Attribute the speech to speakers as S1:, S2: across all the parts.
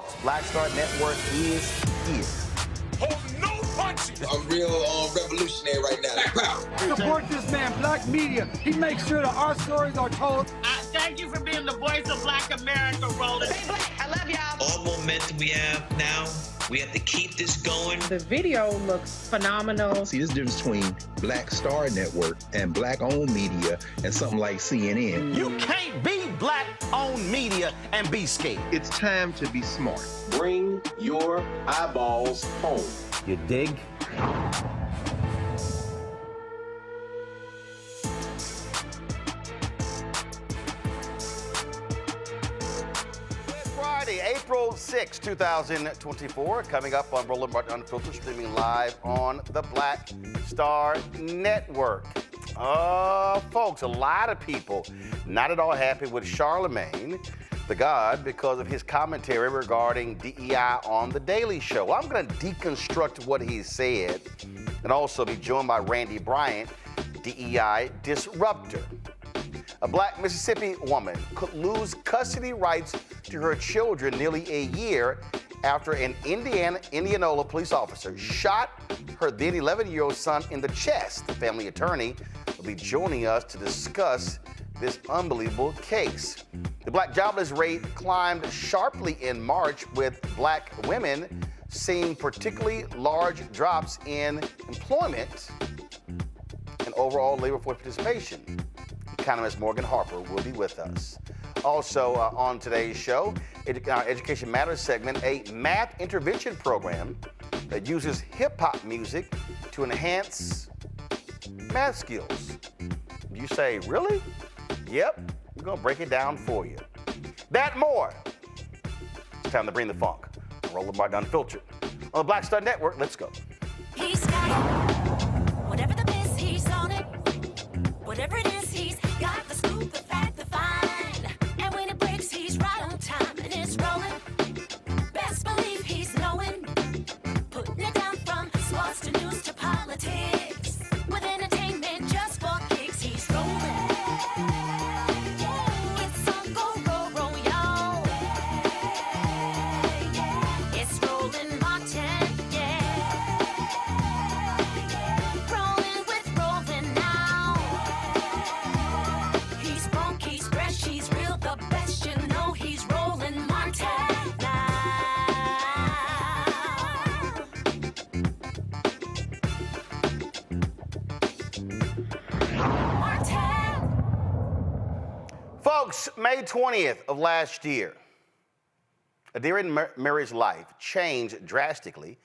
S1: Folks, Black Star Network is here.
S2: Hold no punches.
S3: I'm real revolutionary right now. Black power.
S4: Support this man, Black media. He makes sure that our stories are told.
S5: Thank you for being the voice of Black America, Roland.
S6: Stay black. I love y'all.
S7: All momentum we have now, we have to keep this going.
S8: The video looks phenomenal.
S9: See, this difference between Black Star Network and Black-owned media and something like CNN.
S1: You can't be Black-owned media and be scared.
S10: It's time to be smart.
S11: Bring your eyeballs home.
S1: You dig? Friday, April 6, 2024, coming up on Roland Martin Unfiltered, streaming live on the Black Star Network. Folks, a lot of people not at all happy with Charlamagne, the God, because of his commentary regarding DEI on The Daily Show. Well, I'm going to deconstruct what he said and also be joined by Randy Bryant, DEI disruptor. A Black Mississippi woman could lose custody rights to her children nearly a year after an Indianola police officer shot her then 11-year-old son in the chest. The family attorney will be joining us to discuss this unbelievable case. The Black jobless rate climbed sharply in March, with Black women seeing particularly large drops in employment and overall labor force participation. Economist Morgan Harper will be with us. Also on today's show, our Education Matters segment, a math intervention program that uses hip-hop music to enhance math skills. You say, really? Yep, we're gonna break it down for you. That more. It's time to bring the funk. Roland Martin Unfiltered. On the Black Star Network, let's go.
S12: He's got it. Whatever the biz, he's on it. Whatever it is, he's got the scoop, the fact, the find. And when it breaks, he's right on time and it's rolling. Best believe he's knowing. Putting it down from sports to news to politics. With entertainment just for kicks, he's rolling. It's on go, roll, y'all. It's Roland Martin, Rolling with Roland now. He's funky, he's fresh, he's real, the best, you know he's Roland Martin now.
S1: Folks, May 20th of last year, Lyrical Murry's life changed drastically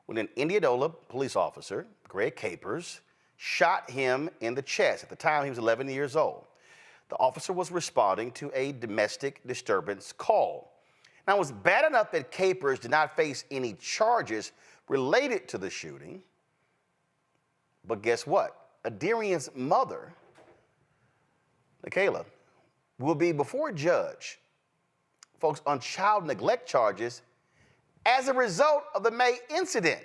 S1: when an Indianola police officer, Greg Capers, shot him in the chest. At the time, he was 11 years old. The officer was responding to a domestic disturbance call. Now, it was bad enough that Capers did not face any charges related to the shooting, but guess what? Adrian's mother, Nakayla, will be before a judge, folks, on child neglect charges as a result of the May incident.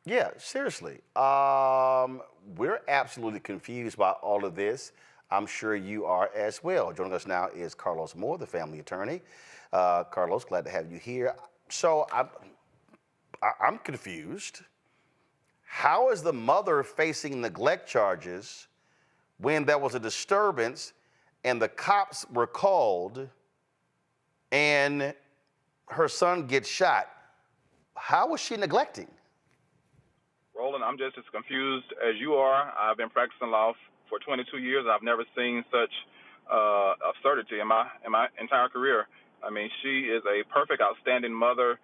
S1: Yeah, seriously. We're absolutely confused by all of this. I'm sure you are as well. Joining us now is Carlos Moore, the family attorney. Carlos, glad to have you here. So I'm confused. How is the mother facing neglect charges when there was a disturbance and the cops were called and her son gets shot? How was she neglecting?
S13: Roland, I'm just as confused as you are. I've been practicing law for 22 years. I've never seen such absurdity in my entire career. I mean, she is a perfect, outstanding mother.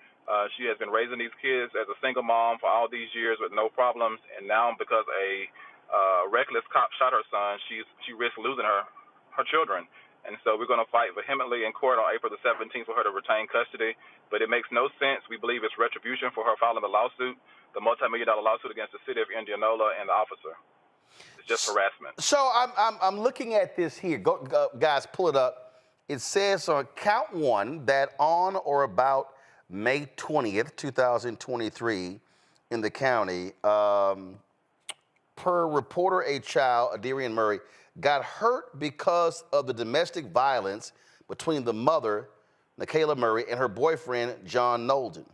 S13: She has been raising these kids as a single mom for all these years with no problems, and now because a reckless cop shot her son, she risks losing her children. And so we're going to fight vehemently in court on April the 17th for her to retain custody. But it makes no sense. We believe it's retribution for her filing the lawsuit, the multi-million-dollar lawsuit against the city of Indianola and the officer. It's just harassment.
S1: So I'm looking at this here. Go, guys, pull it up. It says on count one that on or about May 20th, 2023, in the county, per reporter, a child, Lyrical Murry, got hurt because of the domestic violence between the mother, Nakayla Murry, and her boyfriend, John Nolden.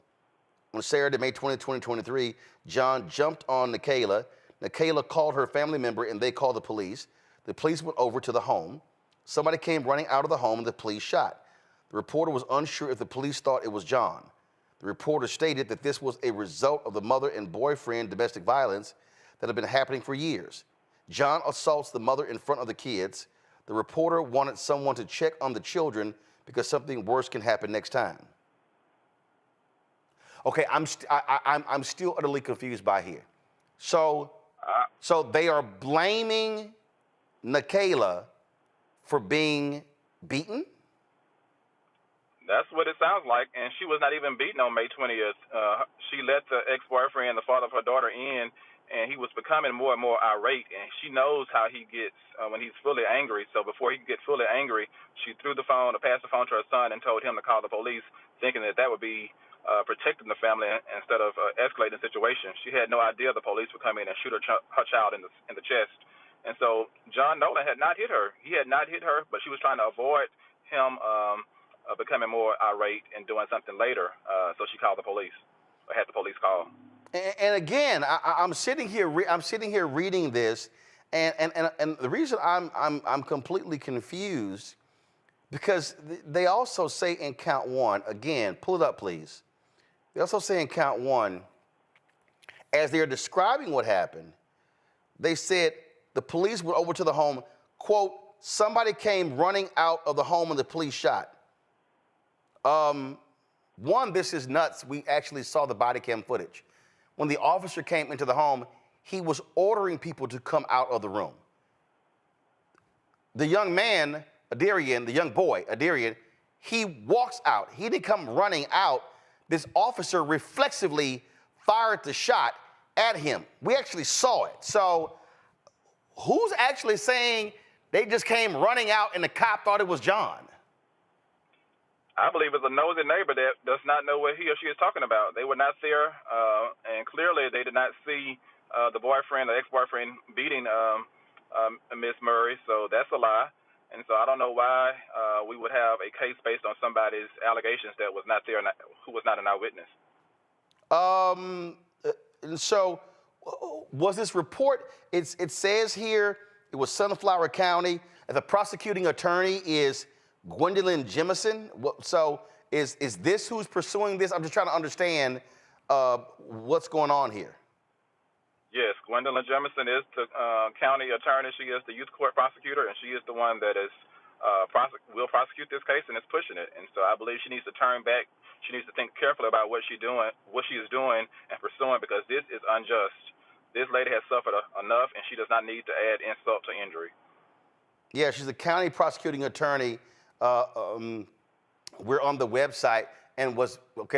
S1: On Saturday, May 20, 2023, John jumped on Nakayla. Nakayla called her family member, and they called the police. The police went over to the home. Somebody came running out of the home, and the police shot. The reporter was unsure if the police thought it was John. The reporter stated that this was a result of the mother and boyfriend domestic violence that had been happening for years. John assaults the mother in front of the kids. The reporter wanted someone to check on the children because something worse can happen next time. Okay, I'm still utterly confused by here. So they are blaming Nakayla for being beaten?
S13: That's what it sounds like, and she was not even beaten on May 20th. She let the ex-boyfriend, the father of her daughter, in, and he was becoming more and more irate, and she knows how he gets when he's fully angry. So before he could get fully angry, she threw the phone or passed the phone to her son and told him to call the police, thinking that that would be protecting the family instead of escalating the situation. She had no idea the police would come in and shoot her child in the chest. And so John Nolan had not hit her. He had not hit her, but she was trying to avoid him becoming more irate and doing something later. So she called the police, or had the police call.
S1: And again, I'm sitting here reading this, and the reason I'm completely confused, because they also say in count one, again, pull it up, please. They also say in count one, as they're describing what happened, they said the police went over to the home, quote, somebody came running out of the home and the police shot. One, this is nuts. We actually saw the body cam footage. When the officer came into the home, he was ordering people to come out of the room. The young man, Adarian, the young boy, Adarian, he walks out. He didn't come running out. This officer reflexively fired the shot at him. We actually saw it. So who's actually saying they just came running out and the cop thought it was John?
S13: I believe it's a nosy neighbor that does not know what he or she is talking about. They were not there, and clearly they did not see the boyfriend, the ex-boyfriend, beating Miss Murray, so that's a lie. And so I don't know why we would have a case based on somebody's allegations that was not there, who was not an eyewitness.
S1: And so was this report, it says here it was Sunflower County, and the prosecuting attorney is Gwendolyn Jemison. So is this who's pursuing this? I'm just trying to understand what's going on here.
S13: Yes, Gwendolyn Jemison is the county attorney. She is the youth court prosecutor, and she is the one that is will prosecute this case and is pushing it. And so I believe she needs to turn back. She needs to think carefully about what she is doing and pursuing, because this is unjust. This lady has suffered enough, and she does not need to add insult to injury.
S1: Yeah, she's a county prosecuting attorney. We're on the website, and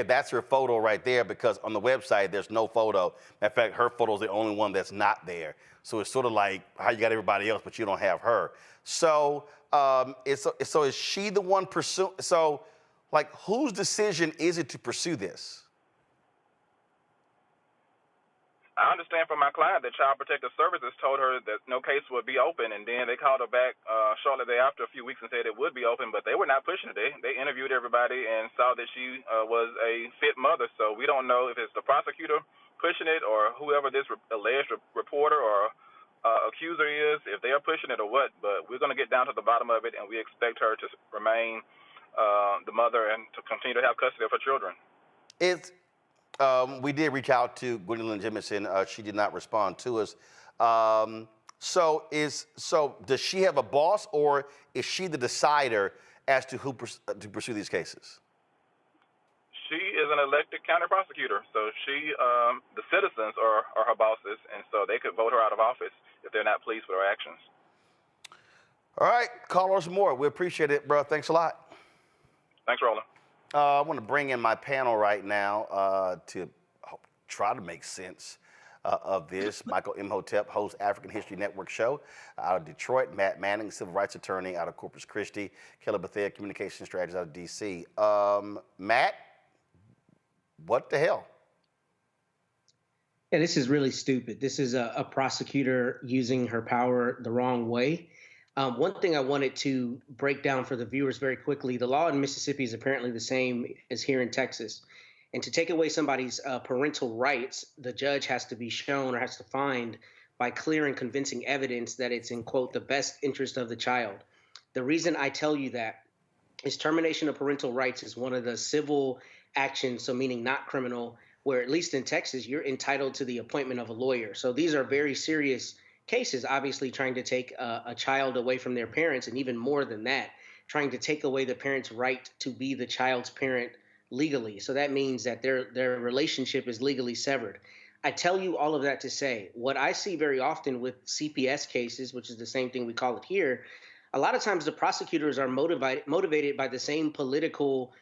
S1: that's her photo right there, because on the website there's no photo. In fact, her photo is the only one that's not there. So it's sort of like how you got everybody else, but you don't have her. So so is she the one pursuing? So, like, whose decision is it to pursue this?
S13: I understand from my client that Child Protective Services told her that no case would be open, and then they called her back shortly thereafter, a few weeks, and said it would be open, but they were not pushing it. They interviewed everybody and saw that she was a fit mother, so we don't know if it's the prosecutor pushing it or whoever this alleged reporter or accuser is, if they are pushing it or what, but we're going to get down to the bottom of it, and we expect her to remain the mother and to continue to have custody of her children.
S1: We did reach out to Gwendolyn Jemison. She did not respond to us. So does she have a boss, or is she the decider as to who to pursue these cases?
S13: She is an elected county prosecutor, so the citizens are her bosses, and so they could vote her out of office if they're not pleased with her actions.
S1: All right, call us more. We appreciate it, bro. Thanks a lot.
S13: Thanks, Roland.
S1: I want to bring in my panel right now to try to make sense of this. Michael Imhotep hosts African History Network show out of Detroit. Matt Manning, civil rights attorney out of Corpus Christi. Kelly Bethea, communication strategist out of D.C. Matt, what the hell?
S6: Yeah, this is really stupid. This is a prosecutor using her power the wrong way. One thing I wanted to break down for the viewers very quickly, the law in Mississippi is apparently the same as here in Texas. And to take away somebody's parental rights, the judge has to be shown or has to find by clear and convincing evidence that it's in, quote, the best interest of the child. The reason I tell you that is termination of parental rights is one of the civil actions, so meaning not criminal, where at least in Texas, you're entitled to the appointment of a lawyer. So these are very serious cases, obviously trying to take a child away from their parents, and even more than that, trying to take away the parent's right to be the child's parent legally. So that means that their relationship is legally severed. I tell you all of that to say, what I see very often with CPS cases, which is the same thing we call it here, a lot of times the prosecutors are motivated by the same political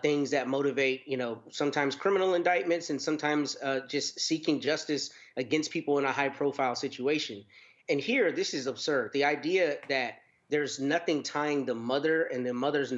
S6: things that motivate, sometimes criminal indictments and sometimes just seeking justice against people in a high-profile situation. And here, this is absurd. The idea that there's nothing tying the mother and the mother's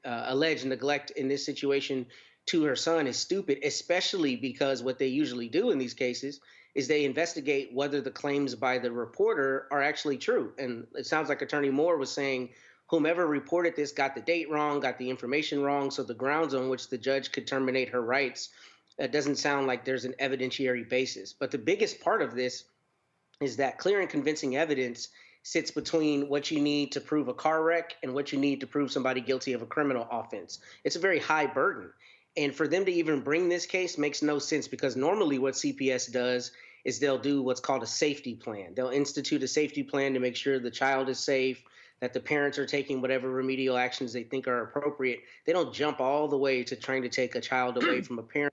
S6: alleged neglect in this situation to her son is stupid, especially because what they usually do in these cases is they investigate whether the claims by the reporter are actually true. And it sounds like Attorney Moore was saying whomever reported this got the date wrong, got the information wrong, so the grounds on which the judge could terminate her rights, it doesn't sound like there's an evidentiary basis. But the biggest part of this is that clear and convincing evidence sits between what you need to prove a car wreck and what you need to prove somebody guilty of a criminal offense. It's a very high burden. And for them to even bring this case makes no sense, because normally what CPS does is they'll do what's called a safety plan. They'll institute a safety plan to make sure the child is safe, that the parents are taking whatever remedial actions they think are appropriate. They don't jump all the way to trying to take a child away from a parent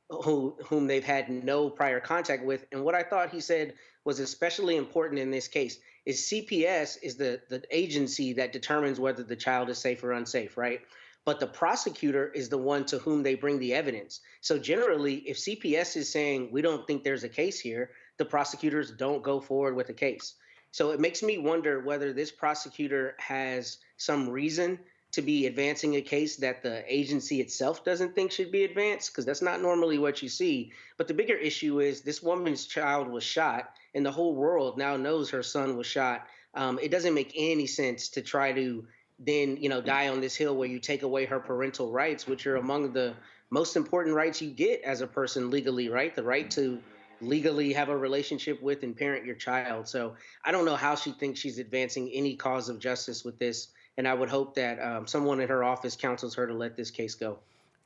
S6: whom they've had no prior contact with. And what I thought he said was especially important in this case is CPS is the agency that determines whether the child is safe or unsafe, right? But the prosecutor is the one to whom they bring the evidence. So generally, if CPS is saying, we don't think there's a case here, the prosecutors don't go forward with the case. So it makes me wonder whether this prosecutor has some reason to be advancing a case that the agency itself doesn't think should be advanced, because that's not normally what you see. But the bigger issue is this woman's child was shot, and the whole world now knows her son was shot. It doesn't make any sense to try to then, die on this hill where you take away her parental rights, which are among the most important rights you get as a person legally, right? The right to legally have a relationship with and parent your child. So I don't know how she thinks she's advancing any cause of justice with this. And I would hope that someone in her office counsels her to let this case go.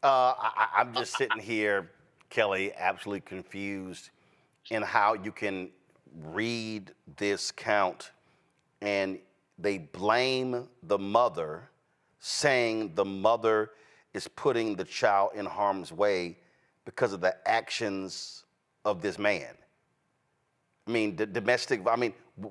S1: I'm just sitting here, Kelly, absolutely confused in how you can read this count and they blame the mother, saying the mother is putting the child in harm's way because of the actions of this man. I mean,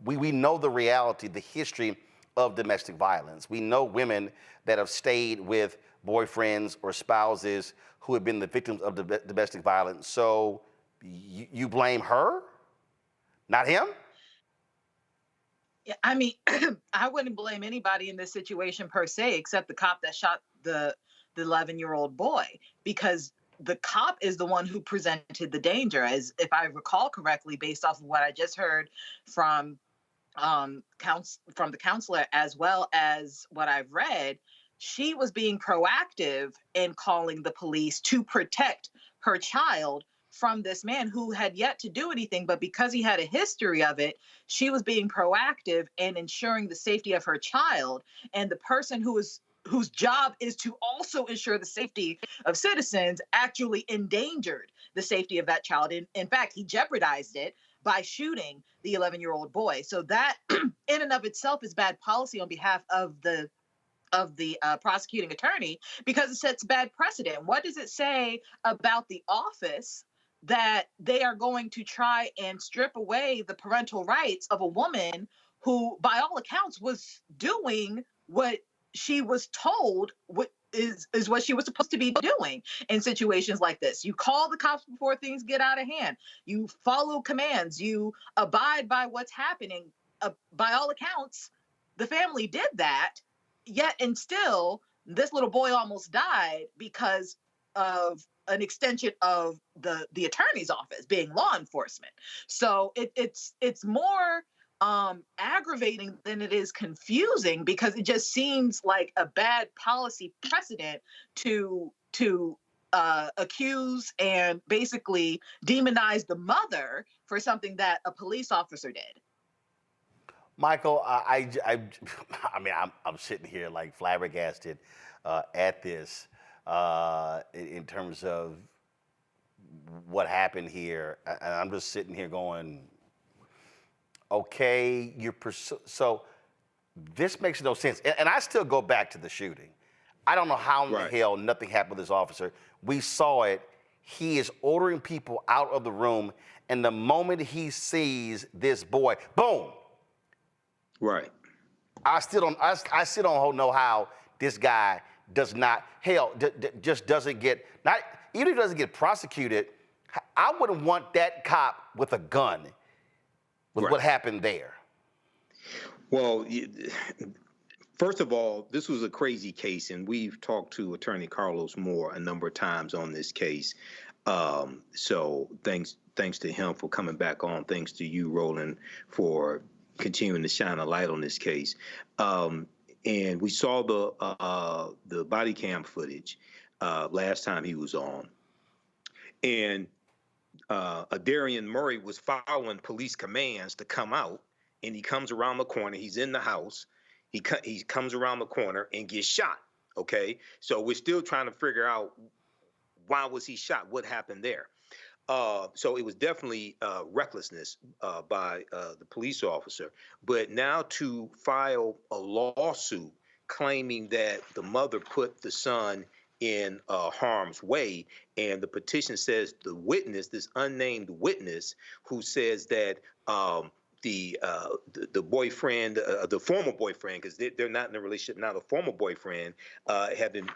S1: we know the reality, the history of domestic violence. We know women that have stayed with boyfriends or spouses who have been the victims of domestic violence. So you blame her, not him?
S10: Yeah, I mean, I wouldn't blame anybody in this situation per se, except the cop that shot the 11-year-old boy, because the cop is the one who presented the danger, as if I recall correctly, based off of what I just heard from the counselor, as well as what I've read. She was being proactive in calling the police to protect her child from this man who had yet to do anything, but because he had a history of it, she was being proactive in ensuring the safety of her child. And the person whose job is to also ensure the safety of citizens actually endangered the safety of that child. In fact, he jeopardized it by shooting the 11-year-old boy. So that in and of itself is bad policy on behalf of the prosecuting attorney, because it sets bad precedent. What does it say about the office that they are going to try and strip away the parental rights of a woman who, by all accounts, was doing what she was told is what she was supposed to be doing in situations like this? You call the cops before things get out of hand. You follow commands. You abide by what's happening. By all accounts, the family did that, yet and still, this little boy almost died because of an extension of the attorney's office being law enforcement. So it's more aggravating than it is confusing, because it just seems like a bad policy precedent to accuse and basically demonize the mother for something that a police officer did.
S1: Michael, I mean, I'm sitting here like flabbergasted at this in terms of what happened here, and I'm just sitting here going, okay, so this makes no sense, and I still go back to the shooting. I don't know how in the hell nothing happened with this officer. We saw it. He is ordering people out of the room, and the moment he sees this boy, boom.
S14: Right.
S1: I still don't know how this guy does not, just doesn't get, not even if he doesn't get prosecuted. I wouldn't want that cop with a gun with what happened there.
S14: Well, first of all, this was a crazy case, and we've talked to Attorney Carlos Moore a number of times on this case. So thanks to him for coming back on. Thanks to you, Roland, for continuing to shine a light on this case. And we saw the body cam footage last time he was on. And Adarian Murray was following police commands to come out, and he comes around the corner. He's in the house. He comes around the corner and gets shot. Okay, so we're still trying to figure out why was he shot? What happened there? So it was definitely recklessness by the police officer. But now to file a lawsuit claiming that the mother put the son in harm's way, and the petition says the witness, this unnamed witness, who says that the boyfriend, the former boyfriend, because they're not in a relationship now, the former boyfriend have been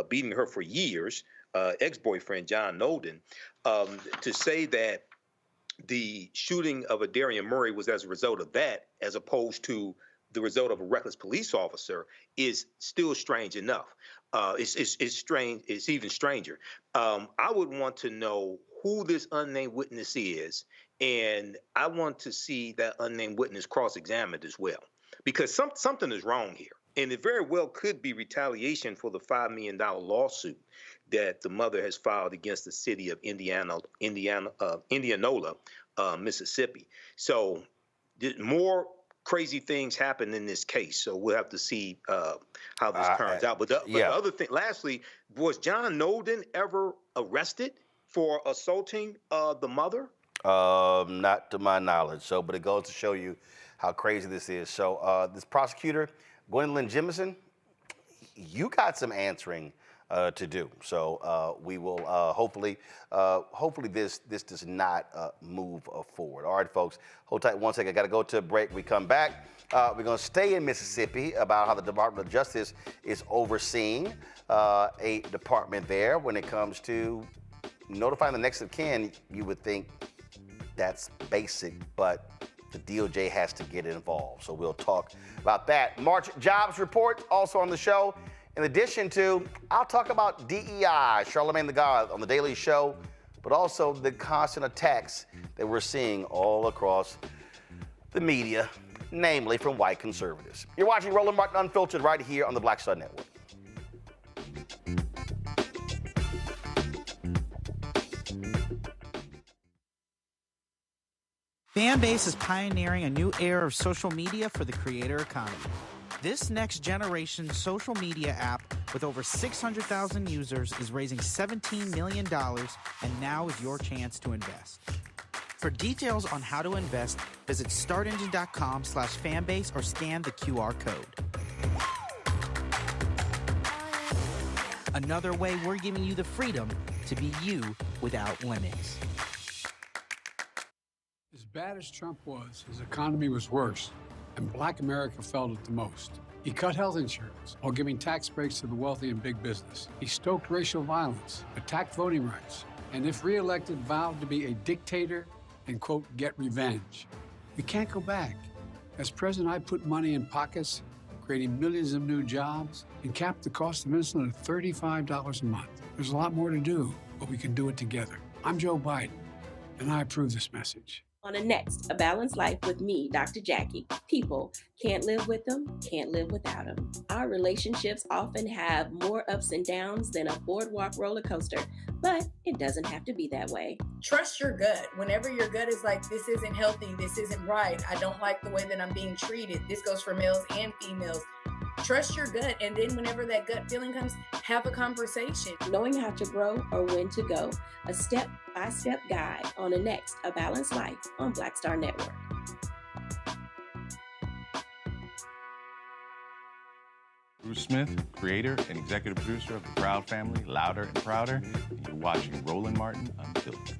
S14: beating her for years. Ex-boyfriend John Nolden, to say that the shooting of Adarian Murray was as a result of that, as opposed to the result of a reckless police officer, is still strange enough. It's strange. It's even stranger. I would want to know who this unnamed witness is, and I want to see that unnamed witness cross-examined as well, because something is wrong here, and it very well could be retaliation for the $5 million lawsuit that the mother has filed against the city of Indianola, Mississippi. So more crazy things happen in this case. So we'll have to see how this turns out. But the other thing, lastly, was John Nolden ever arrested for assaulting the mother?
S1: Not to my knowledge. So, but it goes to show you how crazy this is. So this prosecutor, Gwendolyn Jemison, you got some answering to do. So we will hopefully this does not move forward. All right, folks, hold tight 1 second. I got to go to a break. We come back. We're going to stay in Mississippi about how the Department of Justice is overseeing a department there when it comes to notifying the next of kin. You would think that's basic, but the DOJ has to get involved. So we'll talk about that. March jobs report also on the show. In addition to, I'll talk about DEI, Charlamagne the God on the Daily Show, but also the constant attacks that we're seeing all across the media, namely from white conservatives. You're watching Roland Martin Unfiltered right here on the Black Star Network.
S15: Fanbase is pioneering a new era of social media for the creator economy. This next generation social media app with over 600,000 users is raising $17 million, and now is your chance to invest. For details on how to invest, visit startengine.com/fanbase or scan the QR code. Another way we're giving you the freedom to be you without limits.
S16: As bad as Trump was, his economy was worse, and Black America felt it the most. He cut health insurance while giving tax breaks to the wealthy and big business. He stoked racial violence, attacked voting rights, and if reelected, vowed to be a dictator and, quote, get revenge. We can't go back. As president, I put money in pockets, creating millions of new jobs, and capped the cost of insulin at $35 a month. There's a lot more to do, but we can do it together. I'm Joe Biden, and I approve this message.
S17: On a Next, A Balanced Life with me, Dr. Jackie. People can't live with them, can't live without them. Our relationships often have more ups and downs than a boardwalk roller coaster, but it doesn't have to be that way.
S8: Trust your gut. Whenever your gut is like, this isn't healthy, this isn't right, I don't like the way that I'm being treated. This goes for males and females. Trust your gut, and then whenever that gut feeling comes, have a conversation.
S17: Knowing how to grow or when to go, a step-by-step guide on a Next, A Balanced Life on Black Star Network.
S18: Bruce Smith, creator and executive producer of The Proud Family, Louder and Prouder, and you're watching Roland Martin Unfiltered.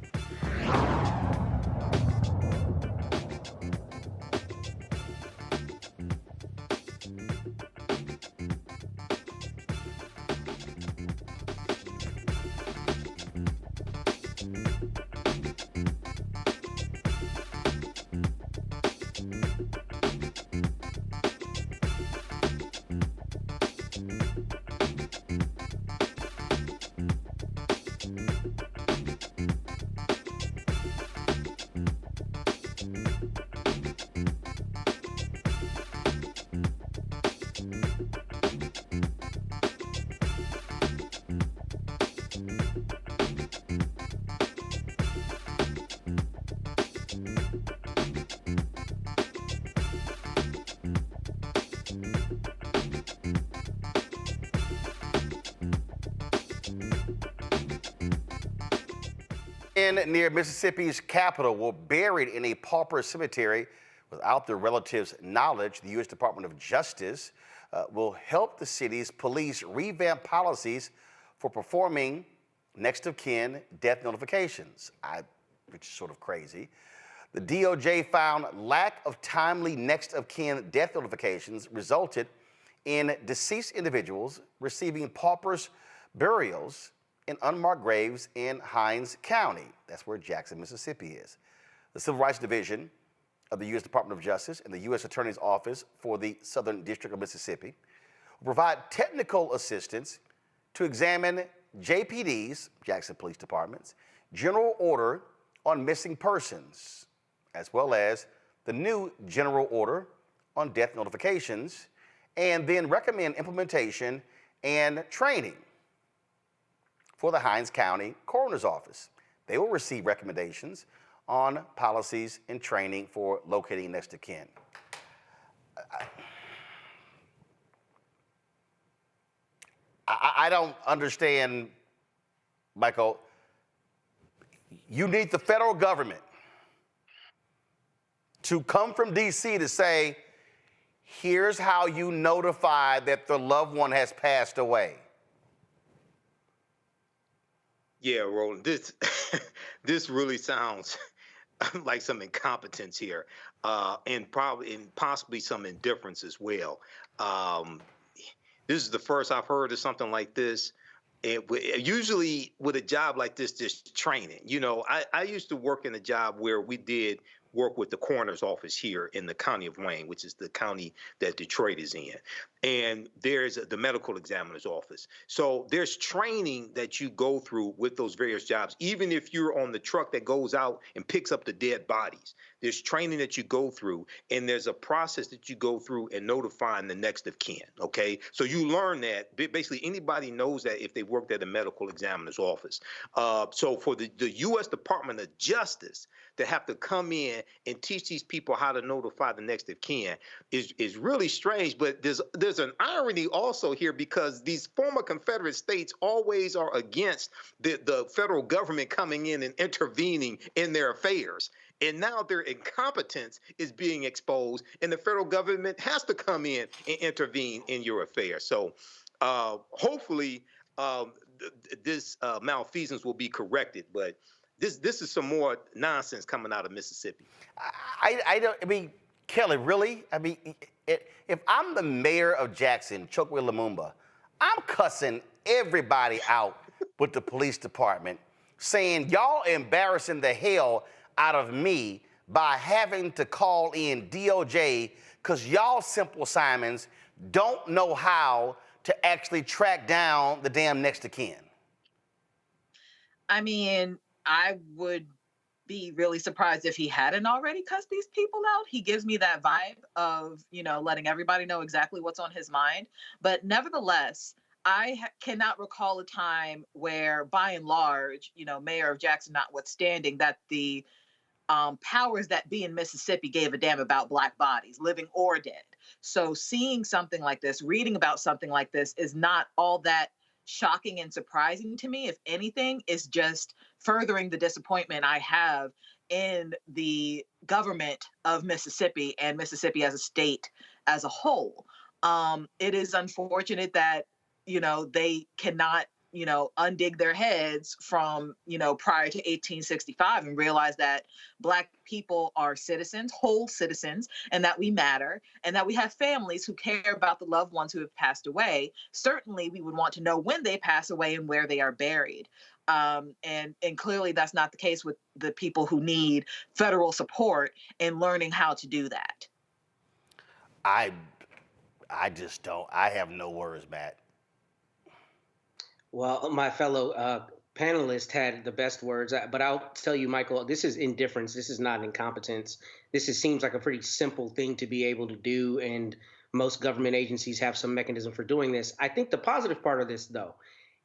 S1: Near Mississippi's capital were buried in a pauper cemetery without their relatives' knowledge. The U.S. Department of Justice will help the city's police revamp policies for performing next of kin death notifications, which is sort of crazy. The DOJ found lack of timely next of kin death notifications resulted in deceased individuals receiving paupers burials in unmarked graves in Hinds County. That's where Jackson, Mississippi is. The Civil Rights Division of the U.S. Department of Justice and the U.S. Attorney's Office for the Southern District of Mississippi will provide technical assistance to examine JPD's, Jackson Police Department's, general order on missing persons, as well as the new general order on death notifications, and then recommend implementation and training for the Hinds County Coroner's Office. They will receive recommendations on policies and training for locating next of kin. I don't understand, Michael. You need the federal government to come from D.C. to say, here's how you notify that the loved one has passed away.
S14: Yeah, Roland, this really sounds like some incompetence here, and possibly some indifference as well. This is the first I've heard of something like this. Usually with a job like this, just training. You know, I used to work in a job where we did work with the coroner's office here in the county of Wayne, which is the county that Detroit is in. And there's the medical examiner's office. So there's training that you go through with those various jobs, even if you're on the truck that goes out and picks up the dead bodies. There's training that you go through, and there's a process that you go through in notifying the next of kin, okay? So you learn that. Basically, anybody knows that if they worked at a medical examiner's office. So for the U.S. Department of Justice to have to come in and teach these people how to notify the next of kin is really strange. But there's an irony also here, because these former Confederate states always are against the federal government coming in and intervening in their affairs. And now their incompetence is being exposed, and the federal government has to come in and intervene in your affairs. So hopefully this malfeasance will be corrected. But this is some more nonsense coming out of Mississippi.
S1: I mean, Kelly, really? I mean, if I'm the mayor of Jackson, Chokwe Lumumba, I'm cussing everybody out with the police department, saying y'all embarrassing the hell out of me by having to call in DOJ because y'all Simple Simons don't know how to actually track down the damn next of kin.
S10: I mean, I would be really surprised if he hadn't already cussed these people out. He gives me that vibe of, letting everybody know exactly what's on his mind. But nevertheless, I cannot recall a time where, by and large, Mayor of Jackson notwithstanding, that the powers that be in Mississippi gave a damn about Black bodies, living or dead. So seeing something like this, reading about something like this is not all that shocking and surprising to me. If anything, it's just furthering the disappointment I have in the government of Mississippi and Mississippi as a state as a whole. It is unfortunate that, they cannot, undig their heads from, prior to 1865 and realize that Black people are citizens, whole citizens, and that we matter, and that we have families who care about the loved ones who have passed away. Certainly, we would want to know when they pass away and where they are buried. And clearly that's not the case with the people who need federal support in learning how to do that.
S1: I just don't. I have no words, Matt.
S6: Well, my fellow panelist had the best words, but I'll tell you, Michael, this is indifference. This is not incompetence. Seems like a pretty simple thing to be able to do, and most government agencies have some mechanism for doing this. I think the positive part of this, though,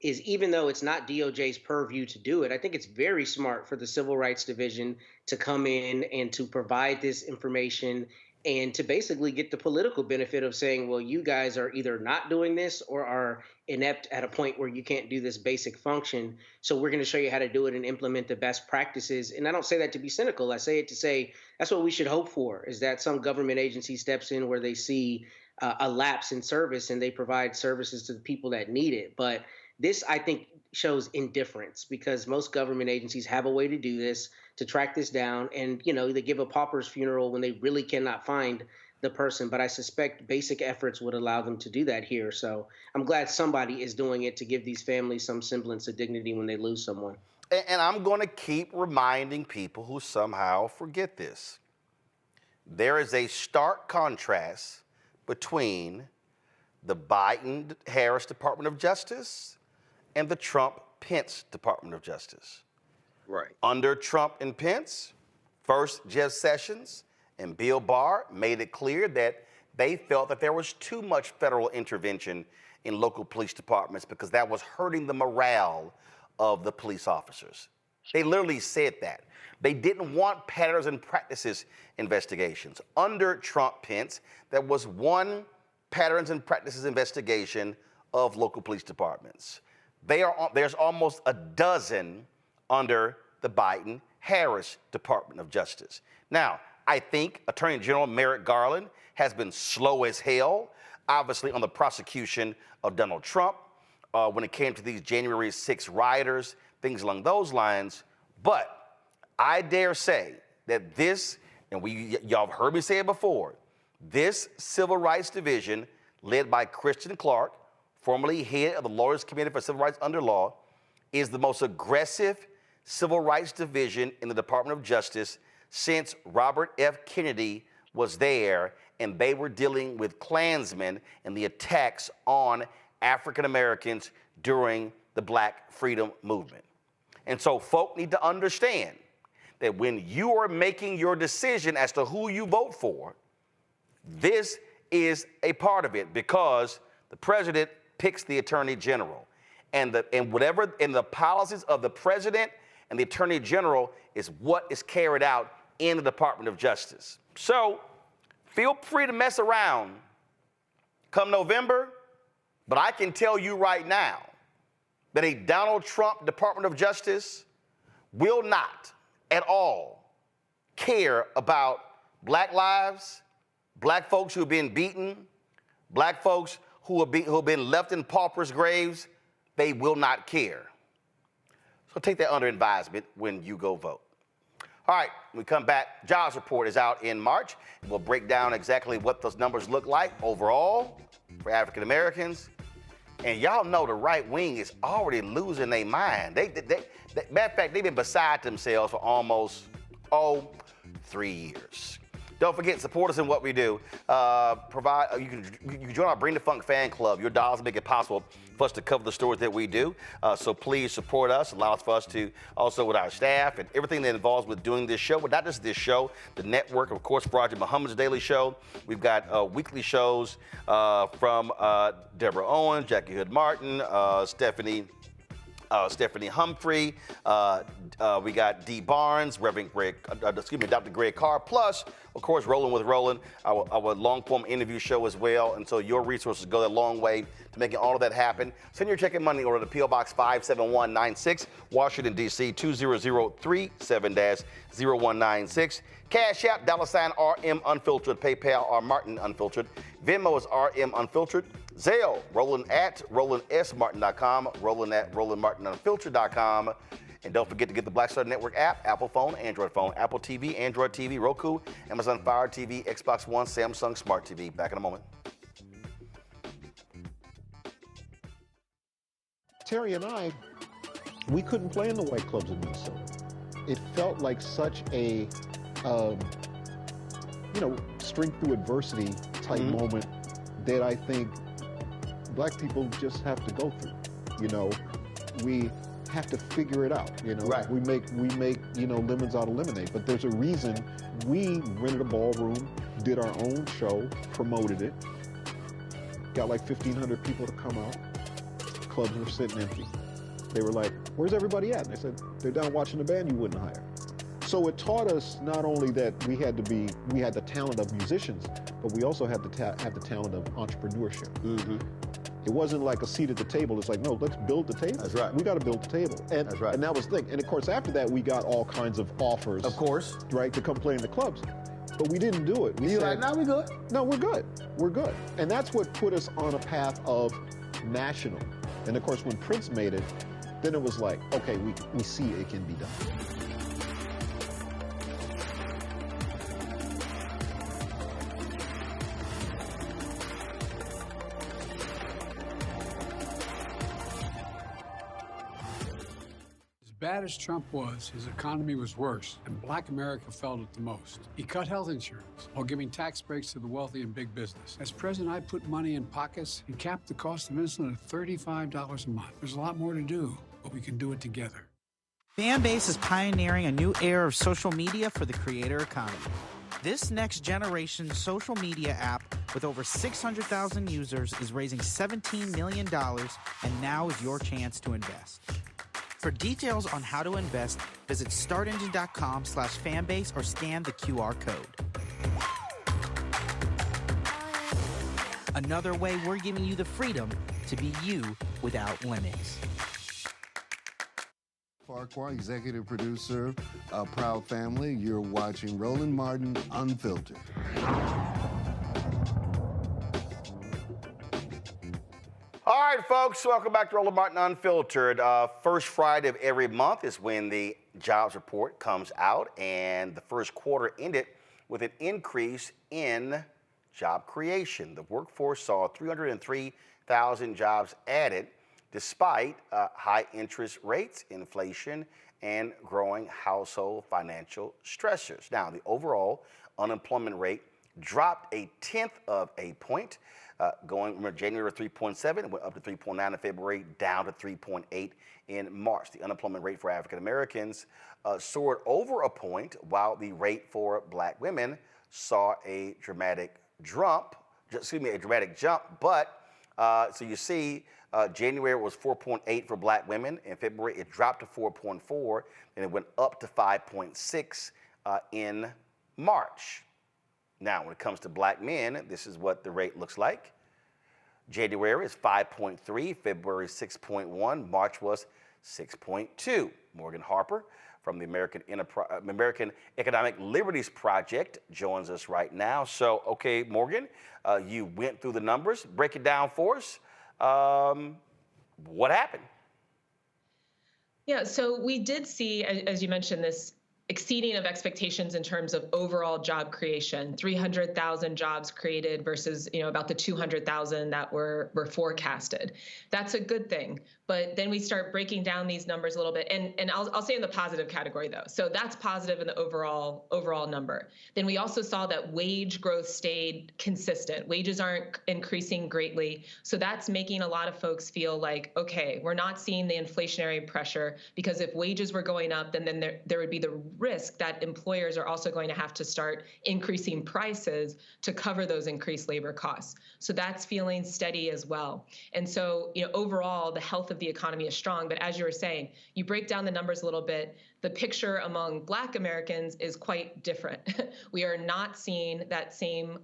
S6: is even though it's not DOJ's purview to do it, I think it's very smart for the Civil Rights Division to come in and to provide this information and to basically get the political benefit of saying, well, you guys are either not doing this or are inept at a point where you can't do this basic function. So we're going to show you how to do it and implement the best practices. And I don't say that to be cynical. I say it to say that's what we should hope for, is that some government agency steps in where they see a lapse in service and they provide services to the people that need it. But this, I think, shows indifference because most government agencies have a way to do this, to track this down. And, they give a pauper's funeral when they really cannot find the person. But I suspect basic efforts would allow them to do that here. So I'm glad somebody is doing it to give these families some semblance of dignity when they lose someone.
S1: And I'm going to keep reminding people who somehow forget this. There is a stark contrast between the Biden-Harris Department of Justice and the Trump-Pence Department of Justice.
S14: Right.
S1: Under Trump and Pence, first Jeff Sessions and Bill Barr made it clear that they felt that there was too much federal intervention in local police departments because that was hurting the morale of the police officers. They literally said that. They didn't want patterns and practices investigations. Under Trump-Pence, there was one patterns and practices investigation of local police departments. There's almost a dozen under the Biden-Harris Department of Justice. Now, I think Attorney General Merrick Garland has been slow as hell, obviously on the prosecution of Donald Trump when it came to these January 6 rioters, things along those lines. But I dare say that this, and y'all have heard me say it before, this Civil Rights Division led by Christian Clark, formerly head of the Lawyers Committee for Civil Rights under Law, is the most aggressive Civil Rights Division in the Department of Justice since Robert F. Kennedy was there and they were dealing with Klansmen and the attacks on African Americans during the Black Freedom Movement. And so folk need to understand that when you are making your decision as to who you vote for, this is a part of it because the president picks the attorney general. And the policies of the president and the attorney general is what is carried out in the Department of Justice. So feel free to mess around come November, but I can tell you right now that a Donald Trump Department of Justice will not at all care about Black lives, Black folks who have been beaten, Black folks who have been left in paupers' graves. They will not care. So take that under advisement when you go vote. All right, when we come back, jobs report is out in March. We'll break down exactly what those numbers look like overall for African Americans. And y'all know the right wing is already losing their mind. Matter of fact, they've been beside themselves for almost, 3 years. Don't forget, support us in what we do. You can join our Bring the Funk fan club. Your dollars make it possible for us to cover the stories that we do. So please support us. Allows for us to also with our staff and everything that involves with doing this show. But not just this show, the network, of course, Roger Muhammad's Daily Show. We've got weekly shows from Deborah Owens, Jackie Hood Martin, Stephanie Humphrey, we got Dee Barnes, Dr. Greg Carr, plus, of course, Rolling with Roland, our long-form interview show as well. And so your resources go a long way to making all of that happen. Send your check and money order to P.O. Box 57196, Washington, D.C. 20037-0196. Cash App, $RM Unfiltered, PayPal, R Martin Unfiltered. Venmo is RM Unfiltered. Zelle, Roland at RolandSMartin.com, Roland at RolandMartinUnfiltered.com. And don't forget to get the Black Star Network app, Apple phone, Android phone, Apple TV, Android TV, Roku, Amazon Fire TV, Xbox One, Samsung Smart TV. Back in a moment.
S19: Terry and I, we couldn't play in the white clubs in Minnesota. It felt like such a, strength through adversity type moment that I think Black people just have to go through. We have to figure it out.
S1: Right.
S19: We make lemons out of lemonade. But there's a reason we rented a ballroom, did our own show, promoted it, got like 1,500 people to come out. Clubs were sitting empty. They were like, "Where's everybody at?" And I said, "They're down watching the band you wouldn't hire." So it taught us not only that we had the talent of musicians, but we also had to have the talent of entrepreneurship. It wasn't like a seat at the table. It's like, no, let's build the table.
S1: That's right.
S19: We got to build the table. And,
S1: That's right.
S19: And that was the thing. And of course, after that, we got all kinds of offers.
S1: Of course.
S19: Right, to come play in the clubs. But we didn't do it. We said,
S1: no, we good.
S19: No, we're good. We're good. And that's what put us on a path of national. And of course, when Prince made it, then it was like, okay, we see it can be done.
S16: As bad as Trump was, his economy was worse, and Black America felt it the most. He cut health insurance while giving tax breaks to the wealthy and big business. As president, I put money in pockets and capped the cost of insulin at $35 a month. There's a lot more to do, but we can do it together.
S15: Fanbase is pioneering a new era of social media for the creator economy. This next generation social media app with over 600,000 users is raising $17 million, and now is your chance to invest. For details on how to invest, visit startengine.com/fanbase or scan the QR code. Another way we're giving you the freedom to be you without limits.
S20: Farquhar, executive producer of Proud Family. You're watching Roland Martin Unfiltered.
S1: All right, folks, welcome back to Roland Martin Unfiltered. First Friday of every month is when the jobs report comes out, and the first quarter ended with an increase in job creation. The workforce saw 303,000 jobs added, despite high interest rates, inflation, and growing household financial stressors. Now, the overall unemployment rate dropped 0.1 of a point, going from January 3.7, went up to 3.9 in February, down to 3.8 in March. The unemployment rate for African Americans soared over a point, while the rate for Black women saw a dramatic jump. But so you see, January was 4.8 for Black women. In February, it dropped to 4.4, and it went up to 5.6 in March. Now, when it comes to Black men, this is what the rate looks like. January is 5.3, February 6.1, March was 6.2. Morgan Harper from the American Economic Liberties Project joins us right now. So, okay, Morgan, you went through the numbers. Break it down for us. What happened?
S21: Yeah, so we did see, as you mentioned, this exceeding of expectations in terms of overall job creation, 300,000 jobs created versus, about the 200,000 that were forecasted. That's a good thing. But then we start breaking down these numbers a little bit, and I'll say in the positive category though. So that's positive in the overall number. Then we also saw that wage growth stayed consistent. Wages aren't increasing greatly. So that's making a lot of folks feel like, okay, we're not seeing the inflationary pressure, because if wages were going up, then there would be the risk that employers are also going to have to start increasing prices to cover those increased labor costs. So that's feeling steady as well. And so, overall, the health of the economy is strong. But as you were saying, you break down the numbers a little bit, the picture among Black Americans is quite different. We are not seeing that same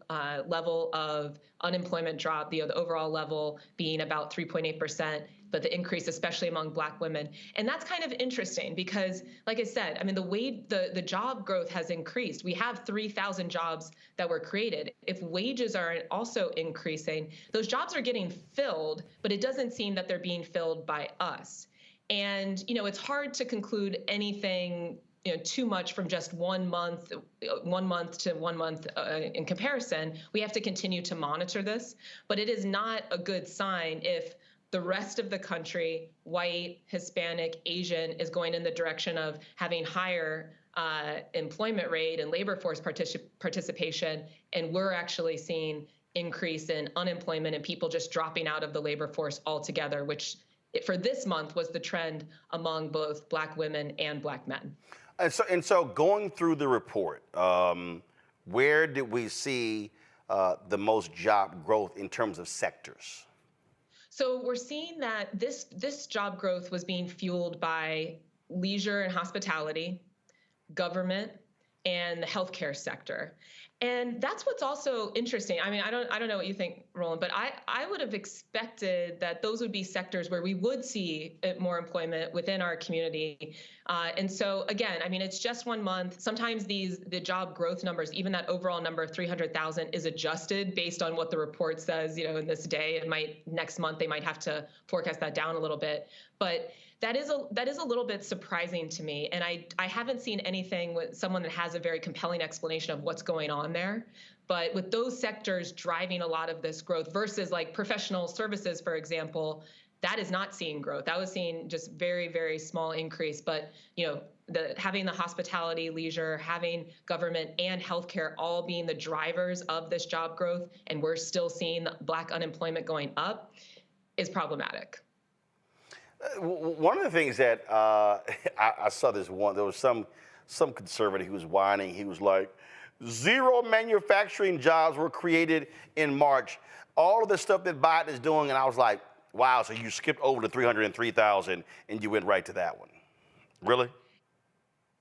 S21: level of unemployment drop, the overall level being about 3.8%, but the increase, especially among Black women. And that's kind of interesting because, like I said, I mean, the job growth has increased. We have 3,000 jobs that were created. If wages are also increasing, those jobs are getting filled, but it doesn't seem that they're being filled by us. And, it's hard to conclude anything, too much from just 1 month to 1 month in comparison. We have to continue to monitor this, but it is not a good sign if the rest of the country, white, Hispanic, Asian, is going in the direction of having higher employment rate and labor force participation, and we're actually seeing increase in unemployment and people just dropping out of the labor force altogether, which for this month was the trend among both Black women and Black men.
S1: And so going through the report, where did we see the most job growth in terms of sectors?
S21: So we're seeing that this job growth was being fueled by leisure and hospitality, government, and the healthcare sector. And that's what's also interesting. I mean, I don't know what you think, Roland, but I would have expected that those would be sectors where we would see more employment within our community. And so again, I mean, it's just 1 month. Sometimes the job growth numbers, even that overall number of 300,000 is adjusted based on what the report says, in this day. Next month, they might have to forecast that down a little bit. But that is a little bit surprising to me. And I haven't seen anything with someone that has a very compelling explanation of what's going on there. But with those sectors driving a lot of this growth versus like professional services, for example, that is not seeing growth. That was seeing just very, very small increase. But, having the hospitality, leisure, having government and healthcare all being the drivers of this job growth, and we're still seeing Black unemployment going up, is problematic.
S1: One of the things that I saw there was some conservative who was whining. He was like, 0 manufacturing jobs were created in March. All of the stuff that Biden is doing, and I was like, wow, so you skipped over the 303,000 and you went right to that one. Really?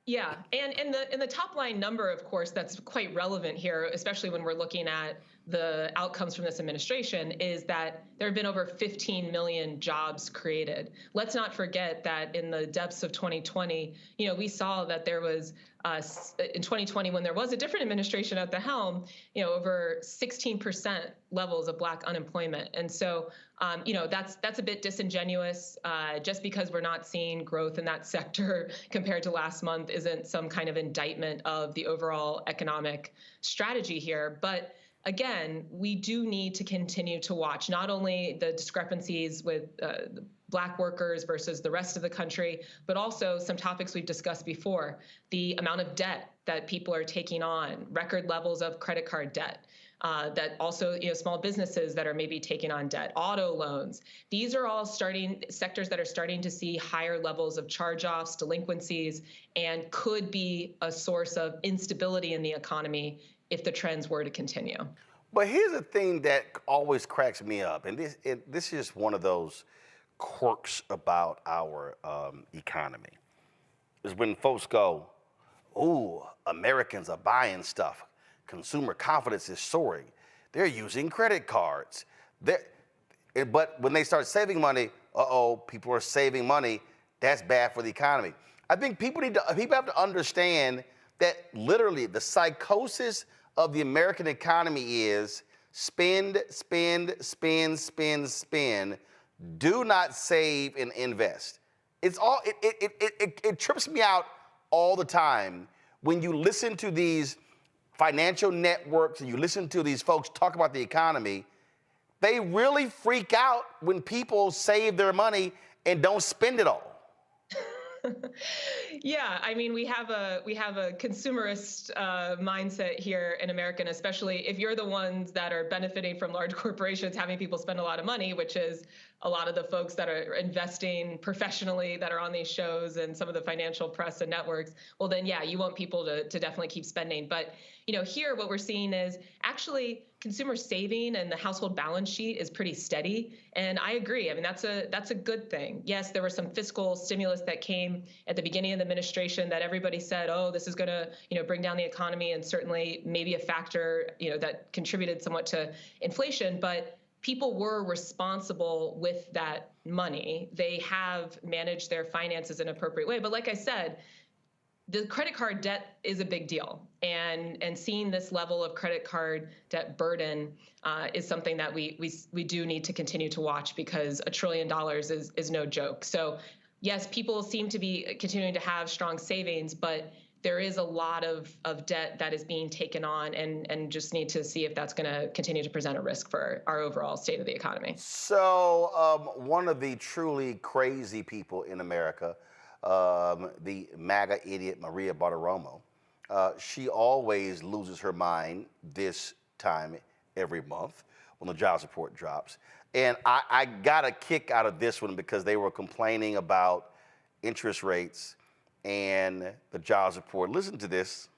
S21: Yeah, and in the top line number, of course, that's quite relevant here, especially when we're looking at the outcomes from this administration, is that there have been over 15 million jobs created. Let's not forget that in the depths of 2020, we saw that there was, in 2020, when there was a different administration at the helm, over 16% levels of Black unemployment. And so, that's a bit disingenuous. Just because we're not seeing growth in that sector compared to last month isn't some kind of indictment of the overall economic strategy here. But again, we do need to continue to watch not only the discrepancies with Black workers versus the rest of the country, but also some topics we've discussed before, the amount of debt that people are taking on, record levels of credit card debt, that also, small businesses that are maybe taking on debt, auto loans. These are all sectors that are starting to see higher levels of charge-offs, delinquencies, and could be a source of instability in the economy if the trends were to continue.
S1: But here's the thing that always cracks me up, and this is one of those quirks about our economy, is when folks go, ooh, Americans are buying stuff. Consumer confidence is soaring. They're using credit cards. But when they start saving money, people are saving money. That's bad for the economy. I think people have to understand that literally the psychosis of the American economy is spend, spend, spend, spend, spend. Do not save and invest. It's all it trips me out all the time. When you listen to these financial networks and you listen to these folks talk about the economy, they really freak out when people save their money and don't spend it all.
S21: Yeah, I mean, we have a consumerist mindset here in America, and especially if you're the ones that are benefiting from large corporations having people spend a lot of money, which is a lot of the folks that are investing professionally that are on these shows and some of the financial press and networks. Well, then, yeah, you want people to definitely keep spending. But, you know, here what we're seeing is actually consumer saving and the household balance sheet is pretty steady. And I agree. I mean, that's a good thing. Yes, there was some fiscal stimulus that came at the beginning of the administration that everybody said, oh, this is going to, you know, bring down the economy, and certainly maybe a factor, you know, that contributed somewhat to inflation. But people were responsible with that money. They have managed their finances in an appropriate way. But like I said, the credit card debt is a big deal. And seeing this level of credit card debt burden is something that we do need to continue to watch, because $1 trillion is no joke. So yes, people seem to be continuing to have strong savings, but there is a lot of debt that is being taken on, and just need to see if that's going to continue to present a risk for our overall state of the economy.
S1: So one of the truly crazy people in America, the MAGA idiot Maria Bartiromo, she always loses her mind this time every month when the jobs report drops. And I got a kick out of this one because they were complaining about interest rates and the jobs report. Listen to this.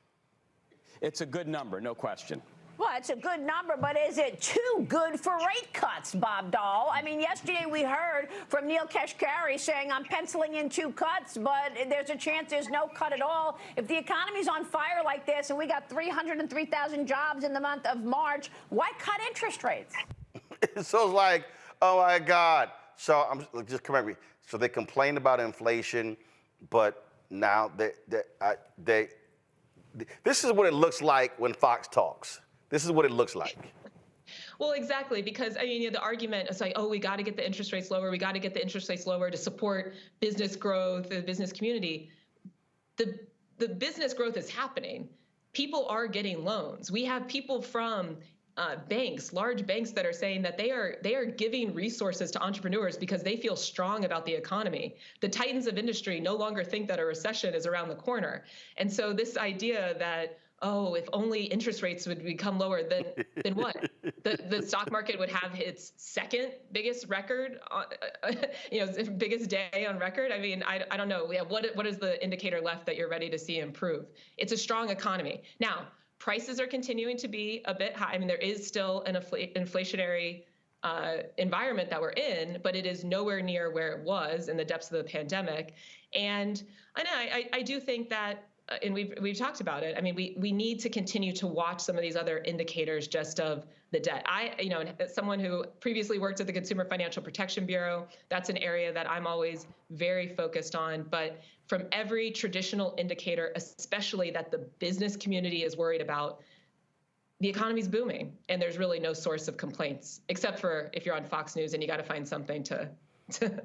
S2: It's a good number, no question.
S22: Well, it's a good number, but is it too good for rate cuts, Bob Dahl? I mean, yesterday we heard from Neil Kashkari saying, I'm penciling in 2 cuts, but there's a chance there's no cut at all. If the economy's on fire like this and we got 303,000 jobs in the month of March, why cut interest rates?
S1: So it's like, oh my God. So just correct me. So they complained about inflation, but now this is what it looks like when Fox talks. This is what it looks like.
S21: Well, exactly, because I mean, you know, the argument is like, oh, we got to get the interest rates lower. We got to get the interest rates lower to support business growth, the business community. The business growth is happening. People are getting loans. We have people from banks, large banks, that are saying that they are giving resources to entrepreneurs because they feel strong about the economy. The titans of industry no longer think that a recession is around the corner. And so this idea that, oh, if only interest rates would become lower, then what? The stock market would have its second biggest record, biggest day on record. I mean, I don't know. Yeah, what is the indicator left that you're ready to see improve? It's a strong economy. Now, prices are continuing to be a bit high. I mean, there is still an inflationary environment that we're in, but it is nowhere near where it was in the depths of the pandemic. And I do think that, and we've talked about it. I mean, we need to continue to watch some of these other indicators just of the debt. As someone who previously worked at the Consumer Financial Protection Bureau, that's an area that I'm always very focused on. But from every traditional indicator, especially that the business community is worried about, the economy's booming, and there's really no source of complaints, except for if you're on Fox News and you got to find something to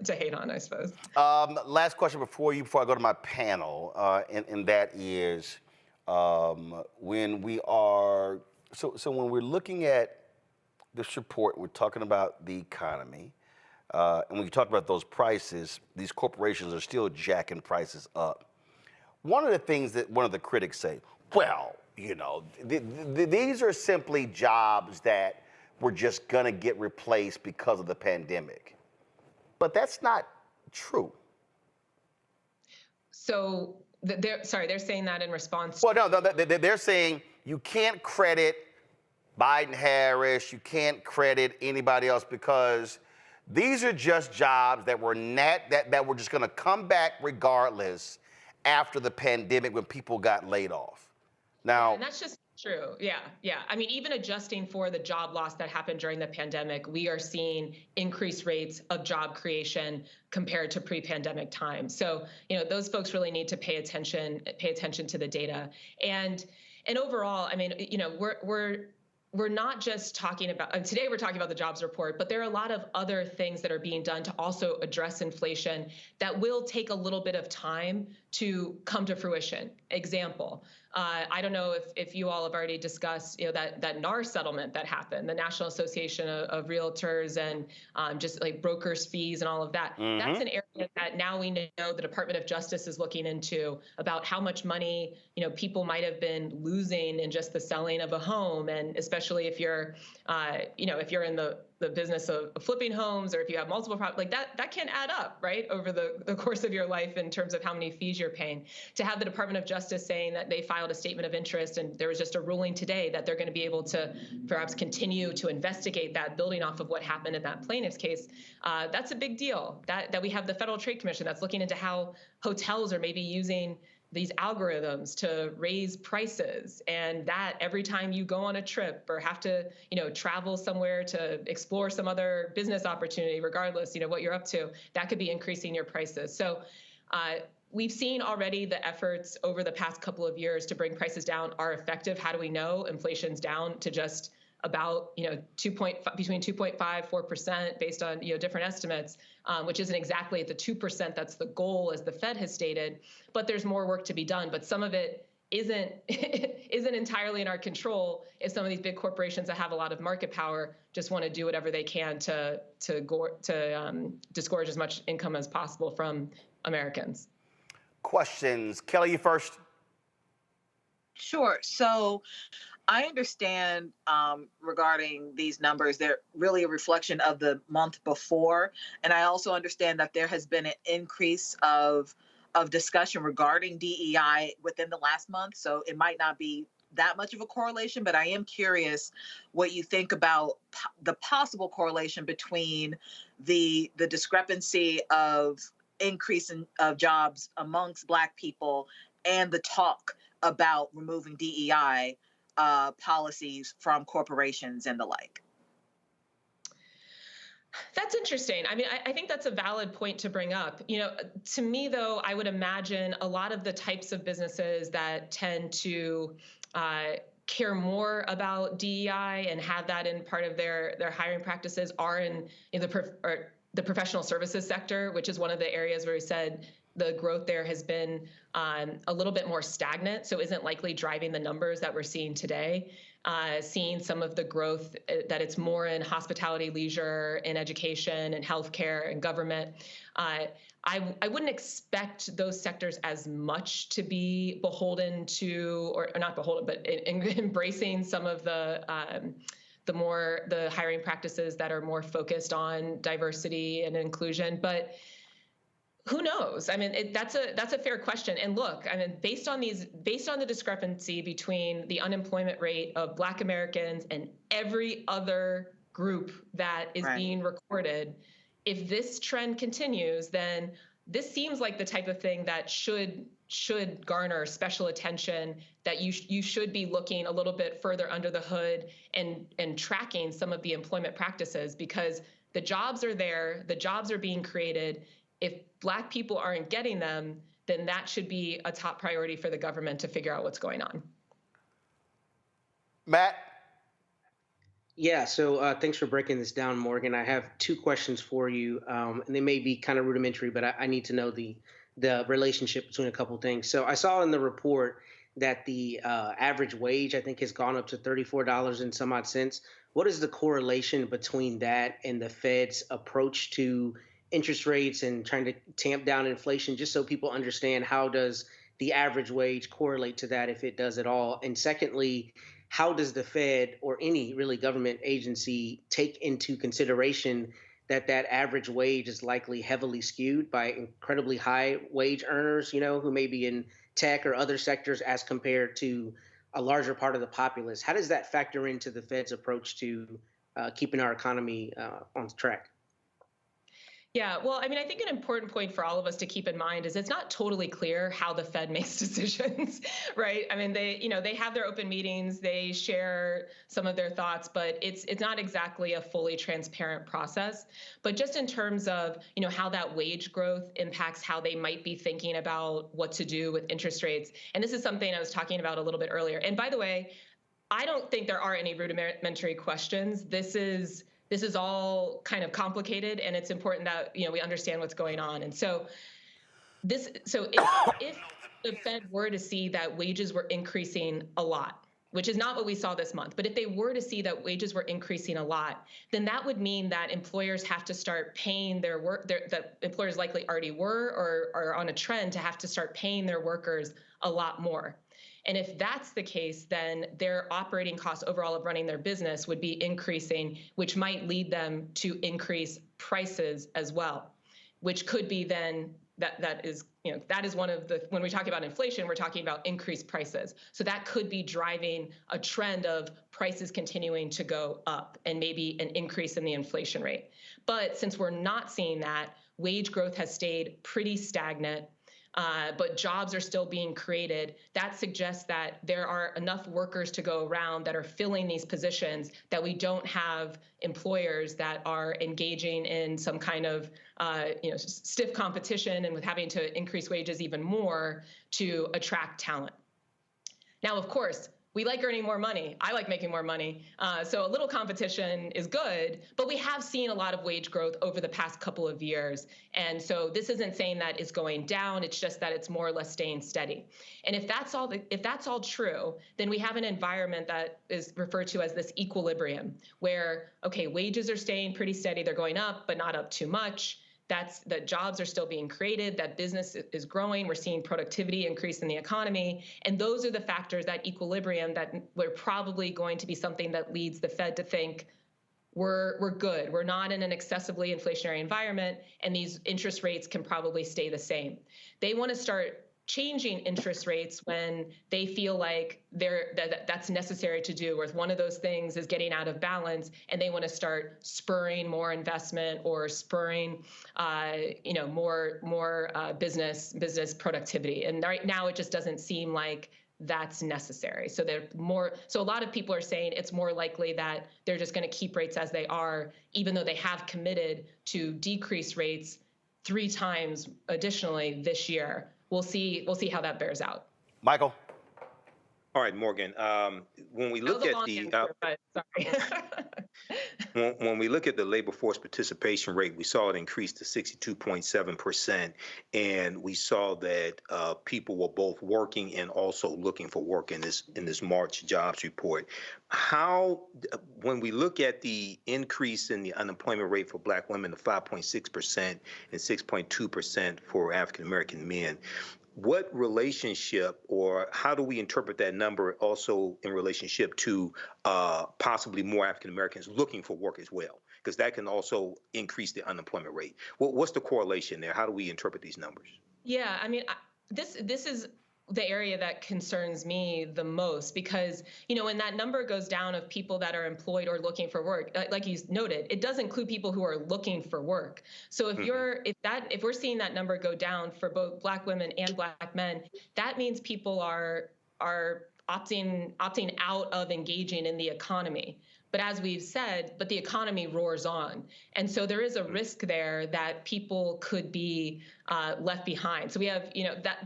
S21: hate on, I suppose.
S1: Last question before I go to my panel, and that is when we're looking at this report, we're talking about the economy, and when you talk about those prices, these corporations are still jacking prices up. One of the things that one of the critics say, well, you know, these are simply jobs that were just gonna get replaced because of the pandemic. But that's not true.
S21: So they're saying that in response.
S1: Well, no, they're saying you can't credit Biden, Harris, you can't credit anybody else, because these are just jobs that were that were just going to come back regardless after the pandemic when people got laid off. Now,
S21: and that's just true. Yeah. I mean, even adjusting for the job loss that happened during the pandemic, we are seeing increased rates of job creation compared to pre-pandemic times. So, you know, those folks really need to pay attention to the data. And overall, I mean, you know, we're not just talking about, today we're talking about the jobs report, but there are a lot of other things that are being done to also address inflation that will take a little bit of time to come to fruition. Example, I don't know if you all have already discussed, that NAR settlement that happened, the National Association of Realtors, and just like brokers' fees and all of that.
S3: Mhm.
S21: That's an area that now we know the Department of Justice is looking into, about how much money, people might have been losing in just the selling of a home, and especially if you're, if you're in the business of flipping homes, or if you have multiple properties, like that can add up, right, over the course of your life in terms of how many fees you're paying. To have the Department of Justice saying that they filed a statement of interest, and there was just a ruling today that they're going to be able to perhaps continue to investigate that, building off of what happened in that plaintiff's case, that's a big deal. That we have the Federal Trade Commission that's looking into how hotels are maybe using these algorithms to raise prices, and that every time you go on a trip or have to, travel somewhere to explore some other business opportunity, regardless, what you're up to, that could be increasing your prices. So we've seen already the efforts over the past couple of years to bring prices down are effective. How do we know inflation's down to just about, between 2.5, 4% based on, different estimates, which isn't exactly at the 2% that's the goal as the Fed has stated, but there's more work to be done. But some of it isn't entirely in our control if some of these big corporations that have a lot of market power just want to do whatever they can to disgorge as much income as possible from Americans.
S1: Questions. Kelly, you first.
S10: Sure. So I understand regarding these numbers, they're really a reflection of the month before. And I also understand that there has been an increase of discussion regarding DEI within the last month. So it might not be that much of a correlation, but I am curious what you think about the possible correlation between the discrepancy of increase of jobs amongst Black people and the talk about removing DEI policies from corporations and the like.
S21: That's interesting. I mean, I think that's a valid point to bring up. To me, though, I would imagine a lot of the types of businesses that tend to care more about DEI and have that in part of their hiring practices are in the professional services sector, which is one of the areas where we said the growth there has been a little bit more stagnant, so isn't likely driving the numbers that we're seeing today. Seeing some of the growth that it's more in hospitality, leisure, in education, and healthcare, and government. I wouldn't expect those sectors as much to be beholden to, or not beholden, but embracing some of the hiring practices that are more focused on diversity and inclusion, but. Who knows? I mean, that's a fair question. And look, I mean, based on the discrepancy between the unemployment rate of Black Americans and every other group that is being recorded, if this trend continues, then this seems like the type of thing that should garner special attention, that you should be looking a little bit further under the hood and tracking some of the employment practices, because the jobs are there, the jobs are being created. If Black people aren't getting them, then that should be a top priority for the government to figure out what's going on.
S1: Matt?
S6: Yeah, so thanks for breaking this down, Morgan. I have two questions for you, and they may be kind of rudimentary, but I need to know the relationship between a couple things. So I saw in the report that the average wage, I think, has gone up to $34 and some odd cents. What is the correlation between that and the Fed's approach to interest rates and trying to tamp down inflation, just so people understand how does the average wage correlate to that, if it does at all? And secondly, how does the Fed or any really government agency take into consideration that average wage is likely heavily skewed by incredibly high wage earners, who may be in tech or other sectors as compared to a larger part of the populace? How does that factor into the Fed's approach to keeping our economy on track?
S21: Yeah, well, I mean, I think an important point for all of us to keep in mind is it's not totally clear how the Fed makes decisions, right? I mean, they have their open meetings, they share some of their thoughts, but it's not exactly a fully transparent process. But just in terms of, how that wage growth impacts how they might be thinking about what to do with interest rates. And this is something I was talking about a little bit earlier. And by the way, I don't think there are any rudimentary questions. This is all kind of complicated, and it's important that we understand what's going on. And so If the Fed were to see that wages were increasing a lot, which is not what we saw this month, but if they were to see that wages were increasing a lot, then that would mean that employers have to start paying their that employers likely already were or are on a trend to have to start paying their workers a lot more. And if that's the case, then their operating costs overall of running their business would be increasing, which might lead them to increase prices as well, which could be then that is one of the, when we talk about inflation, we're talking about increased prices. So that could be driving a trend of prices continuing to go up and maybe an increase in the inflation rate. But since we're not seeing that, wage growth has stayed pretty stagnant. But jobs are still being created. That suggests that there are enough workers to go around that are filling these positions that we don't have employers that are engaging in some kind of stiff competition and with having to increase wages even more to attract talent. Now, of course, we like earning more money. I like making more money. So a little competition is good, but we have seen a lot of wage growth over the past couple of years. And so this isn't saying that it's going down. It's just that it's more or less staying steady. And if that's all true, then we have an environment that is referred to as this equilibrium where, okay, wages are staying pretty steady. They're going up, but not up too much. That jobs are still being created, that business is growing, we're seeing productivity increase in the economy. And those are the factors, that equilibrium, that we're probably going to be something that leads the Fed to think we're good. We're not in an excessively inflationary environment, and these interest rates can probably stay the same. They want to start changing interest rates when they feel like that's necessary to do, or if one of those things is getting out of balance and they want to start spurring more investment or spurring more business productivity. And right now it just doesn't seem like that's necessary. So a lot of people are saying it's more likely that they're just going to keep rates as they are, even though they have committed to decrease rates 3 times additionally this year. We'll see how that bears out.
S1: Michael.
S14: All right, Morgan. When we look at when we look at the labor force participation rate, we saw it increase to 62.7%, and we saw that people were both working and also looking for work in this March jobs report. When we look at the increase in the unemployment rate for Black women to 5.6% and 6.2% for African American men, what relationship, or how do we interpret that number also in relationship to possibly more African Americans looking for work as well? Because that can also increase the unemployment rate. What's the correlation there? How do we interpret these numbers?
S21: Yeah, I mean, this is the area that concerns me the most, because, when that number goes down of people that are employed or looking for work, like you noted, it does include people who are looking for work. So if we're seeing that number go down for both Black women and Black men, that means people are opting out of engaging in the economy. But as we've said, the economy roars on. And so there is a risk there that people could be left behind. So we have,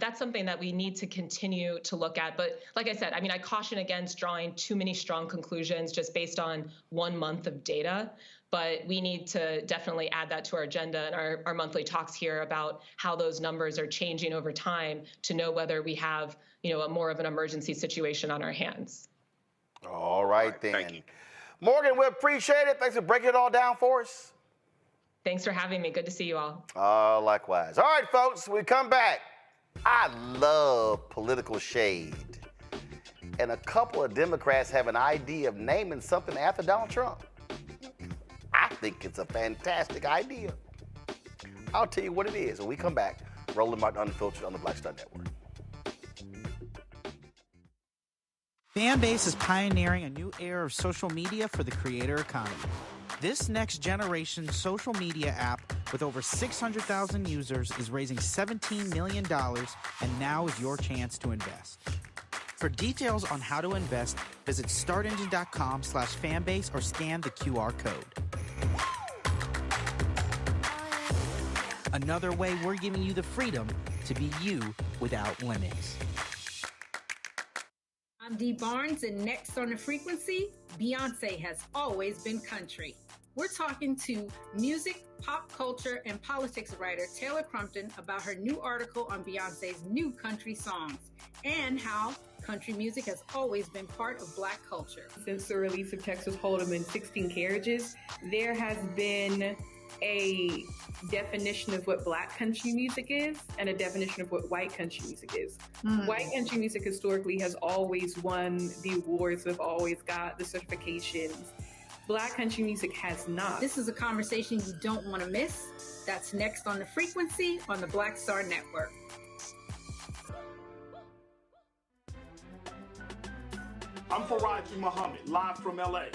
S21: that's something that we need to continue to look at. But like I said, I caution against drawing too many strong conclusions just based on 1 month of data. But we need to definitely add that to our agenda and our monthly talks here about how those numbers are changing over time to know whether we have, a more of an emergency situation on our hands.
S1: All right, then. Thank you. Morgan, we appreciate it. Thanks for breaking it all down for us.
S21: Thanks for having me. Good to see you all.
S1: Likewise. All right, folks, we come back. I love political shade. And a couple of Democrats have an idea of naming something after Donald Trump. I think it's a fantastic idea. I'll tell you what it is when we come back. Roland Martin Unfiltered on the Black Star Network.
S15: Fanbase is pioneering a new era of social media for the creator economy. This next generation social media app with over 600,000 users is raising $17 million, and now is your chance to invest. For details on how to invest, visit startengine.com/fanbase or scan the QR code. Another way we're giving you the freedom to be you without limits.
S3: I'm Dee Barnes, and next on The Frequency, Beyonce has always been country. We're talking to music, pop culture, and politics writer Taylor Crumpton about her new article on Beyonce's new country songs and how country music has always been part of Black culture.
S4: Since the release of Texas Hold'em and 16 Carriages, there has been a definition of what Black country music is and a definition of what white country music is. White country music historically has always won the awards, have always got the certifications. Black country music has not.
S3: This is a conversation you don't want to miss. That's next on The Frequency on the Black Star Network.
S23: I'm Faraji Muhammad, live from LA.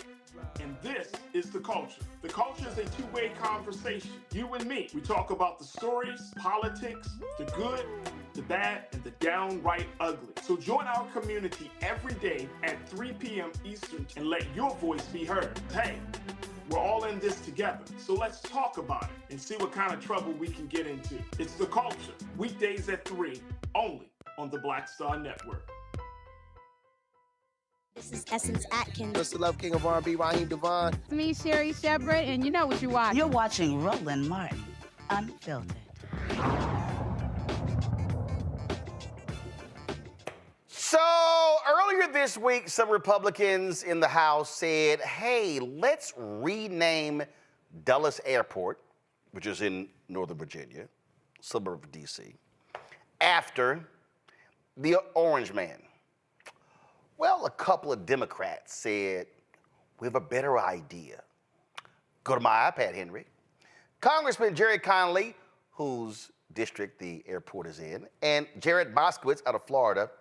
S23: And this is The Culture. The Culture is a two-way conversation. You and me. We talk about the stories, politics, the good, the bad, and the downright ugly. So join our community every day at 3 p.m. Eastern and let your voice be heard. Hey, we're all in this together. So let's talk about it and see what kind of trouble we can get into. It's The Culture, weekdays at 3, only on the Black Star Network.
S24: This is Essence Atkins.
S25: It's the Love King of R&B, Raheem Devon.
S26: It's me, Sherry Shepherd, and you know what you're watching.
S27: You're watching Roland Martin, Unfiltered.
S1: So earlier this week, some Republicans in the House said, hey, let's rename Dulles Airport, which is in Northern Virginia, suburb of D.C., after the Orange Man. Well, a couple of Democrats said, we have a better idea. Go to my iPad, Henry. Congressman Jerry Connolly, whose district the airport is in, and Jared Moskowitz out of Florida,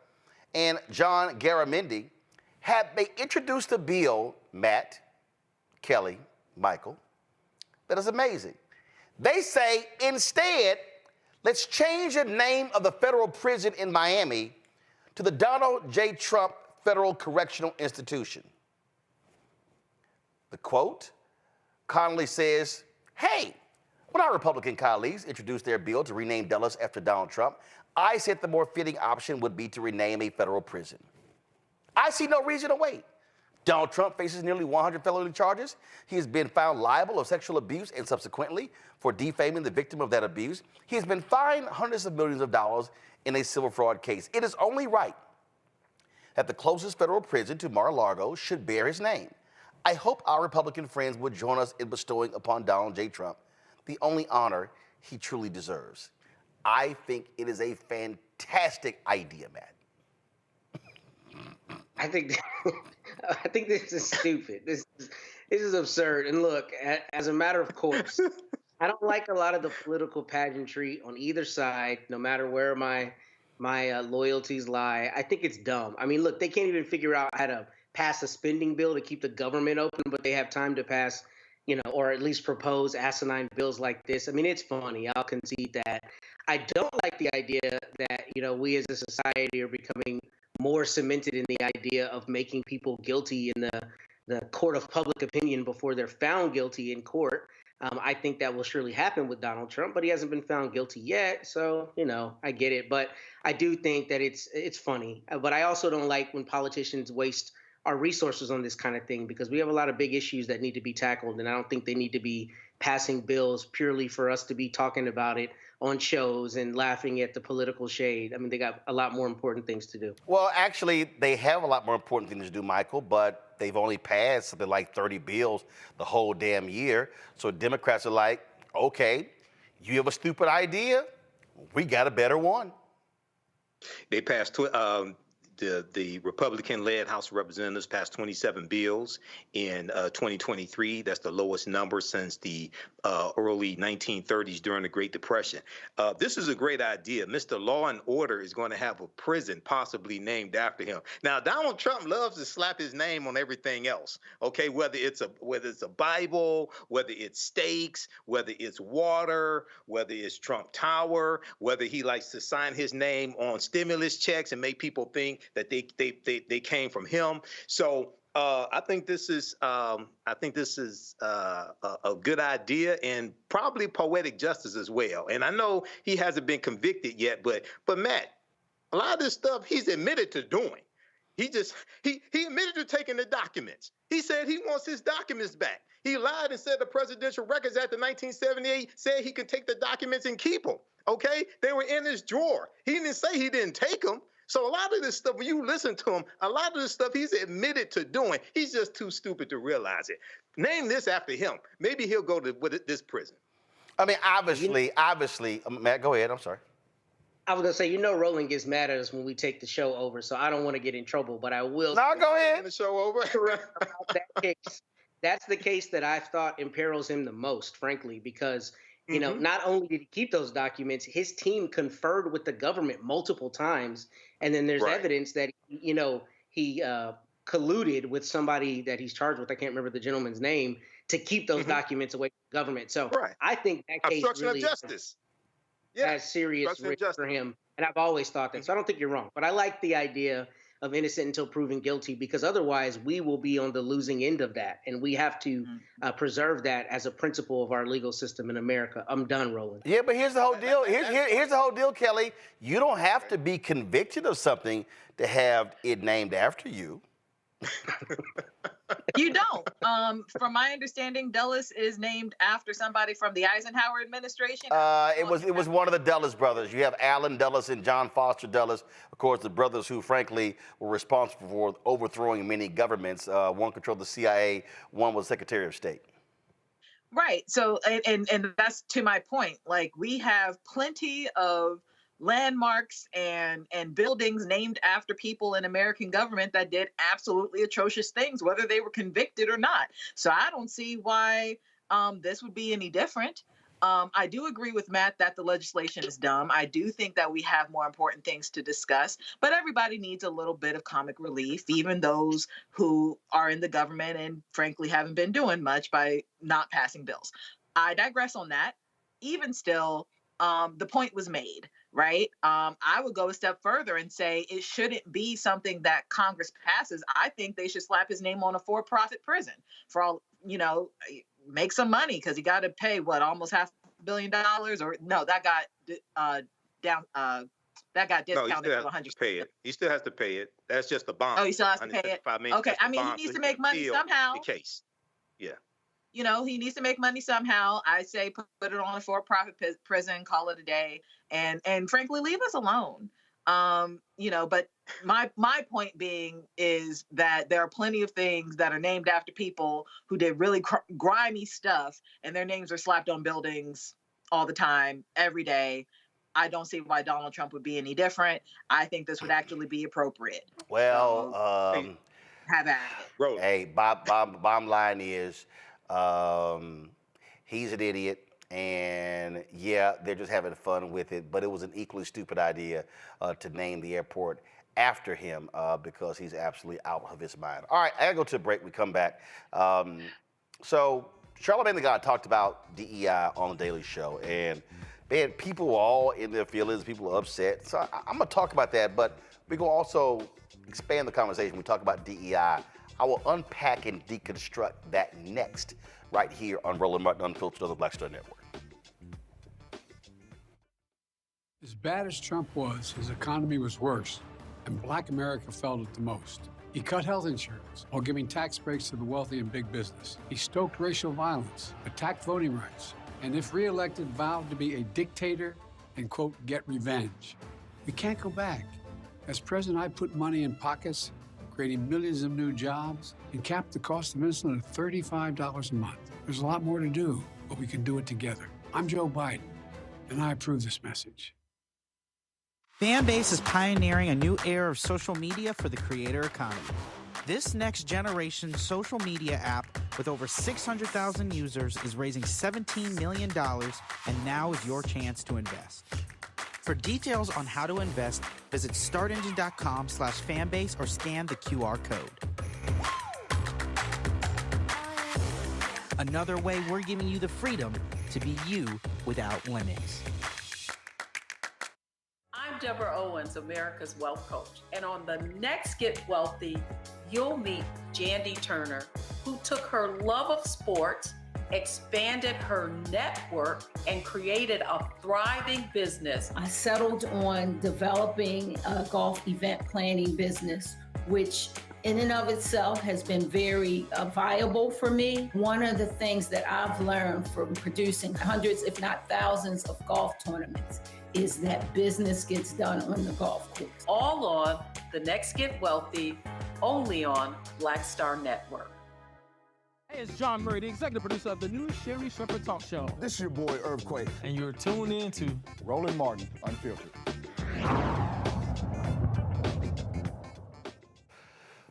S1: and John Garamendi, they introduced a bill, Matt, Kelly, Michael, that is amazing. They say, instead, let's change the name of the federal prison in Miami to the Donald J. Trump Federal Correctional Institution. The quote, Connolly says, hey, when our Republican colleagues introduced their bill to rename Dulles after Donald Trump, I said the more fitting option would be to rename a federal prison. I see no reason to wait. Donald Trump faces nearly 100 felony charges. He has been found liable of sexual abuse and subsequently for defaming the victim of that abuse. He has been fined hundreds of millions of dollars in a civil fraud case. It is only right that the closest federal prison to Mar-a-Lago should bear his name. I hope our Republican friends would join us in bestowing upon Donald J. Trump the only honor he truly deserves. I think it is a fantastic idea, Matt.
S6: I think this is stupid. This is absurd. And look, as a matter of course, I don't like a lot of the political pageantry on either side, no matter where my loyalties lie. I think it's dumb. I mean, look, they can't even figure out how to pass a spending bill to keep the government open, but they have time to pass, or at least propose asinine bills like this. I mean, it's funny. I'll concede that. I don't like the idea that, we as a society are becoming more cemented in the idea of making people guilty in the court of public opinion before they're found guilty in court. I think that will surely happen with Donald Trump, but he hasn't been found guilty yet. So, I get it. But I do think that it's funny. But I also don't like when politicians waste our resources on this kind of thing because we have a lot of big issues that need to be tackled. And I don't think they need to be passing bills purely for us to be talking about it on shows and laughing at the political shade. I mean, they got a lot more important things to do.
S1: Well, actually, they have a lot more important things to do, Michael, but they've only passed something like 30 bills the whole damn year. So Democrats are like, okay, you have a stupid idea, we got a better one.
S14: They passed the Republican-led House of Representatives passed 27 bills in 2023. That's the lowest number since the early 1930s during the Great Depression. This is a great idea. Mr. Law and Order is going to have a prison possibly named after him. Now, Donald Trump loves to slap his name on everything else. Okay, whether it's a Bible, whether it's steaks, whether it's water, whether it's Trump Tower, whether he likes to sign his name on stimulus checks and make people think that they came from him. So I think this is a good idea and probably poetic justice as well. And I know he hasn't been convicted yet, but Matt, a lot of this stuff he's admitted to doing. He admitted to taking the documents. He said he wants his documents back. He lied and said the Presidential Records Act of 1978 said he could take the documents and keep them. Okay? They were in his drawer. He didn't say he didn't take them. So a lot of this stuff, when you listen to him, a lot of this stuff he's admitted to doing. He's just too stupid to realize it. Name this after him. Maybe he'll go to this prison.
S1: I mean, obviously, Matt, go ahead. I'm sorry.
S6: I was going to say, Roland gets mad at us when we take the show over, so I don't want to get in trouble, but I will.
S1: No, go ahead.
S14: The show over.
S6: That case. That's the case that I've thought imperils him the most, frankly, because, not only did he keep those documents, his team conferred with the government multiple times. And then there's evidence that, he colluded with somebody that he's charged with. I can't remember the gentleman's name to keep those documents away from the government. So I think that case really
S14: of justice.
S6: Has serious risk for him. And I've always thought that. So I don't think you're wrong. But I like the idea of innocent until proven guilty, because otherwise we will be on the losing end of that. And we have to preserve that as a principle of our legal system in America. I'm done, Roland.
S1: Yeah, but here's the whole deal. Here's the whole deal, Kelly. You don't have to be convicted of something to have it named after you.
S10: You don't. From my understanding, Dulles is named after somebody from the Eisenhower administration.
S1: It was one of the Dulles brothers. You have Allen Dulles and John Foster Dulles, of course, the brothers who, frankly, were responsible for overthrowing many governments. One controlled the CIA, one was Secretary of State.
S10: Right. So, and that's to my point. Like, we have plenty of landmarks and buildings named after people in American government that did absolutely atrocious things, whether they were convicted or not. So I don't see why this would be any different. I do agree with Matt that the legislation is dumb. I do think that we have more important things to discuss, but everybody needs a little bit of comic relief, even those who are in the government and frankly haven't been doing much by not passing bills. I digress on that. Even still, the point was made. Right. I would go a step further and say it shouldn't be something that Congress passes. I think they should slap his name on a for-profit prison for all, make some money, because he got to pay almost $500 million, or no, that got that got discounted to 100.
S14: Pay it. He still has to pay it. That's just a bond.
S10: Oh, he still has to pay it. Okay, I mean, he needs to make money somehow.
S14: The case. Yeah.
S10: He needs to make money somehow. I say put it on a for-profit prison, call it a day, and frankly, leave us alone. But my point being is that there are plenty of things that are named after people who did really grimy stuff, and their names are slapped on buildings all the time, every day. I don't see why Donald Trump would be any different. I think this would actually be appropriate.
S1: Well,
S10: have at it.
S1: Hey, bottom line is, he's an idiot, and yeah, they're just having fun with it, but it was an equally stupid idea to name the airport after him because he's absolutely out of his mind. All right, I gotta go to a break. We come back. So Charlamagne the God talked about DEI on the Daily Show, and man, people were all in their feelings, people were upset. So I'm gonna talk about that, but we're gonna also expand the conversation. We talk about DEI. I will unpack and deconstruct that next, right here on Roland Martin Unfiltered on the Black Star Network.
S16: As bad as Trump was, his economy was worse, and Black America felt it the most. He cut health insurance while giving tax breaks to the wealthy and big business. He stoked racial violence, attacked voting rights, and if reelected, vowed to be a dictator and, quote, get revenge. We can't go back. As president, I put money in pockets, creating millions of new jobs, and capped the cost of insulin at $35 a month. There's a lot more to do, but we can do it together. I'm Joe Biden, and I approve this message.
S15: Fanbase is pioneering a new era of social media for the creator economy. This next generation social media app with over 600,000 users is raising $17 million, and now is your chance to invest. For details on how to invest, visit startengine.com/fanbase or scan the QR code. Another way we're giving you the freedom to be you without limits.
S5: I'm Deborah Owens, America's Wealth Coach. And on the next Get Wealthy, you'll meet Jandy Turner, who took her love of sports, expanded her network, and created a thriving business.
S3: I settled on developing a golf event planning business which in and of itself has been very viable for me. One of the things that I've learned from producing hundreds, if not thousands, of golf tournaments is that business gets done on the golf course.
S5: All on The Next Get Wealthy, only on Black Star Network.
S7: Hey, it's John Murray, the executive producer of the new Sherry Shepherd Talk Show.
S8: This is your boy, Earthquake.
S7: And you're tuned in to
S8: Roland Martin, Unfiltered.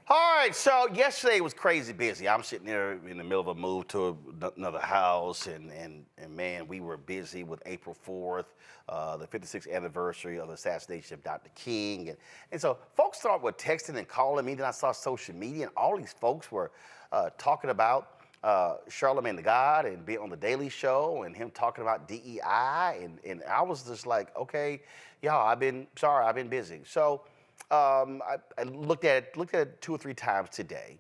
S1: All right, so yesterday was crazy busy. I'm sitting there in the middle of a move to another house, and man, we were busy with April 4th, the 56th anniversary of the assassination of Dr. King. And so folks started with texting and calling me. Then I saw social media, and all these folks were talking about Charlamagne the God and being on the Daily Show and him talking about DEI. And I was just like, okay, y'all, I've been busy. So I looked at it 2 or 3 times today,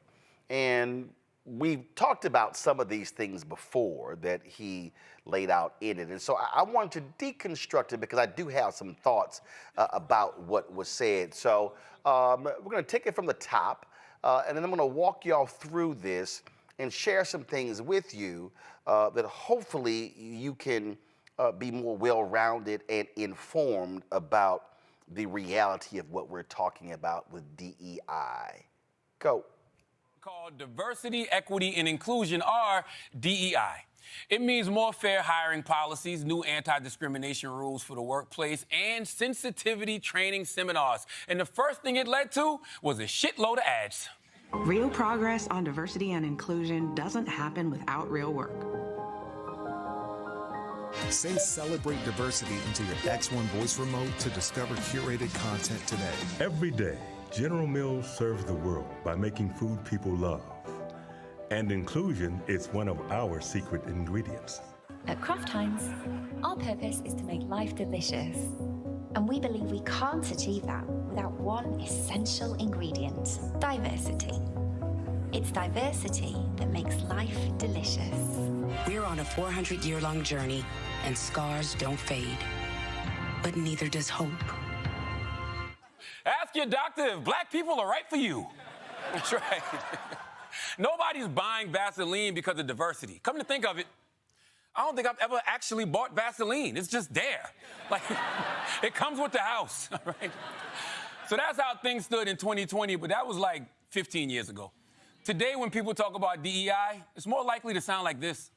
S1: and we've talked about some of these things before that he laid out in it. And so I wanted to deconstruct it because I do have some thoughts about what was said. So we're going to take it from the top, and then I'm going to walk y'all through this and share some things with you that hopefully you can be more well-rounded and informed about the reality of what we're talking about with DEI. Go.
S9: Called Diversity, Equity, and Inclusion, or DEI. It means more fair hiring policies, new anti-discrimination rules for the workplace, and sensitivity training seminars. And the first thing it led to was a shitload of ads.
S11: Real progress on diversity and inclusion doesn't happen without real work.
S12: Say celebrate diversity into your X1 voice remote to discover curated content today.
S13: Every day, General Mills serves the world by making food people love. And inclusion is one of our secret ingredients.
S17: At Kraft Heinz, our purpose is to make life delicious. And we believe we can't achieve that without one essential ingredient: diversity. It's diversity that makes life delicious.
S11: We're on a 400-year-long journey, and scars don't fade. But neither does hope.
S9: Ask your doctor if black people are right for you. That's right. Nobody's buying Vaseline because of diversity. Come to think of it, I don't think I've ever actually bought Vaseline. It's just there. Like, it comes with the house, right? So that's how things stood in 2020, but that was like 15 years ago. Today, when people talk about DEI, it's more likely to sound like this.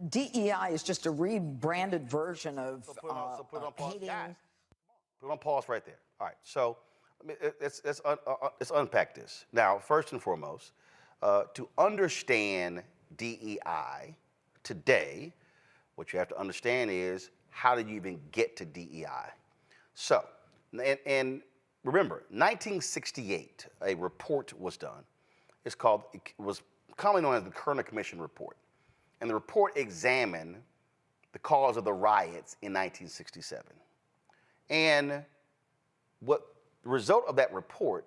S28: DEI is just a rebranded version of
S1: put on pause. Guys, put on pause right there. All right, so let's unpack this. Now, first and foremost, to understand DEI today, what you have to understand is, how did you even get to DEI? So, and remember, 1968, a report was done. It was commonly known as the Kerner Commission Report. And the report examined the cause of the riots in 1967. And what the result of that report,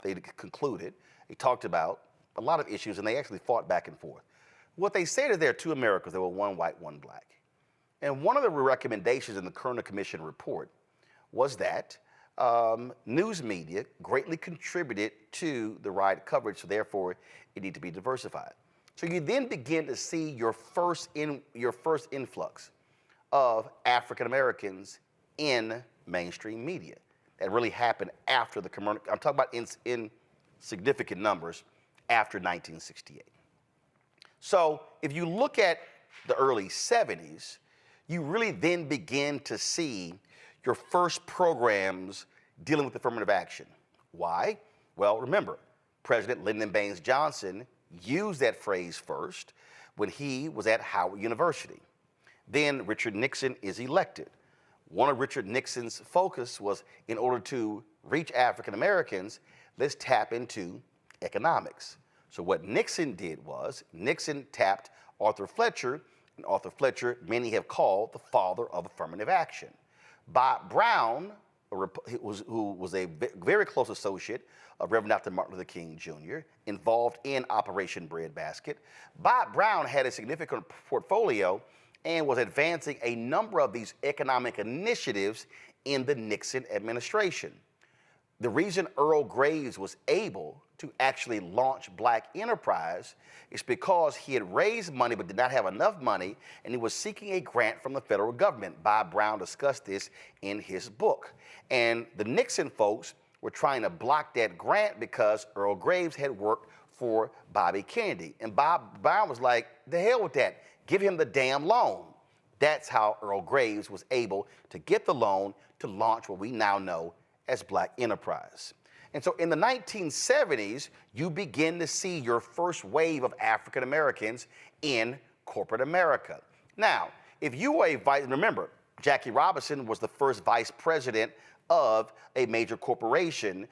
S1: they concluded, they talked about a lot of issues, and they actually fought back and forth. What they said is there are 2 Americas. There were 1 white, 1 black. And one of the recommendations in the Kerner Commission report was that news media greatly contributed to the riot coverage, so therefore it needed to be diversified. So you then begin to see your first influx of African Americans in mainstream media. That really happened after the commercial. I'm talking about in significant numbers after 1968. So if you look at the early 70s, you really then begin to see your first programs dealing with affirmative action. Why? Well, remember, President Lyndon Baines Johnson used that phrase first when he was at Howard University. Then Richard Nixon is elected. One of Richard Nixon's focus was, in order to reach African Americans, let's tap into economics. So what Nixon did was, Nixon tapped Arthur Fletcher, and Arthur Fletcher many have called the father of affirmative action. Bob Brown, who was a very close associate of Reverend Dr. Martin Luther King Jr., involved in Operation Breadbasket. Bob Brown had a significant portfolio and was advancing a number of these economic initiatives in the Nixon administration. The reason Earl Graves was able to actually launch Black enterprise is because he had raised money but did not have enough money, and he was seeking a grant from the federal government. Bob Brown discussed this in his book. And the Nixon folks were trying to block that grant because Earl Graves had worked for Bobby Kennedy. And Bob Brown was like, the hell with that, give him the damn loan. That's how Earl Graves was able to get the loan to launch what we now know as Black enterprise. And so in the 1970s, you begin to see your first wave of African Americans in corporate America. Now, if you were remember, Jackie Robinson was the first vice president of a major corporation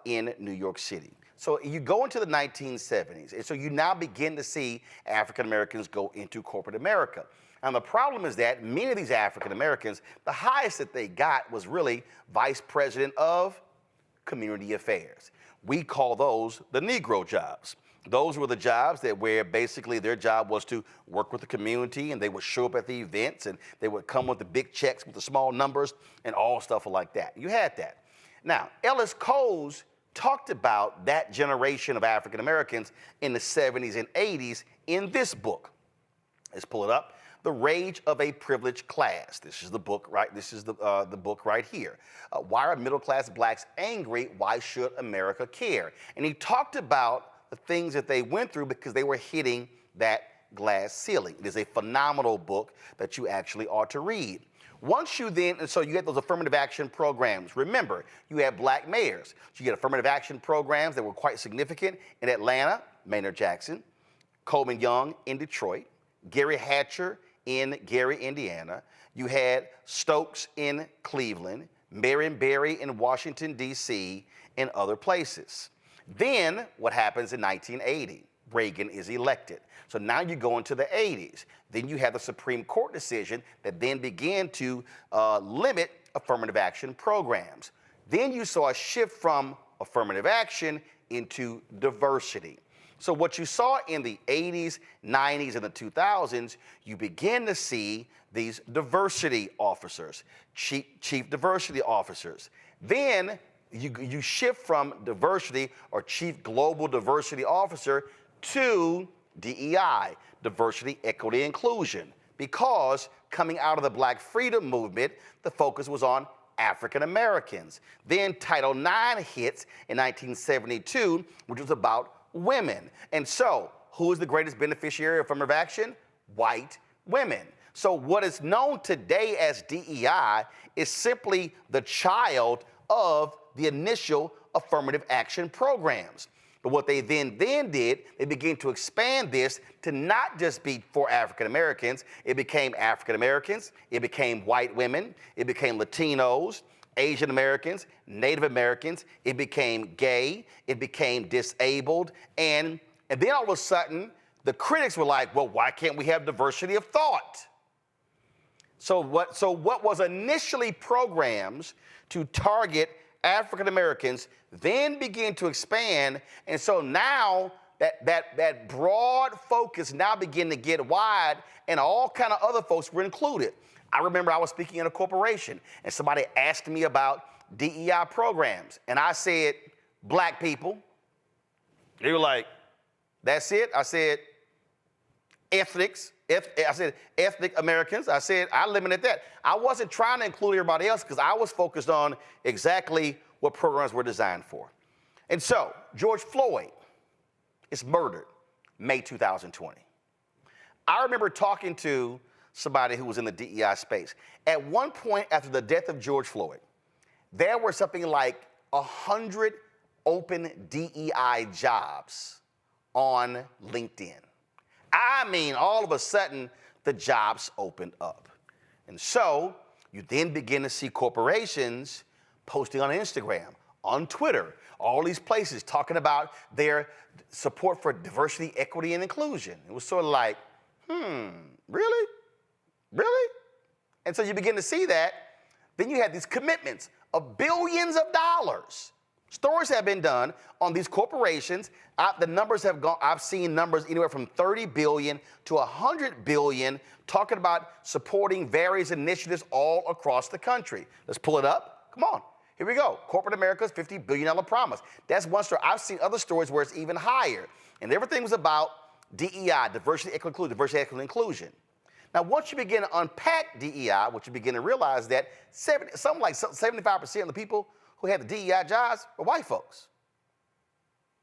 S1: in New York City. So you go into the 1970s, and so you now begin to see African Americans go into corporate America. And the problem is that many of these African Americans, the highest that they got was really vice president of community affairs. We call those the Negro jobs. Those were the jobs where basically their job was to work with the community, and they would show up at the events, and they would come with the big checks with the small numbers and all stuff like that. You had that. Now, Ellis Coles talked about that generation of African Americans in the 70s and 80s in this book. Let's pull it up. The Rage of a Privileged Class. This is the book, right? This is the book right here. Why are middle-class blacks angry? Why should America care? And he talked about the things that they went through because they were hitting that glass ceiling. It is a phenomenal book that you actually ought to read. Once you then, so you had those affirmative action programs. Remember, you had black mayors. So you had affirmative action programs that were quite significant in Atlanta, Maynard Jackson, Coleman Young in Detroit, Gary Hatcher in Gary, Indiana. You had Stokes in Cleveland, Marion Barry in Washington, D.C., and other places. Then what happens in 1980? Reagan is elected. So now you go into the 80s. Then you have the Supreme Court decision that then began to limit affirmative action programs. Then you saw a shift from affirmative action into diversity. So what you saw in the 80s, 90s, and the 2000s, you begin to see these diversity officers, chief diversity officers. Then you shift from diversity or chief global diversity officer to DEI, diversity, equity, inclusion, because coming out of the Black Freedom Movement, the focus was on African Americans. Then Title IX hits in 1972, which was about women. And so, who is the greatest beneficiary of affirmative action? White women. So what is known today as DEI is simply the child of the initial affirmative action programs. But what they then did, they began to expand this to not just be for African Americans. It became African Americans, it became white women, it became Latinos, Asian Americans, Native Americans, it became gay, it became disabled, and then all of a sudden, the critics were like, well, why can't we have diversity of thought? So what was initially programs to target African Americans then began to expand, and so now that broad focus now began to get wide, and all kind of other folks were included. I remember I was speaking in a corporation, and somebody asked me about DEI programs, and I said, black people. They were like, that's it? I said, ethnics. I said, ethnic Americans. I said, I limited that. I wasn't trying to include everybody else because I was focused on exactly what programs were designed for. And so, George Floyd is murdered May 2020. I remember talking to somebody who was in the DEI space. At one point after the death of George Floyd, there were something like 100 open DEI jobs on LinkedIn. I mean, all of a sudden, the jobs opened up. And so you then begin to see corporations posting on Instagram, on Twitter, all these places talking about their support for diversity, equity, and inclusion. It was sort of like, really? Really? And so you begin to see that. Then you have these commitments of billions of dollars. Stories have been done on these corporations. The numbers have gone, I've seen numbers anywhere from 30 billion to 100 billion talking about supporting various initiatives all across the country. Let's pull it up. Come on. Here we go. Corporate America's $50 billion promise. That's one story. I've seen other stories where it's even higher. And everything was about DEI, diversity, equity, inclusion. Now, once you begin to unpack DEI, what you begin to realize that something like 75% of the people who had the DEI jobs were white folks.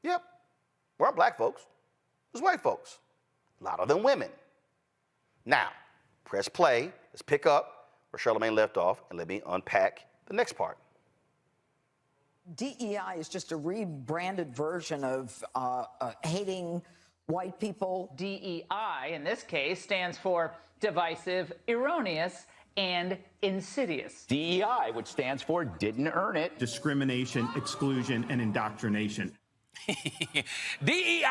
S1: Yep. Weren't black folks. It was white folks. A lot of them women. Now, press play. Let's pick up where Charlamagne left off, and let me unpack the next part.
S28: DEI is just a rebranded version of hating white people.
S2: DEI, in this case, stands for divisive, erroneous, and insidious.
S4: DEI, which stands for didn't earn it. Discrimination, exclusion, and indoctrination.
S9: DEI.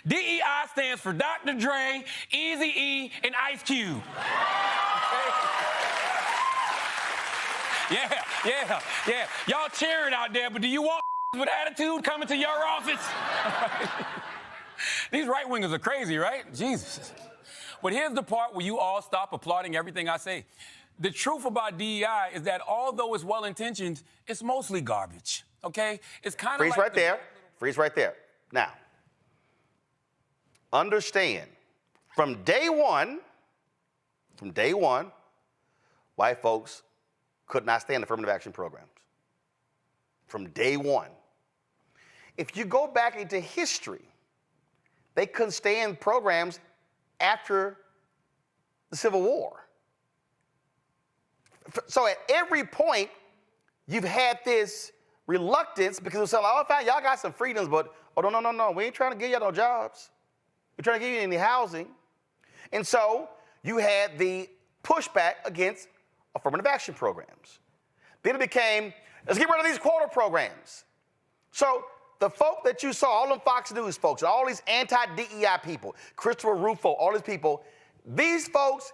S9: DEI stands for Dr. Dre, Eazy-E, and Ice Cube. Yeah. Y'all cheering out there, but do you want with attitude coming to your office? These right-wingers are crazy, right? Jesus. But here's the part where you all stop applauding everything I say. The truth about DEI is that although it's well-intentioned, it's mostly garbage, okay? It's kind of
S1: Freeze
S9: like
S1: right there. Freeze right there. Now, understand, from day one, white folks could not stand affirmative action programs. From day one. If you go back into history, they couldn't stand programs after the Civil War. So at every point, you've had this reluctance because they're saying, oh, fine, y'all got some freedoms, but oh, no, we ain't trying to give y'all no jobs. We're trying to give you any housing. And so you had the pushback against affirmative action programs. Then it became, let's get rid of these quota programs. So the folk that you saw, all them Fox News folks, and all these anti-DEI people, Christopher Rufo, all these people, these folks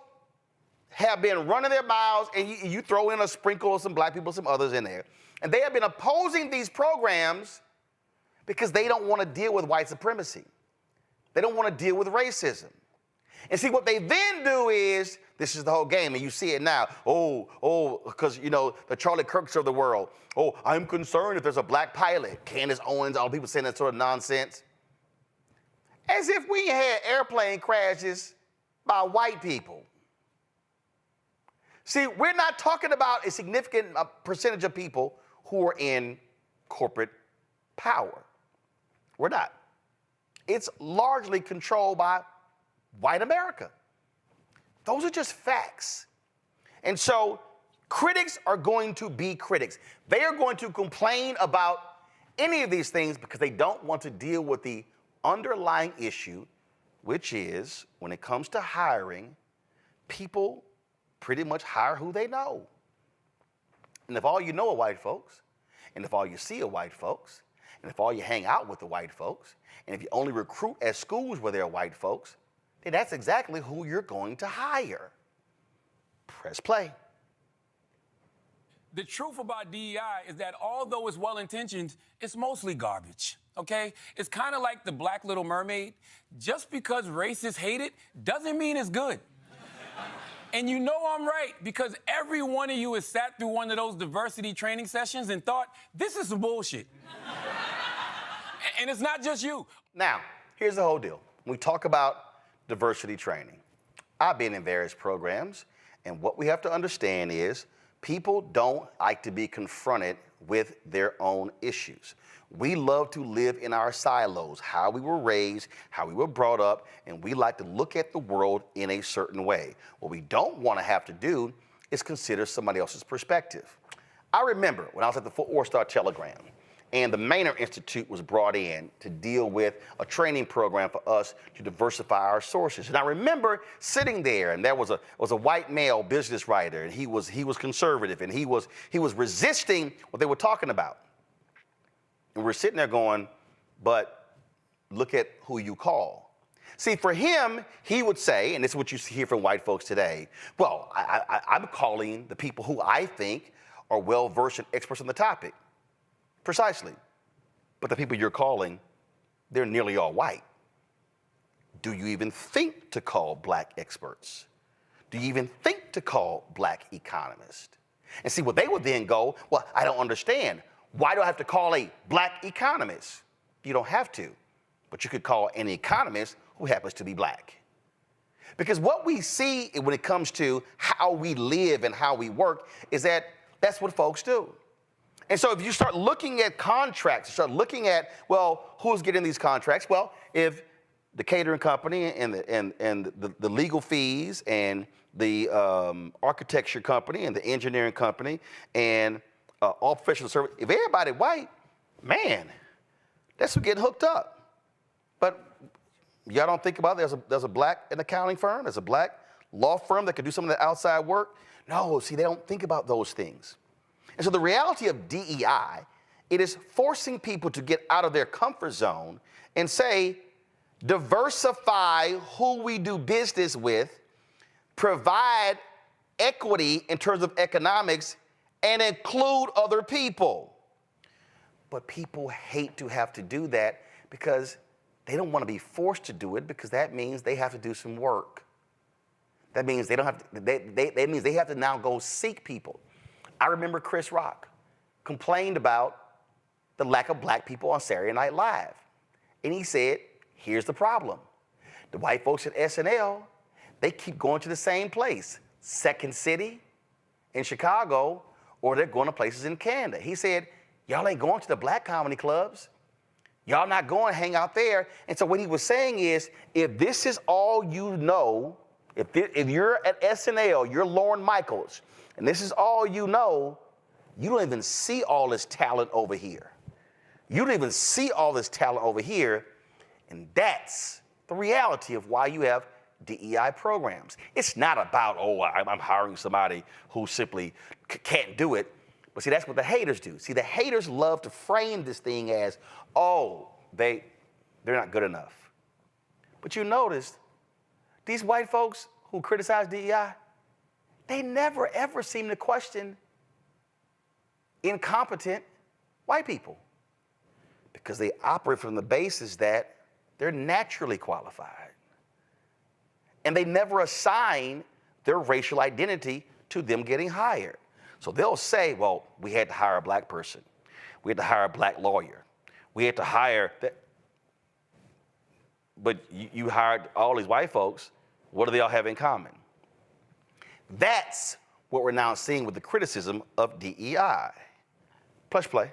S1: have been running their mouths, and you throw in a sprinkle of some black people, some others in there. And they have been opposing these programs because they don't want to deal with white supremacy. They don't want to deal with racism. And see, what they then do is, this is the whole game, and you see it now. Because, the Charlie Kirks of the world. Oh, I'm concerned if there's a black pilot. Candace Owens, all people saying that sort of nonsense. As if we had airplane crashes by white people. See, we're not talking about a significant percentage of people who are in corporate power. We're not. It's largely controlled by white America. Those are just facts. And so critics are going to be critics. They are going to complain about any of these things because they don't want to deal with the underlying issue, which is when it comes to hiring, people pretty much hire who they know. And if all you know are white folks, and if all you see are white folks, and if all you hang out with are white folks, and if you only recruit at schools where there are white folks, then that's exactly who you're going to hire. Press play.
S9: The truth about DEI is that although it's well-intentioned, it's mostly garbage, okay? It's kind of like the Black Little Mermaid. Just because racists hate it doesn't mean it's good. And you know I'm right, because every one of you has sat through one of those diversity training sessions and thought, this is some bullshit. And it's not just you.
S1: Now, here's the whole deal. When we talk about diversity training, I've been in various programs, and what we have to understand is people don't like to be confronted with their own issues. We love to live in our silos, how we were raised, how we were brought up, and we like to look at the world in a certain way. What we don't want to have to do is consider somebody else's perspective. I remember when I was at the Fort Worth Star-Telegram, and the Maynard Institute was brought in to deal with a training program for us to diversify our sources. And I remember sitting there, and there was a white male business writer, and he was conservative, and he was resisting what they were talking about. And we're sitting there going, but look at who you call. See, for him, he would say, and this is what you hear from white folks today, well, I'm calling the people who I think are well-versed and experts on the topic. Precisely. But the people you're calling, they're nearly all white. Do you even think to call black experts? Do you even think to call black economists? And see, what they would then go, well, I don't understand. Why do I have to call a black economist? You don't have to, but you could call any economist who happens to be black. Because what we see when it comes to how we live and how we work is that that's what folks do. And so if you start looking at contracts, start looking at, well, who's getting these contracts? Well, if the catering company and the legal fees and the architecture company and the engineering company and all professional service, if everybody white, man, that's who getting hooked up. But y'all don't think about it. There's a black accounting firm, there's a black law firm that can do some of the outside work. No, see, they don't think about those things. And so the reality of DEI, it is forcing people to get out of their comfort zone and say, diversify who we do business with, provide equity in terms of economics, and include other people. But people hate to have to do that because they don't want to be forced to do it, because that means they have to do some work. That means they don't have to, that means they have to now go seek people. I remember Chris Rock complained about the lack of black people on Saturday Night Live. And he said, here's the problem. The white folks at SNL, they keep going to the same place, Second City in Chicago, or they're going to places in Canada. He said, y'all ain't going to the black comedy clubs. Y'all not going to hang out there. And so what he was saying is, if this is all you know, if you're at SNL, you're Lorne Michaels, and this is all you know, you don't even see all this talent over here. You don't even see all this talent over here, and that's the reality of why you have DEI programs. It's not about, oh, I'm hiring somebody who simply can't do it. But see, that's what the haters do. See, the haters love to frame this thing as, oh, they're not good enough. But you notice, these white folks who criticize DEI, they never, ever seem to question incompetent white people, because they operate from the basis that they're naturally qualified. And they never assign their racial identity to them getting hired. So they'll say, well, we had to hire a black person. We had to hire a black lawyer. We had to hire that. But you hired all these white folks. What do they all have in common? That's what we're now seeing with the criticism of DEI. Plush play.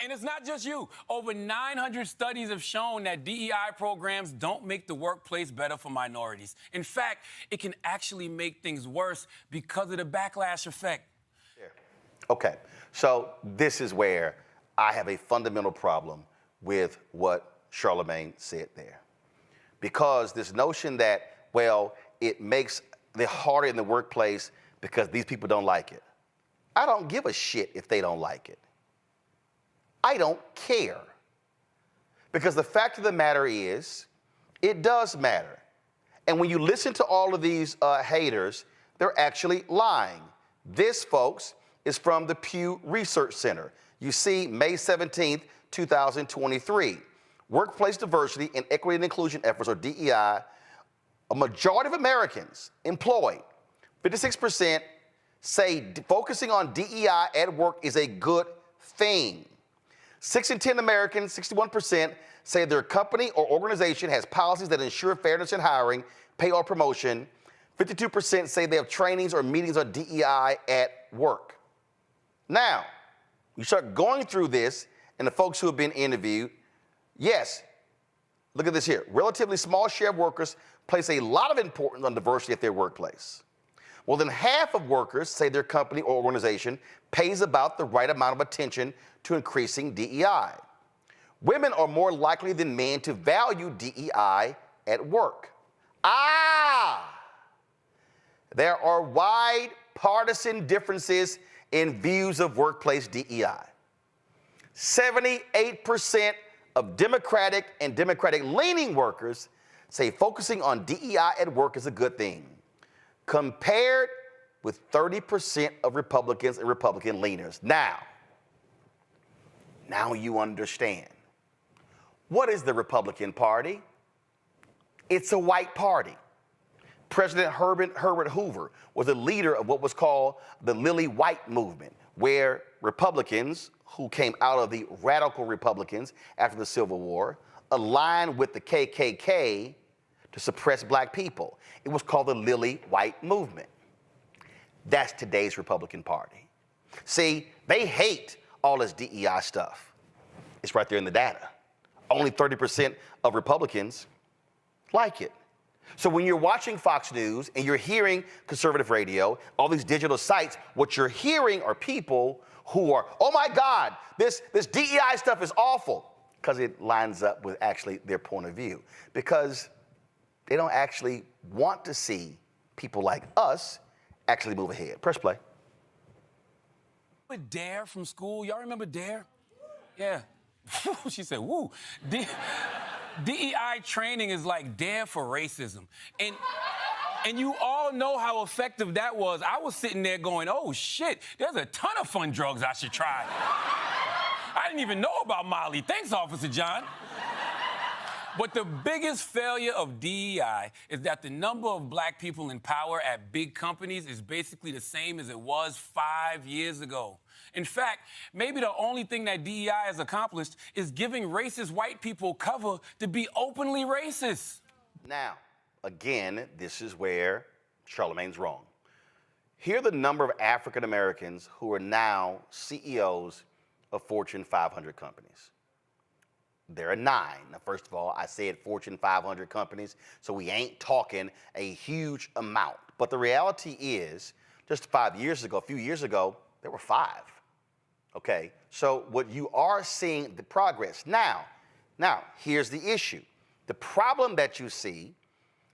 S9: And it's not just you. Over 900 studies have shown that DEI programs don't make the workplace better for minorities. In fact, it can actually make things worse because of the backlash effect.
S1: Yeah. Okay, so this is where I have a fundamental problem with what Charlamagne said there. Because this notion that, well, it makes it harder in the workplace because these people don't like it. I don't give a shit if they don't like it. I don't care. Because the fact of the matter is, it does matter. And when you listen to all of these haters, they're actually lying. This, folks, is from the Pew Research Center. You see, May 17th, 2023. Workplace diversity and equity and inclusion efforts, or DEI, a majority of Americans employed, 56%, say focusing on DEI at work is a good thing. 6 in 10 Americans, 61%, say their company or organization has policies that ensure fairness in hiring, pay, or promotion. 52% say they have trainings or meetings on DEI at work. Now, you start going through this, and the folks who have been interviewed, yes, look at this here. Relatively small share of workers place a lot of importance on diversity at their workplace. More than half of workers say their company or organization pays about the right amount of attention to increasing DEI. Women are more likely than men to value DEI at work. There are wide partisan differences in views of workplace DEI. 78% of Democratic and Democratic-leaning workers say focusing on DEI at work is a good thing, compared with 30% of Republicans and Republican leaners. Now you understand. What is the Republican Party? It's a white party. President Herbert Hoover was a leader of what was called the Lily White movement, where Republicans who came out of the radical Republicans after the Civil War aligned with the KKK to suppress black people. It was called the Lily White movement. That's today's Republican Party. See, they hate all this DEI stuff. It's right there in the data. Only 30% of Republicans like it. So when you're watching Fox News and you're hearing conservative radio, all these digital sites, what you're hearing are people who are, oh my God, this DEI stuff is awful, because it lines up with actually their point of view. Because they don't actually want to see people like us actually move ahead. Press play.
S9: Dare from school, y'all remember Dare? Yeah. She said, woo. DEI training is like Dare for racism. And you all know how effective that was. I was sitting there going, oh shit, there's a ton of fun drugs I should try. I didn't even know about Molly. Thanks, Officer John. But the biggest failure of DEI is that the number of black people in power at big companies is basically the same as it was 5 years ago. In fact, maybe the only thing that DEI has accomplished is giving racist white people cover to be openly racist.
S1: Now, again, this is where Charlamagne's wrong. Here are the number of African Americans who are now CEOs of Fortune 500 companies. There are 9. Now, first of all, I said Fortune 500 companies, so we ain't talking a huge amount. But the reality is, just 5 years ago, a few years ago, there were 5. Okay, so what you are seeing, the progress. Now, here's the issue. The problem that you see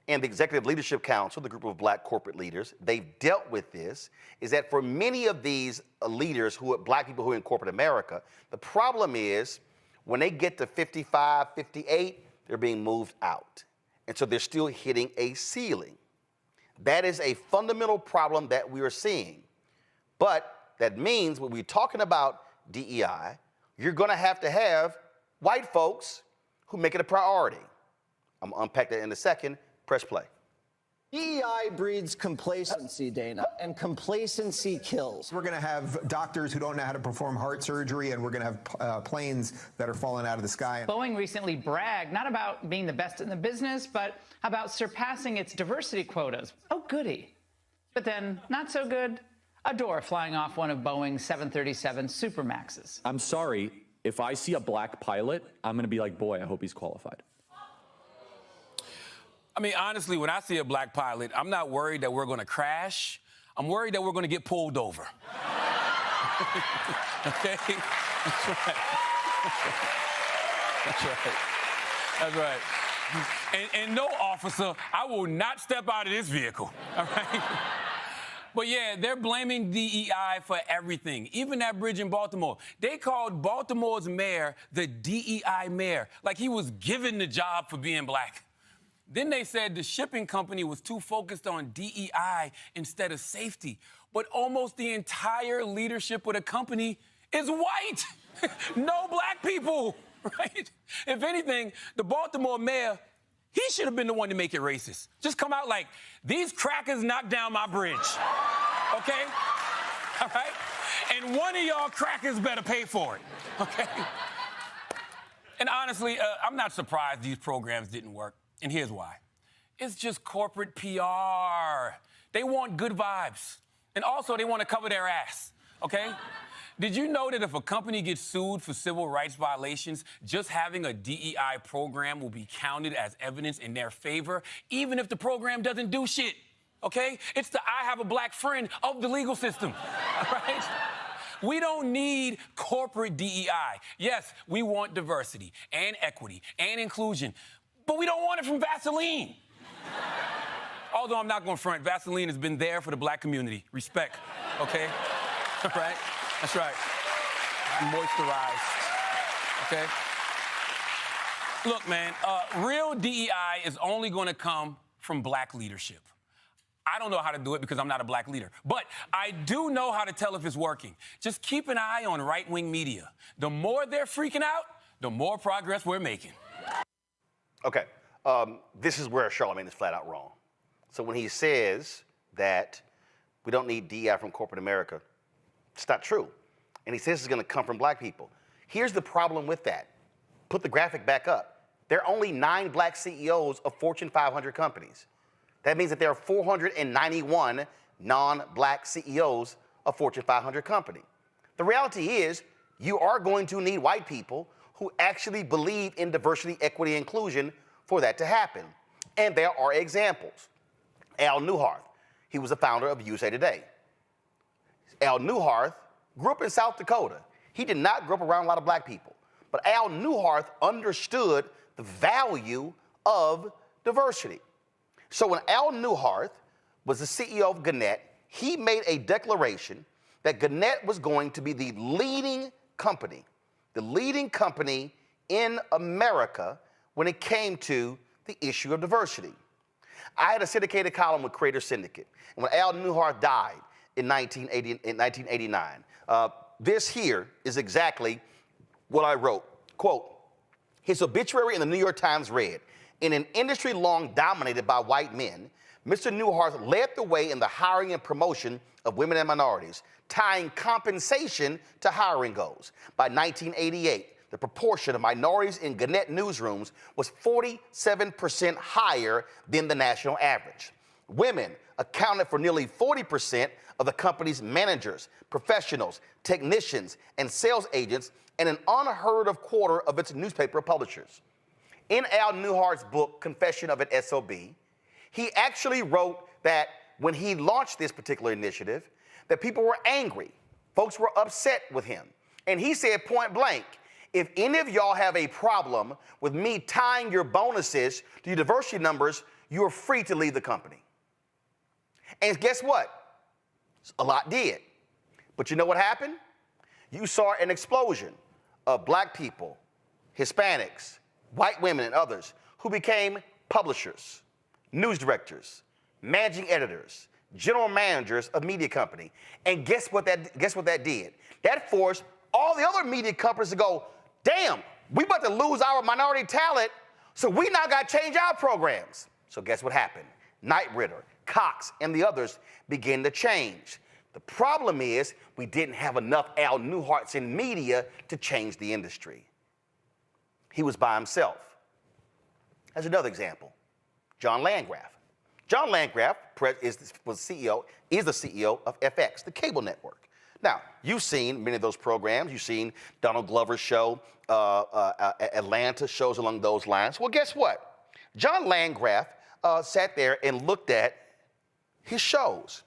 S1: in the Executive Leadership Council, the group of black corporate leaders, they've dealt with this, is that for many of these leaders who are black people who are in corporate America, the problem is when they get to 55, 58, they're being moved out. And so they're still hitting a ceiling. That is a fundamental problem that we are seeing. But that means when we're talking about DEI, you're gonna have white folks who make it a priority. I'm gonna unpack that in a second. Press play.
S18: DEI breeds complacency, Dana, and complacency kills.
S19: We're going to have doctors who don't know how to perform heart surgery, and we're going to have planes that are falling out of the sky.
S2: Boeing recently bragged not about being the best in the business, but about surpassing its diversity quotas. Oh, goody. But then, not so good, a door flying off one of Boeing's 737 Supermaxes.
S20: I'm sorry, if I see a black pilot, I'm going to be like, boy, I hope he's qualified.
S9: I mean, honestly, when I see a black pilot, I'm not worried that we're going to crash. I'm worried that we're going to get pulled over. Okay? That's right. That's right. And no, officer, I will not step out of this vehicle. All right? But yeah, they're blaming DEI for everything, even that bridge in Baltimore. They called Baltimore's mayor the DEI mayor, like he was given the job for being black. Then they said the shipping company was too focused on DEI instead of safety. But almost the entire leadership of the company is white. No black people, right? If anything, the Baltimore mayor, he should have been the one to make it racist. Just come out like, these crackers knocked down my bridge, okay? All right? And one of y'all crackers better pay for it, okay? And honestly, I'm not surprised these programs didn't work. And here's why. It's just corporate PR. They want good vibes. And also, they want to cover their ass, okay? Did you know that if a company gets sued for civil rights violations, just having a DEI program will be counted as evidence in their favor, even if the program doesn't do shit, okay? It's the I have a black friend of the legal system, right? We don't need corporate DEI. Yes, we want diversity and equity and inclusion, but we don't want it from Vaseline. Although I'm not going to front, Vaseline has been there for the black community. Respect, okay? Right? That's right. Moisturized, okay? Look, man, real DEI is only going to come from black leadership. I don't know how to do it because I'm not a black leader, but I do know how to tell if it's working. Just keep an eye on right-wing media. The more they're freaking out, the more progress we're making.
S1: Okay, this is where Charlamagne is flat out wrong. So when he says that we don't need DEI from corporate America, it's not true. And he says it's going to come from black people. Here's the problem with that. Put the graphic back up. There are only 9 black CEOs of Fortune 500 companies. That means that there are 491 non-black CEOs of Fortune 500 company. The reality is you are going to need white people who actually believe in diversity, equity, and inclusion for that to happen. And there are examples. Al Newharth, he was the founder of USA Today. Al Newharth grew up in South Dakota. He did not grow up around a lot of black people. But Al Newharth understood the value of diversity. So when Al Newharth was the CEO of Gannett, he made a declaration that Gannett was going to be the leading company in America when it came to the issue of diversity. I had a syndicated column with Creator Syndicate. And when Al Newharth died in 1989, this here is exactly what I wrote. Quote, his obituary in the New York Times read, in an industry long dominated by white men, Mr. Newharth led the way in the hiring and promotion of women and minorities, tying compensation to hiring goals. By 1988, the proportion of minorities in Gannett newsrooms was 47% higher than the national average. Women accounted for nearly 40% of the company's managers, professionals, technicians, and sales agents, and an unheard of quarter of its newspaper publishers. In Al Newhart's book, Confession of an SOB, he actually wrote that when he launched this particular initiative, that people were angry. Folks were upset with him. And he said point blank, if any of y'all have a problem with me tying your bonuses to your diversity numbers, you are free to leave the company. And guess what? A lot did. But you know what happened? You saw an explosion of black people, Hispanics, white women, and others who became publishers, news directors, managing editors, general managers of media company. And guess what that did? That forced all the other media companies to go, damn, we about to lose our minority talent, so we now got to change our programs. So guess what happened? Knight Ridder, Cox, and the others began to change. The problem is we didn't have enough Al Newharts in media to change the industry. He was by himself. As another example, John Landgraf. John Landgraf is the CEO of FX, the cable network. Now, you've seen many of those programs. You've seen Donald Glover's show, Atlanta, shows along those lines. Well, guess what? John Landgraf sat there and looked at his shows.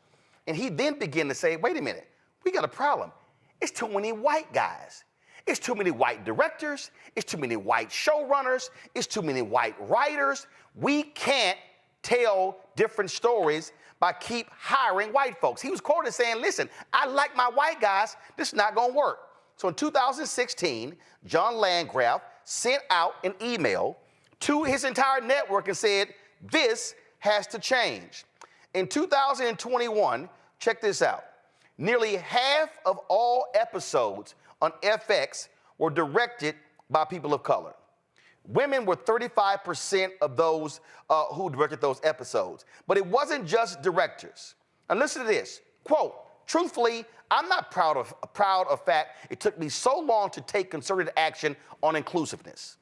S1: And he then began to say, wait a minute, we got a problem. It's too many white guys. It's too many white directors. It's too many white showrunners. It's too many white writers. We can't tell different stories by keep hiring white folks. He was quoted saying, listen, I like my white guys. This is not going to work. So in 2016, John Landgraf sent out an email to his entire network and said, this has to change. In 2021, check this out. Nearly half of all episodes on FX were directed by people of color. Women were 35% of those who directed those episodes. But it wasn't just directors. And listen to this, quote, truthfully, I'm not proud of fact it took me so long to take concerted action on inclusiveness.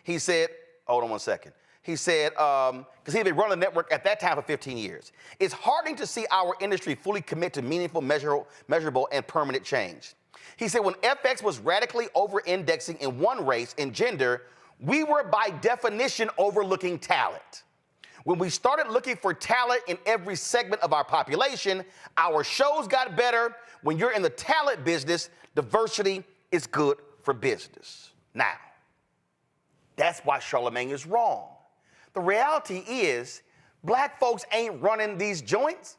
S1: He said, hold on one second. He said, because he had been running the network at that time for 15 years. It's heartening to see our industry fully commit to meaningful, measurable, and permanent change. He said, when FX was radically over-indexing in one race and gender, we were by definition overlooking talent. When we started looking for talent in every segment of our population, our shows got better. When you're in the talent business, diversity is good for business. Now, that's why Charlamagne is wrong. The reality is, black folks ain't running these joints.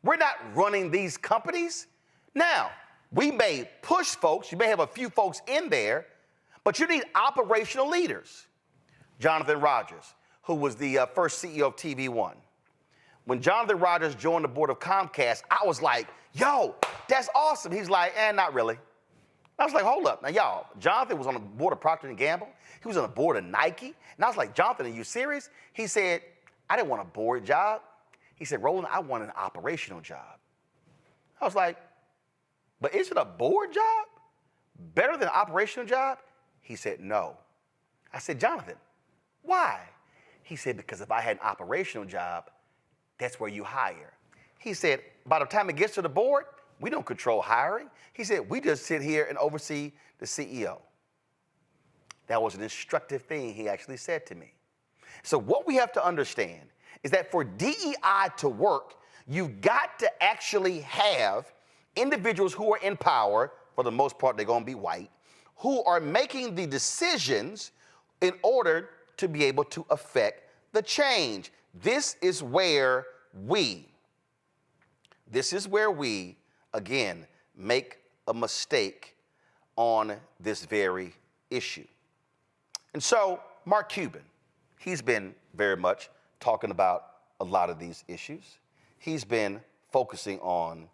S1: We're not running these companies. Now, we may push folks, you may have a few folks in there, but you need operational leaders. Jonathan Rogers, who was the first CEO of TV One. When Jonathan Rogers joined the board of Comcast, I was like, yo, that's awesome. He's like, not really. I was like, hold up. Now, y'all, Jonathan was on the board of Procter & Gamble. He was on the board of Nike. And I was like, Jonathan, are you serious? He said, I didn't want a board job. He said, Roland, I want an operational job. I was like, but isn't a board job better than an operational job? He said, no. I said, Jonathan, why? He said, because if I had an operational job, that's where you hire. He said, by the time it gets to the board, we don't control hiring. He said, we just sit here and oversee the CEO. That was an instructive thing he actually said to me. So what we have to understand is that for DEI to work, you've got to actually have individuals who are in power, for the most part, they're going to be white, who are making the decisions in order to be able to affect the change. This is where we, again, make a mistake on this very issue. And so, Mark Cuban, he's been very much talking about a lot of these issues. He's been focusing on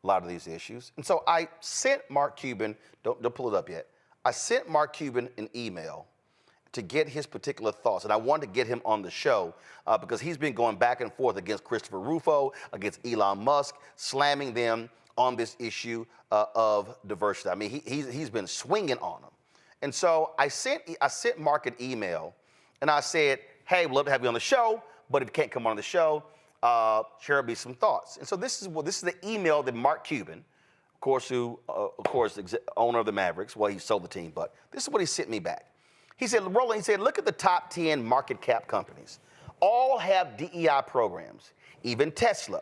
S1: a lot of these issues. And so I sent Mark Cuban, don't pull it up yet, I sent Mark Cuban an email to get his particular thoughts. And I wanted to get him on the show because he's been going back and forth against Christopher Rufo, against Elon Musk, slamming them on this issue of diversity. I mean, he's been swinging on them. And so I sent Mark an email, and I said, hey, we'd love to have you on the show, but if you can't come on the show, share me some thoughts. And so this is the email that Mark Cuban, of course, owner of the Mavericks, well, he sold the team, but this is what he sent me back. He said, Roland, he said, look at the top 10 market cap companies. All have DEI programs, even Tesla.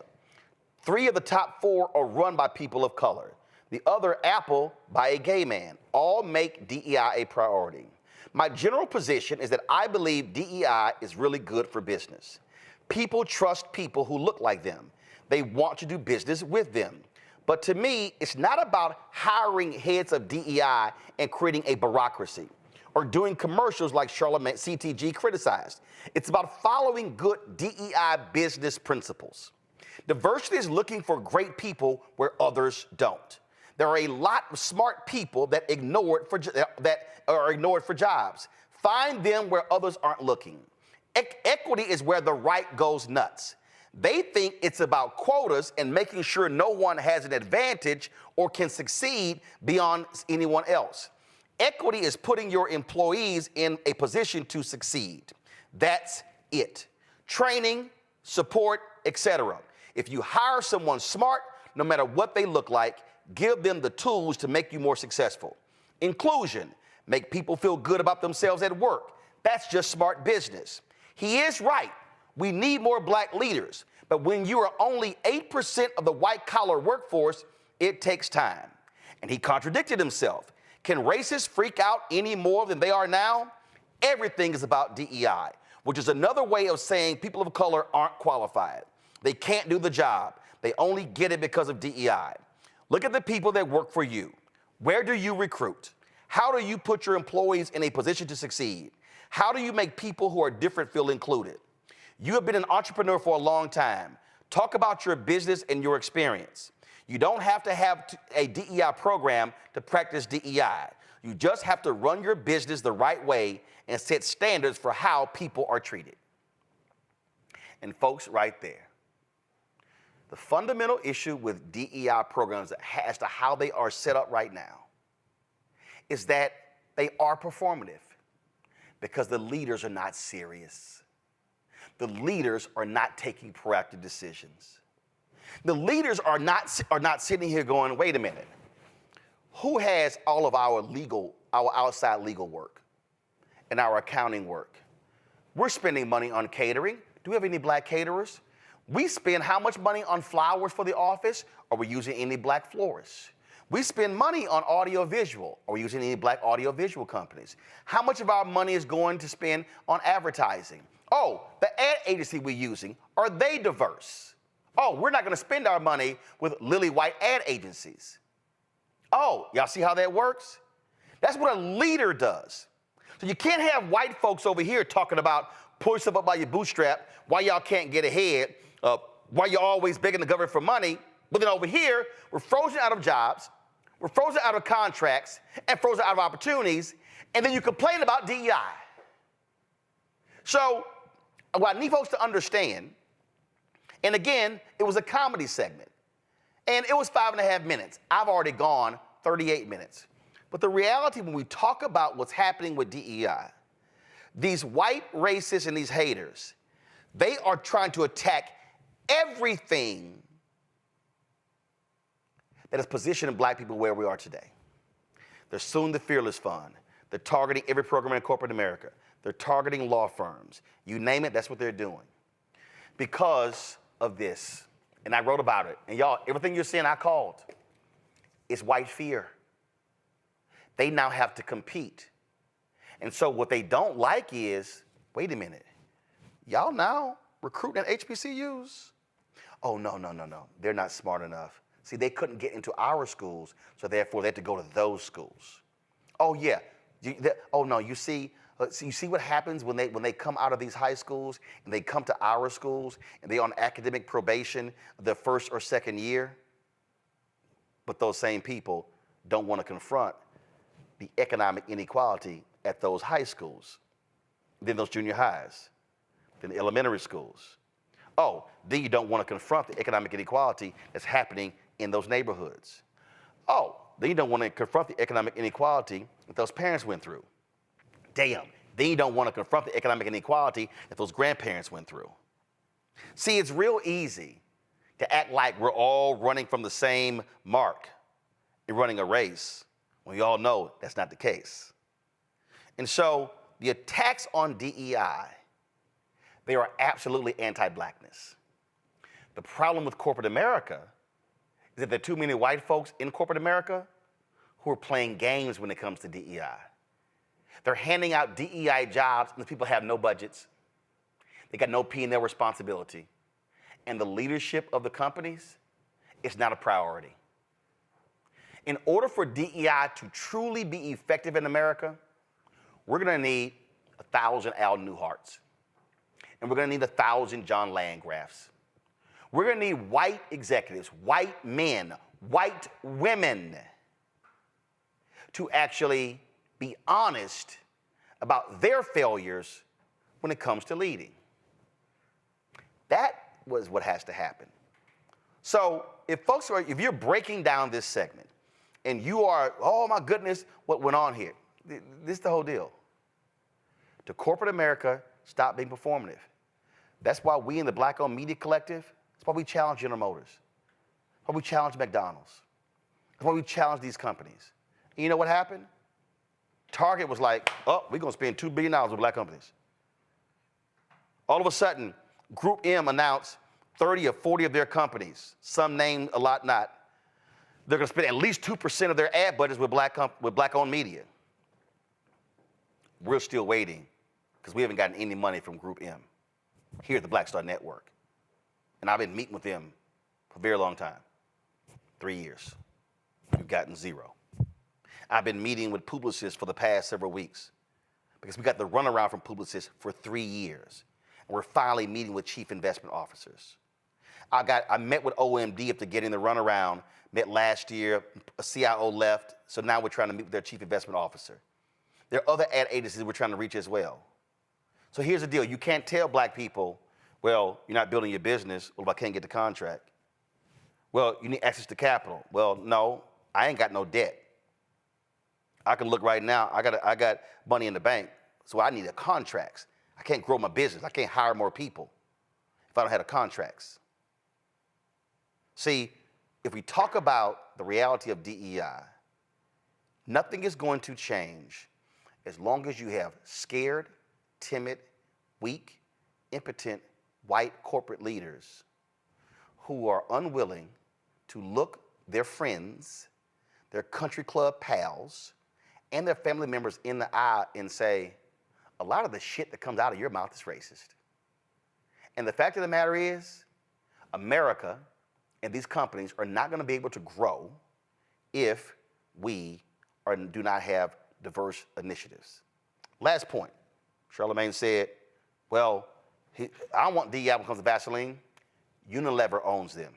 S1: 3 of the top 4 are run by people of color. The other, Apple, by a gay man. All make DEI a priority. My general position is that I believe DEI is really good for business. People trust people who look like them. They want to do business with them. But to me, it's not about hiring heads of DEI and creating a bureaucracy or doing commercials like Charlamagne CTG criticized. It's about following good DEI business principles. Diversity is looking for great people where others don't. There are a lot of smart people that are ignored for jobs. Find them where others aren't looking. Equity is where the right goes nuts. They think it's about quotas and making sure no one has an advantage or can succeed beyond anyone else. Equity is putting your employees in a position to succeed. That's it. Training, support, etc. If you hire someone smart, no matter what they look like, give them the tools to make you more successful. Inclusion, make people feel good about themselves at work. That's just smart business. He is right. We need more black leaders. But when you are only 8% of the white-collar workforce, it takes time. And he contradicted himself. Can racists freak out any more than they are now? Everything is about DEI, which is another way of saying people of color aren't qualified. They can't do the job. They only get it because of DEI. Look at the people that work for you. Where do you recruit? How do you put your employees in a position to succeed? How do you make people who are different feel included? You have been an entrepreneur for a long time. Talk about your business and your experience. You don't have to have a DEI program to practice DEI. You just have to run your business the right way and set standards for how people are treated. And folks, right there, the fundamental issue with DEI programs as to how they are set up right now is that they are performative because the leaders are not serious. The leaders are not taking proactive decisions. The leaders are not sitting here going, wait a minute, who has all of our outside legal work and our accounting work? We're spending money on catering. Do we have any black caterers? We spend how much money on flowers for the office? Are we using any black florists? We spend money on audiovisual. Are we using any black audiovisual companies? How much of our money is going to spend on advertising? Oh, the ad agency we're using, are they diverse? Oh, we're not going to spend our money with lily white ad agencies. Oh, y'all see how that works? That's what a leader does. So you can't have white folks over here talking about pull yourself up by your bootstrap, why y'all can't get ahead, why you're always begging the government for money. But then over here, we're frozen out of jobs, we're frozen out of contracts, and frozen out of opportunities, and then you complain about DEI. So what I need folks to understand, and again, it was a comedy segment, and it was 5.5 minutes. I've already gone 38 minutes. But the reality when we talk about what's happening with DEI, these white racists and these haters, they are trying to attack everything that is positioning black people where we are today. They're suing the Fearless Fund. They're targeting every program in corporate America. They're targeting law firms. You name it, that's what they're doing. Because of this, and I wrote about it, and y'all, everything you're seeing I called, it's white fear. They now have to compete. And so what they don't like is, wait a minute, y'all now recruiting at HBCUs? Oh, no, they're not smart enough. See, they couldn't get into our schools, so therefore they had to go to those schools. Oh, yeah. You see what happens when they come out of these high schools and they come to our schools and they're on academic probation the first or second year? But those same people don't want to confront the economic inequality at those high schools, then those junior highs, then the elementary schools. Oh, then you don't want to confront the economic inequality that's happening in those neighborhoods. Oh, then you don't want to confront the economic inequality that those parents went through. Damn, then you don't want to confront the economic inequality that those grandparents went through. See, it's real easy to act like we're all running from the same mark and running a race when we all know that's not the case. And so the attacks on DEI, they are absolutely anti-blackness. The problem with corporate America is that there are too many white folks in corporate America who are playing games when it comes to DEI. They're handing out DEI jobs and the people have no budgets. They got no P&L responsibility. And the leadership of the companies is not a priority. In order for DEI to truly be effective in America, we're gonna need 1,000 Al Newharts. And we're gonna need 1,000 John Landgrafs. We're gonna need white executives, white men, white women to actually be honest about their failures when it comes to leading. That was what has to happen. So if you're breaking down this segment and you are, oh my goodness, what went on here? This is the whole deal. To corporate America, stop being performative. That's why we in the Black-owned media collective, that's why we challenge General Motors. That's why we challenge McDonald's. That's why we challenge these companies. And you know what happened? Target was like, oh, we're gonna spend $2 billion with black companies. All of a sudden, Group M announced 30 or 40 of their companies, some named, a lot not. They're gonna spend at least 2% of their ad budgets with black-owned media. We're still waiting because we haven't gotten any money from Group M here at the Black Star Network. And I've been meeting with them for a very long time, 3 years. We've gotten zero. I've been meeting with Publicis for the past several weeks because we got the runaround from Publicis for 3 years. And we're finally meeting with chief investment officers. I met with OMD after getting the runaround, met last year, a CIO left, so now we're trying to meet with their chief investment officer. There are other ad agencies we're trying to reach as well. So here's the deal. You can't tell black people, well, you're not building your business. Well, if I can't get the contract. Well, you need access to capital. Well, no, I ain't got no debt. I can look right now. I got money in the bank, so I need contracts. I can't grow my business. I can't hire more people if I don't have the contracts. See, if we talk about the reality of DEI, nothing is going to change as long as you have scared, timid, weak, impotent, white corporate leaders who are unwilling to look their friends, their country club pals, and their family members in the eye and say, a lot of the shit that comes out of your mouth is racist. And the fact of the matter is, America and these companies are not going to be able to grow if we do not have diverse initiatives. Last point. Charlamagne said, well, I don't want DEI when it comes to Vaseline. Unilever owns them.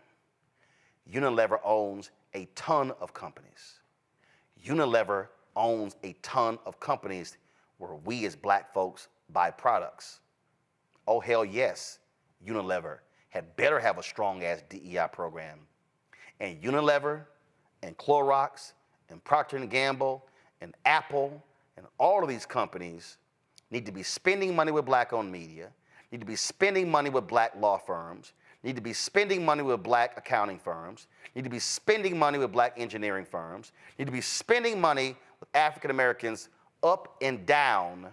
S1: Unilever owns a ton of companies. Unilever owns a ton of companies where we as black folks buy products. Oh, hell yes, Unilever had better have a strong-ass DEI program. And Unilever and Clorox and Procter & Gamble and Apple and all of these companies need to be spending money with black-owned media, need to be spending money with black law firms, need to be spending money with black accounting firms, need to be spending money with black engineering firms, need to be spending money with African Americans up and down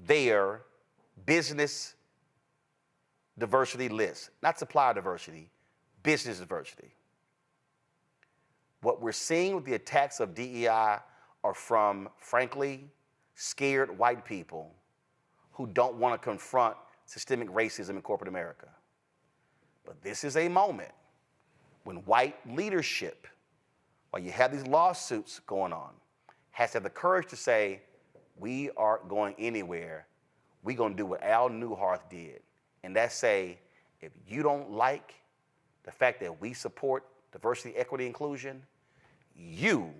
S1: their business diversity list. Not supplier diversity, business diversity. What we're seeing with the attacks of DEI are from, frankly, scared white people who don't want to confront systemic racism in corporate America. But this is a moment when white leadership, while you have these lawsuits going on, has to have the courage to say, we aren't going anywhere. We're going to do what Al Newhart did. And that's say, if you don't like the fact that we support diversity, equity, inclusion, you,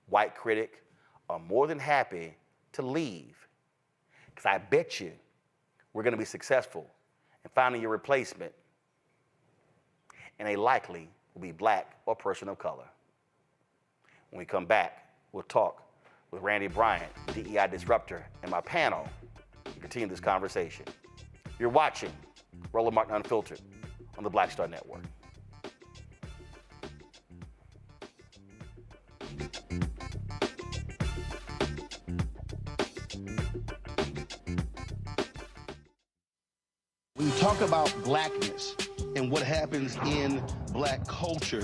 S1: white critic, are more than happy to leave. Because I bet you we're going to be successful in finding your replacement, and they likely will be black or person of color. When we come back, we'll talk with Randy Bryant, DEI disruptor, and my panel to continue this conversation. You're watching Roland Martin Unfiltered on the Black Star Network.
S6: When you talk about blackness and what happens in black culture,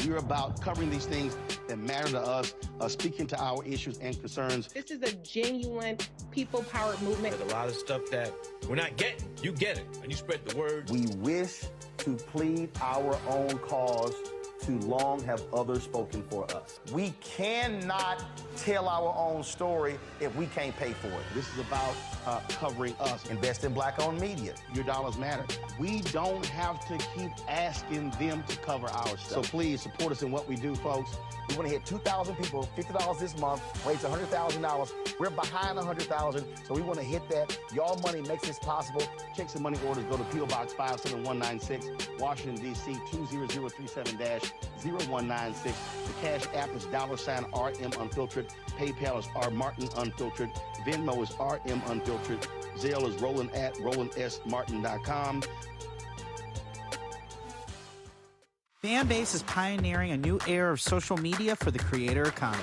S6: we're about covering these things that matter to us, speaking to our issues and concerns.
S21: This is a genuine people-powered movement.
S22: There's a lot of stuff that we're not getting. You get it, and you spread the word.
S6: We wish to plead our own cause. Too long have others spoken for us.
S1: We cannot tell our own story if we can't pay for it.
S6: This is about covering us.
S1: Invest in black-owned media.
S6: Your dollars matter. We don't have to keep asking them to cover our stuff. So please support us in what we do, folks.
S1: We want to hit 2,000 people, $50 this month, raise $100,000. We're behind 100,000, so we want to hit that. Y'all money makes this possible.
S6: Check some money orders. Go to P.O. Box 57196, Washington, D.C. 20037-0196. The Cash App is $RM Unfiltered. PayPal is R Martin Unfiltered. Venmo is RM Unfiltered. Zelle is Roland at RolandSMartin.com.
S15: Fanbase is pioneering a new era of social media for the creator economy.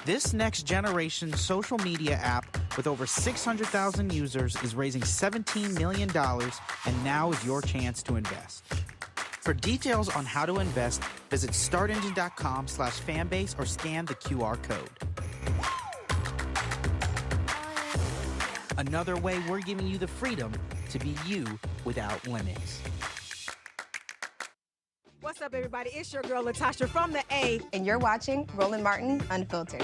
S15: This next generation social media app with over 600,000 users is raising $17 million, and now is your chance to invest. For details on how to invest, visit startengine.com/fanbase or scan the QR code. Another way we're giving you the freedom to be you without limits.
S23: What's up, everybody? It's your girl, Latasha from the A.
S24: And you're watching Roland Martin Unfiltered.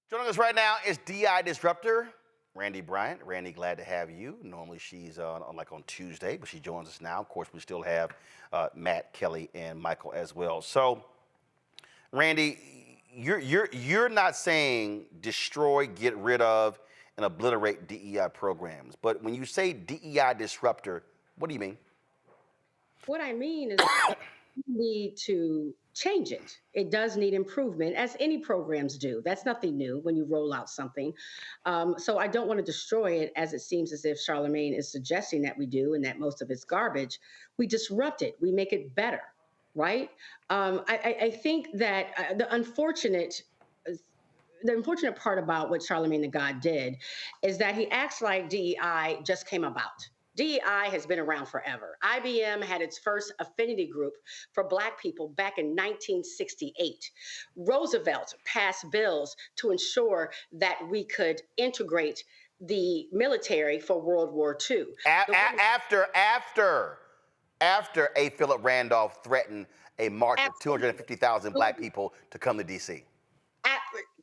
S1: Joining us right now is DEI disruptor Randy Bryant. Randy, glad to have you. Normally she's on Tuesday, but she joins us now. Of course, we still have Matt, Kelly, and Michael as well. So, Randy, you're not saying destroy, get rid of, and obliterate DEI programs. But when you say DEI disruptor, what do you mean?
S24: What I mean is we need to change it. It does need improvement, as any programs do. That's nothing new when you roll out something. So I don't want to destroy it, as it seems as if Charlamagne is suggesting that we do, and that most of it's garbage. We disrupt it. We make it better, right? I think that the unfortunate part about what Charlamagne the God did is that he acts like DEI just came about. DEI has been around forever. IBM had its first affinity group for Black people back in 1968. Roosevelt passed bills to ensure that we could integrate the military for World War II.
S1: After A. Philip Randolph threatened a march of 250,000 Black people to come to D.C.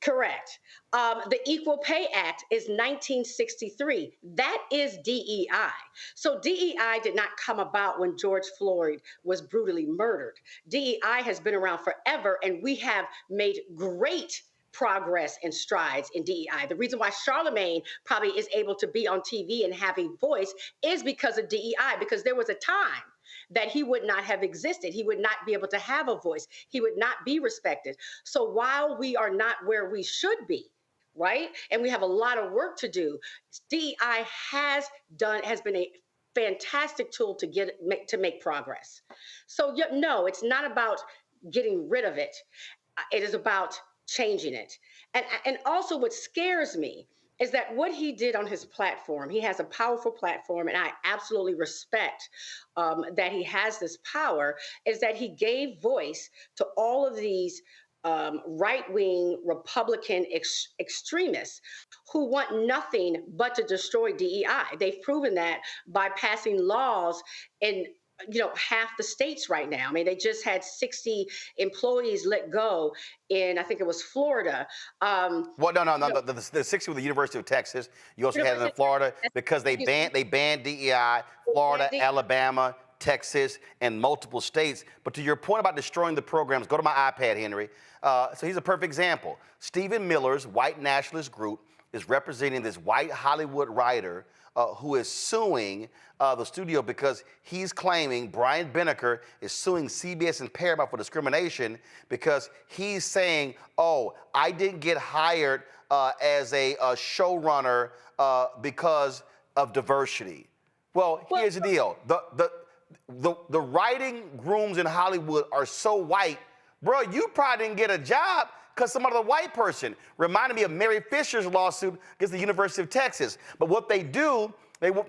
S24: Correct. The Equal Pay Act is 1963. That is DEI. So DEI did not come about when George Floyd was brutally murdered. DEI has been around forever, and we have made great progress and strides in DEI. The reason why Charlamagne probably is able to be on TV and have a voice is because of DEI, because there was a time that he would not have existed. He would not be able to have a voice. He would not be respected. So while we are not where we should be, right, and we have a lot of work to do, DEI has been a fantastic tool to make progress. So no, it's not about getting rid of it. It is about changing it. And also what scares me is that what he did on his platform, he has a powerful platform, and I absolutely respect that he has this power, is that he gave voice to all of these right-wing Republican extremists who want nothing but to destroy DEI. They've proven that by passing laws in half the states right now. I mean, they just had 60 employees let go in, I think it was Florida.
S1: Well, no. The 60 with the University of Texas. You also had it in Florida because they banned DEI, Florida, Alabama, Texas, and multiple states. But to your point about destroying the programs, go to my iPad, Henry. So here's a perfect example. Stephen Miller's white nationalist group is representing this white Hollywood writer who is suing the studio because he's claiming Brian Benecker is suing CBS and Paramount for discrimination because he's saying, oh, I didn't get hired as a showrunner because of diversity. Well, here's the deal. The writing rooms in Hollywood are so white, bro, you probably didn't get a job because some other white person. Reminded me of Mary Fisher's lawsuit against the University of Texas. But what they do,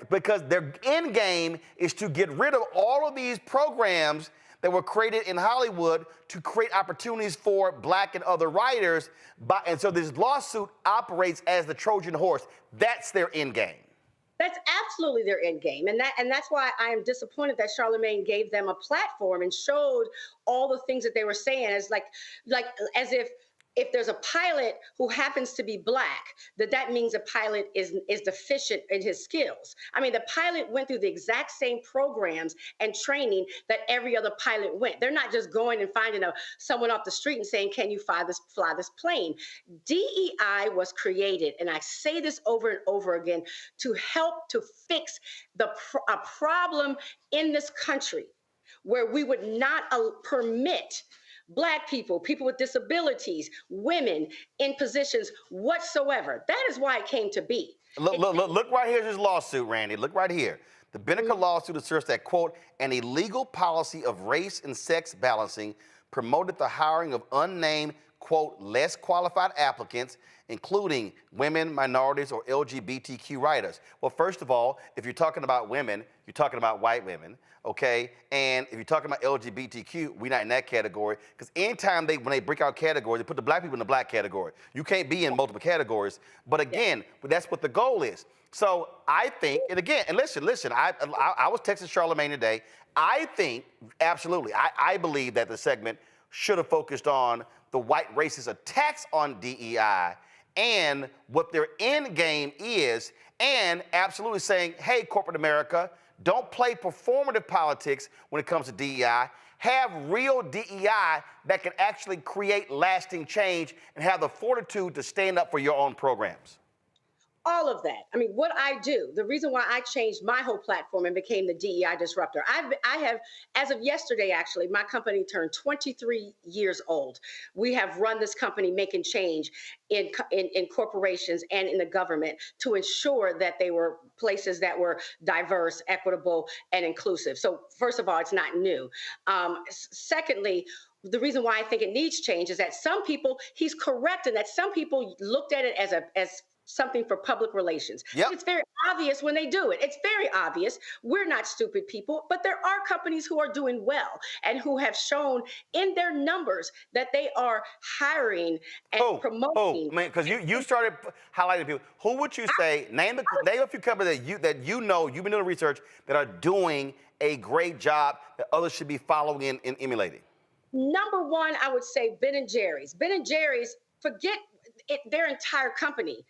S1: because their end game is to get rid of all of these programs that were created in Hollywood to create opportunities for black and other writers. And so this lawsuit operates as the Trojan horse. That's their end game.
S24: That's absolutely their end game. And that's why I am disappointed that Charlamagne gave them a platform and showed all the things that they were saying as as if there's a pilot who happens to be black, that means a pilot is deficient in his skills. I mean, the pilot went through the exact same programs and training that every other pilot went. They're not just going and finding someone off the street and saying, can you fly this plane? DEI was created, and I say this over and over again, to help to fix a problem in this country where we would not permit Black people, people with disabilities, women in positions whatsoever. That is why it came to be.
S1: Look right here, this lawsuit, Randy. Look right here. The Benecker lawsuit asserts that, quote, an illegal policy of race and sex balancing promoted the hiring of unnamed, quote, less qualified applicants, including women, minorities, or LGBTQ writers. Well, first of all, if you're talking about women, you're talking about white women, okay? And if you're talking about LGBTQ, we're not in that category, because anytime when they break out categories, they put the black people in the black category. You can't be in multiple categories, but again, that's what the goal is. So I think, and again, and listen, I was texting Charlamagne today. I think, absolutely, I believe that the segment should have focused on the white racist attacks on DEI and what their end game is, and absolutely saying, hey, corporate America, don't play performative politics when it comes to DEI. Have real DEI that can actually create lasting change and have the fortitude to stand up for your own programs.
S24: All of that. I mean, what I do, the reason why I changed my whole platform and became the DEI disruptor. I have, as of yesterday, actually, my company turned 23 years old. We have run this company making change in corporations and in the government to ensure that they were places that were diverse, equitable, and inclusive. So first of all, it's not new. Secondly, the reason why I think it needs change is that some people, he's correct in that some people looked at it as something for public relations. Yep. It's very obvious when they do it. It's very obvious. We're not stupid people, but there are companies who are doing well and who have shown in their numbers that they are hiring and promoting.
S1: Man, because you started highlighting people. Who would you say, name a few companies that you know, you've been doing research, that are doing a great job that others should be following and emulating?
S24: Number one, I would say Ben & Jerry's. Ben & Jerry's, forget it, their entire company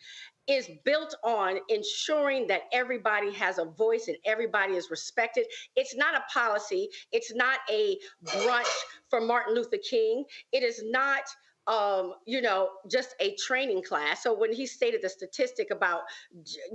S24: is built on ensuring that everybody has a voice and everybody is respected. It's not a policy. It's not a brunch for Martin Luther King. It is not just a training class. So when he stated the statistic about,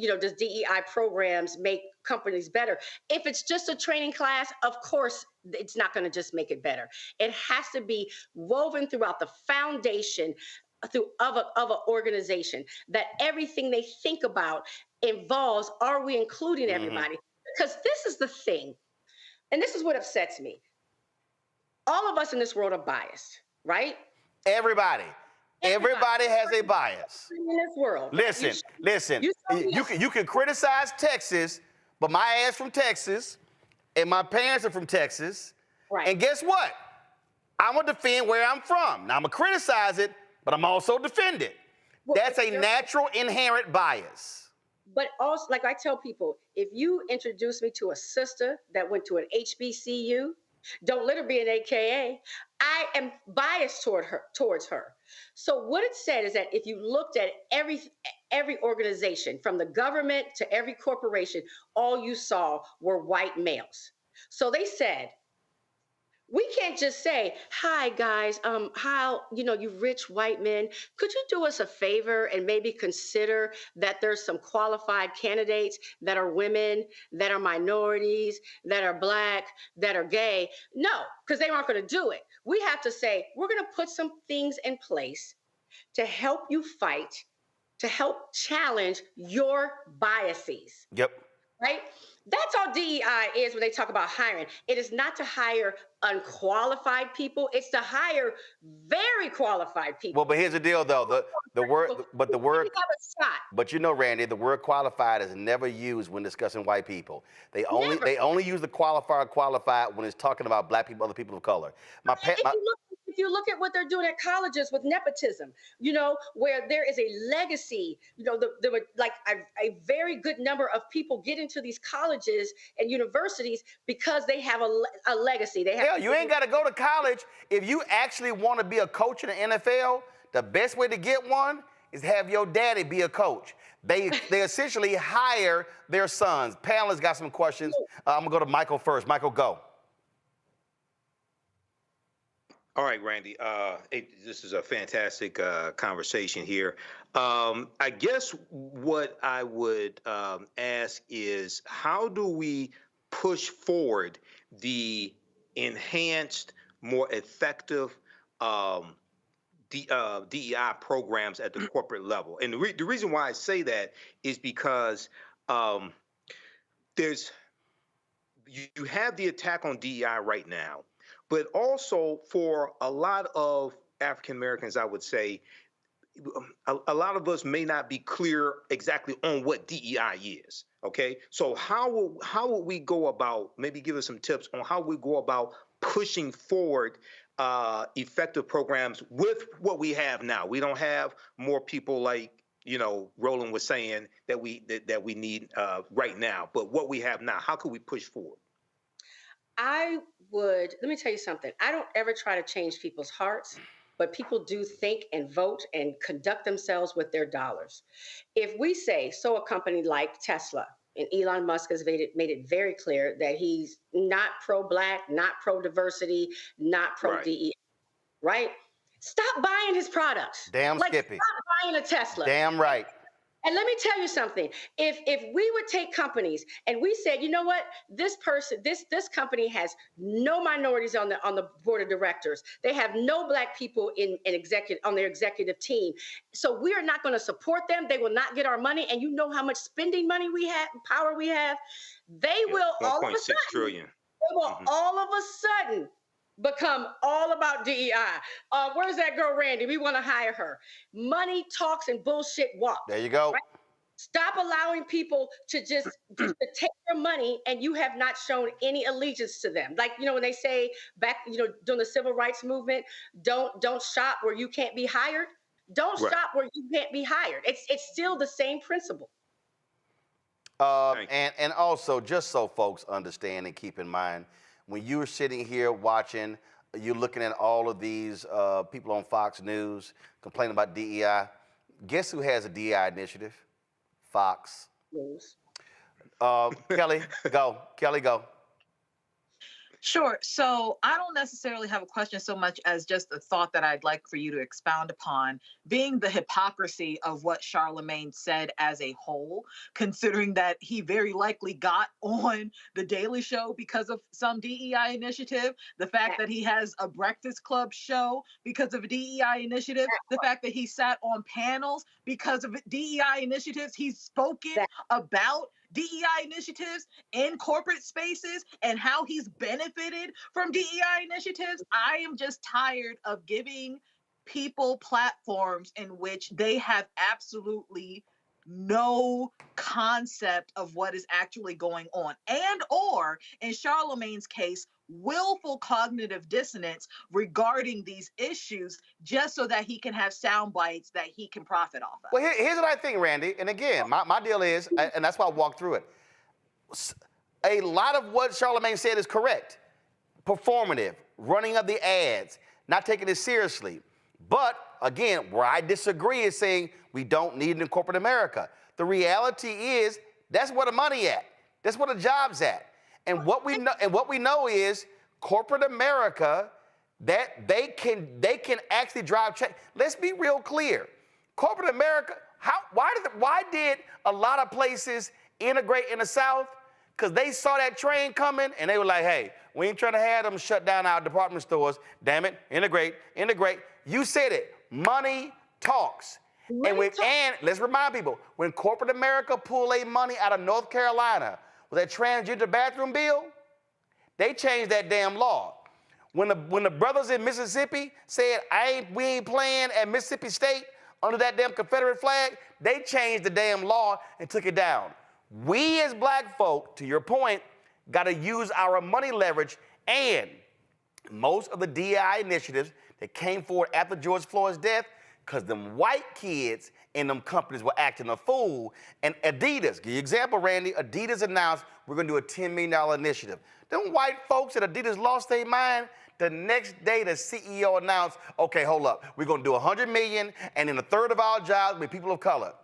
S24: does DEI programs make companies better? If it's just a training class, of course, it's not going to just make it better. It has to be woven throughout the foundation of an organization, that everything they think about involves, are we including everybody? Because this is the thing, and this is what upsets me. All of us in this world are biased, right?
S1: Everybody has a bias.
S24: In this world.
S1: Listen. You can criticize Texas, but my ass from Texas, and my parents are from Texas.
S24: Right.
S1: And guess what? I'm gonna defend where I'm from. Now I'm gonna criticize it, but I'm also defend it. That's a natural inherent bias.
S24: But also, like I tell people, if you introduce me to a sister that went to an HBCU, don't let her be an AKA, I am biased towards her. So what it said is that if you looked at every organization, from the government to every corporation, all you saw were white males. So they said, we can't just say, hi guys, you rich white men, could you do us a favor and maybe consider that there's some qualified candidates that are women, that are minorities, that are Black, that are gay? No, because they aren't going to do it. We have to say, we're going to put some things in place to help you fight, to help challenge your biases.
S1: Yep.
S24: Right? That's all DEI is when they talk about hiring. It is not to hire unqualified people. It's to hire very qualified people.
S1: Well, but here's the deal, though. The word, but Randy, the word qualified is never used when discussing white people. They only use the qualified when it's talking about Black people, other people of color.
S24: If you look at what they're doing at colleges with nepotism, where there is a legacy, there were like a very good number of people get into these colleges and universities because they have a legacy.
S1: Hell, you ain't got to go to college. If you actually want to be a coach in the NFL, the best way to get one is have your daddy be a coach. They essentially hire their sons. Panelists got some questions. I'm going to go to Michael first. Michael, go.
S22: All right, Randy, this is a fantastic conversation here. I guess what I would ask is, how do we push forward the enhanced, more effective DEI programs at the corporate level? And the reason why I say that is because you have the attack on DEI right now. But also for a lot of African Americans, I would say, a lot of us may not be clear exactly on what DEI is. Okay, so how would we go about? Maybe give us some tips on how we go about pushing forward effective programs with what we have now. We don't have more people like Roland was saying that we need right now. But what we have now, how could we push forward?
S24: Let me tell you something. I don't ever try to change people's hearts, but people do think and vote and conduct themselves with their dollars. If we say, so a company like Tesla, and Elon Musk has made it very clear that he's not pro-Black, not pro-diversity, not pro-DEI, right? Stop buying his products.
S1: Damn Skippy.
S24: Stop buying a Tesla.
S1: Damn right.
S24: And let me tell you something. If we would take companies and we said, you know what, this company has no minorities on the board of directors. They have no Black people on their executive team. So we are not going to support them. They will not get our money. And you know how much spending money we have, power we have. They will all of a sudden.
S22: $1.6 trillion.
S24: They will all of a sudden become all about DEI. Where's that girl, Randy? We want to hire her. Money talks and bullshit walks.
S1: There you go.
S24: Right? Stop allowing people to just to take your money and you have not shown any allegiance to them. Like, when they say back, during the civil rights movement, don't shop where you can't be hired. Don't shop where you can't be hired. It's still the same principle.
S1: And also, just so folks understand and keep in mind, when you're sitting here watching, you're looking at all of these people on Fox News complaining about DEI. Guess who has a DEI initiative? Fox News. Kelly, go. Kelly, go.
S3: Sure. So I don't necessarily have a question so much as just a thought that I'd like for you to expound upon, being the hypocrisy of what Charlamagne said as a whole, considering that he very likely got on The Daily Show because of some DEI initiative, the fact that he has a Breakfast Club show because of a DEI initiative, the fact that he sat on panels because of DEI initiatives, he's spoken about DEI initiatives in corporate spaces and how he's benefited from DEI initiatives. I am just tired of giving people platforms in which they have absolutely no concept of what is actually going on, and or in Charlamagne's case, willful cognitive dissonance regarding these issues just so that he can have sound bites that he can profit off of.
S1: Well, here's what I think, Randy. And again, my deal is, and that's why I walked through it. A lot of what Charlamagne said is correct. Performative, running of the ads, not taking it seriously. But again, where I disagree is saying we don't need it in corporate America. The reality is that's where the money at. That's where the job's at. And what we know is corporate America, that they can actually drive change. Let's be real clear. Corporate America, why did a lot of places integrate in the South? Because they saw that train coming and they were like, hey, we ain't trying to have them shut down our department stores. Damn it, integrate. You said it, money talks. And let's remind people, when corporate America pulled their money out of North Carolina with that transgender bathroom bill, they changed that damn law. When the brothers in Mississippi said, we ain't playing at Mississippi State under that damn Confederate flag, they changed the damn law and took it down. We as black folk, to your point, got to use our money leverage, and most of the DEI initiatives that came forward after George Floyd's death, because them white kids in them companies were acting a fool. And Adidas, give you an example, Randy, Adidas announced we're going to do a $10 million initiative. Them white folks at Adidas lost their mind. The next day, the CEO announced, okay, hold up, we're going to do $100 million, and then a third of our jobs will be people of color.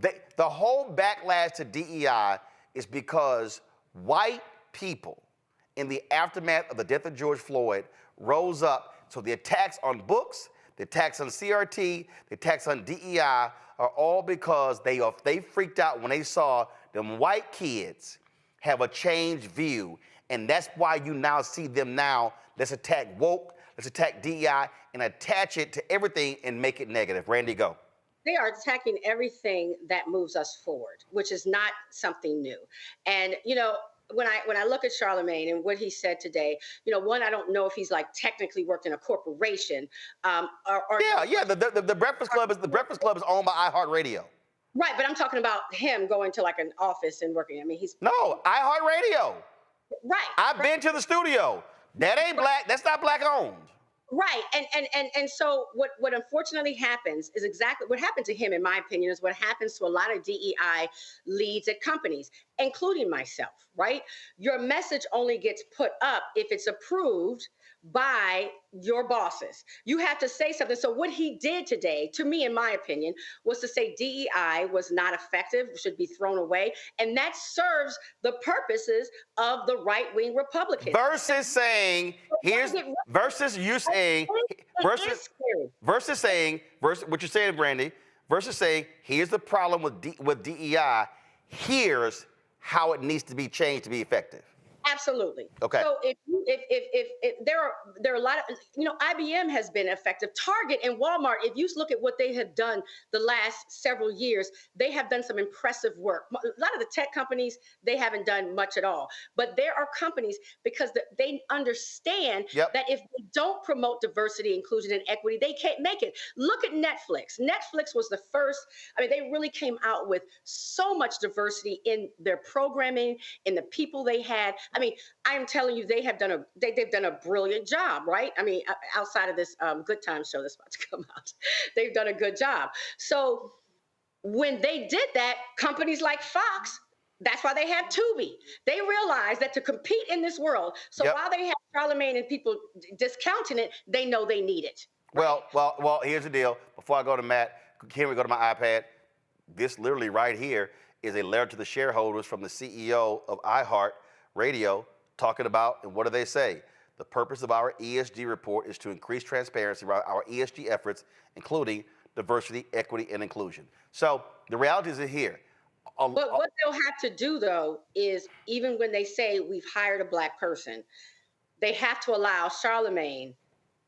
S1: The whole backlash to DEI is because white people in the aftermath of the death of George Floyd rose up. So the attacks on books, the attacks on CRT, the attacks on DEI are all because they freaked out when they saw them white kids have a changed view. And that's why you now see them now, let's attack woke, let's attack DEI, and attach it to everything and make it negative. Randy, go.
S24: They are attacking everything that moves us forward, which is not something new. And, you know, when I look at Charlamagne and what he said today, you know, one, I don't know if he's like technically worked in a corporation.
S1: The Breakfast Club is owned by iHeartRadio.
S24: Right, but I'm talking about him going to like an office and working. I mean,
S1: No, iHeartRadio.
S24: Right.
S1: I've been to the studio. That ain't black. That's not black owned.
S24: Right, and so what unfortunately happens is exactly what happened to him, in my opinion, is what happens to a lot of DEI leads at companies, including myself, right? Your message only gets put up if it's approved by your bosses. You have to say something. So what he did today, to me, in my opinion, was to say DEI was not effective, should be thrown away. And that serves the purposes of the right-wing Republicans.
S1: Versus saying, what you're saying, Brandy, versus saying, here's the problem with DEI, here's how it needs to be changed to be effective.
S24: Absolutely.
S1: Okay.
S24: So if there are a lot of, you know, IBM has been effective. Target and Walmart, if you look at what they have done the last several years, they have done some impressive work. A lot of the tech companies, they haven't done much at all. But there are companies, because they understand that if they don't promote diversity, inclusion, and equity, they can't make it. Look at Netflix. Netflix was the first. I mean, they really came out with so much diversity in their programming, in the people they had. I mean, I'm telling you, they've done a brilliant job, right? I mean, outside of this Good Times show that's about to come out, they've done a good job. So when they did that, companies like Fox, that's why they have Tubi. They realized that to compete in this world, so while they have Charlamagne and people discounting it, they know they need it.
S1: Right? Well, here's the deal. Before I go to Matt, can we go to my iPad? This literally right here is a letter to the shareholders from the CEO of iHeartRadio talking about, and what do they say? The purpose of our ESG report is to increase transparency around our ESG efforts, including diversity, equity, and inclusion. So the reality is here.
S24: But what they'll have to do, though, is even when they say we've hired a Black person, they have to allow Charlamagne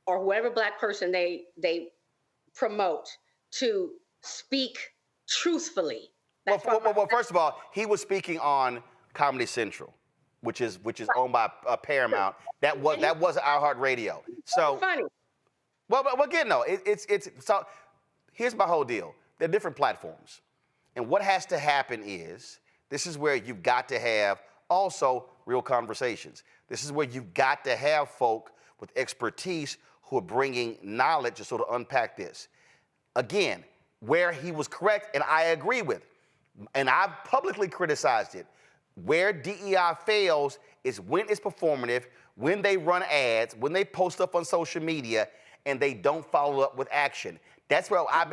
S24: or whoever Black person they promote to speak truthfully.
S1: Well, first of all, he was speaking on Comedy Central, which is owned by Paramount. That was iHeartRadio. So
S24: funny.
S1: Well, again, no, it's so. Here's my whole deal. They're different platforms, and what has to happen is this is where you've got to have also real conversations. This is where you've got to have folk with expertise who are bringing knowledge to sort of unpack this. Again, where he was correct, and I agree with, and I've publicly criticized it, where DEI fails is when it's performative, when they run ads, when they post stuff on social media, and they don't follow up with action. That's why I've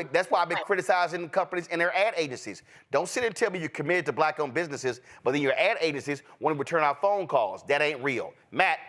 S1: been criticizing companies and their ad agencies. Don't sit and tell me you're committed to Black-owned businesses, but then your ad agencies want to return our phone calls. That ain't real. Matt.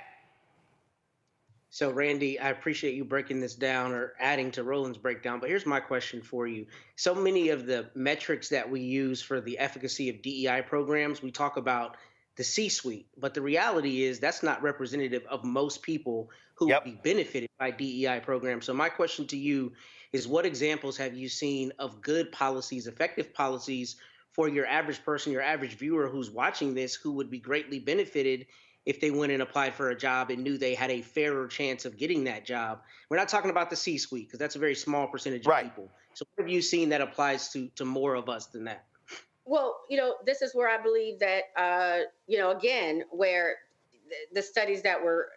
S5: So, Randy, I appreciate you breaking this down or adding to Roland's breakdown, but here's my question for you. So many of the metrics that we use for the efficacy of DEI programs, we talk about the C-suite, but the reality is that's not representative of most people who would be benefited by DEI programs. So my question to you is, what examples have you seen of good policies, effective policies for your average person, your average viewer who's watching this, who would be greatly benefited if they went and applied for a job and knew they had a fairer chance of getting that job? We're not talking about the C-suite, because that's a very small percentage of people. So what have you seen that applies to more of us than that?
S24: Well, this is where I believe that, again, where the studies that were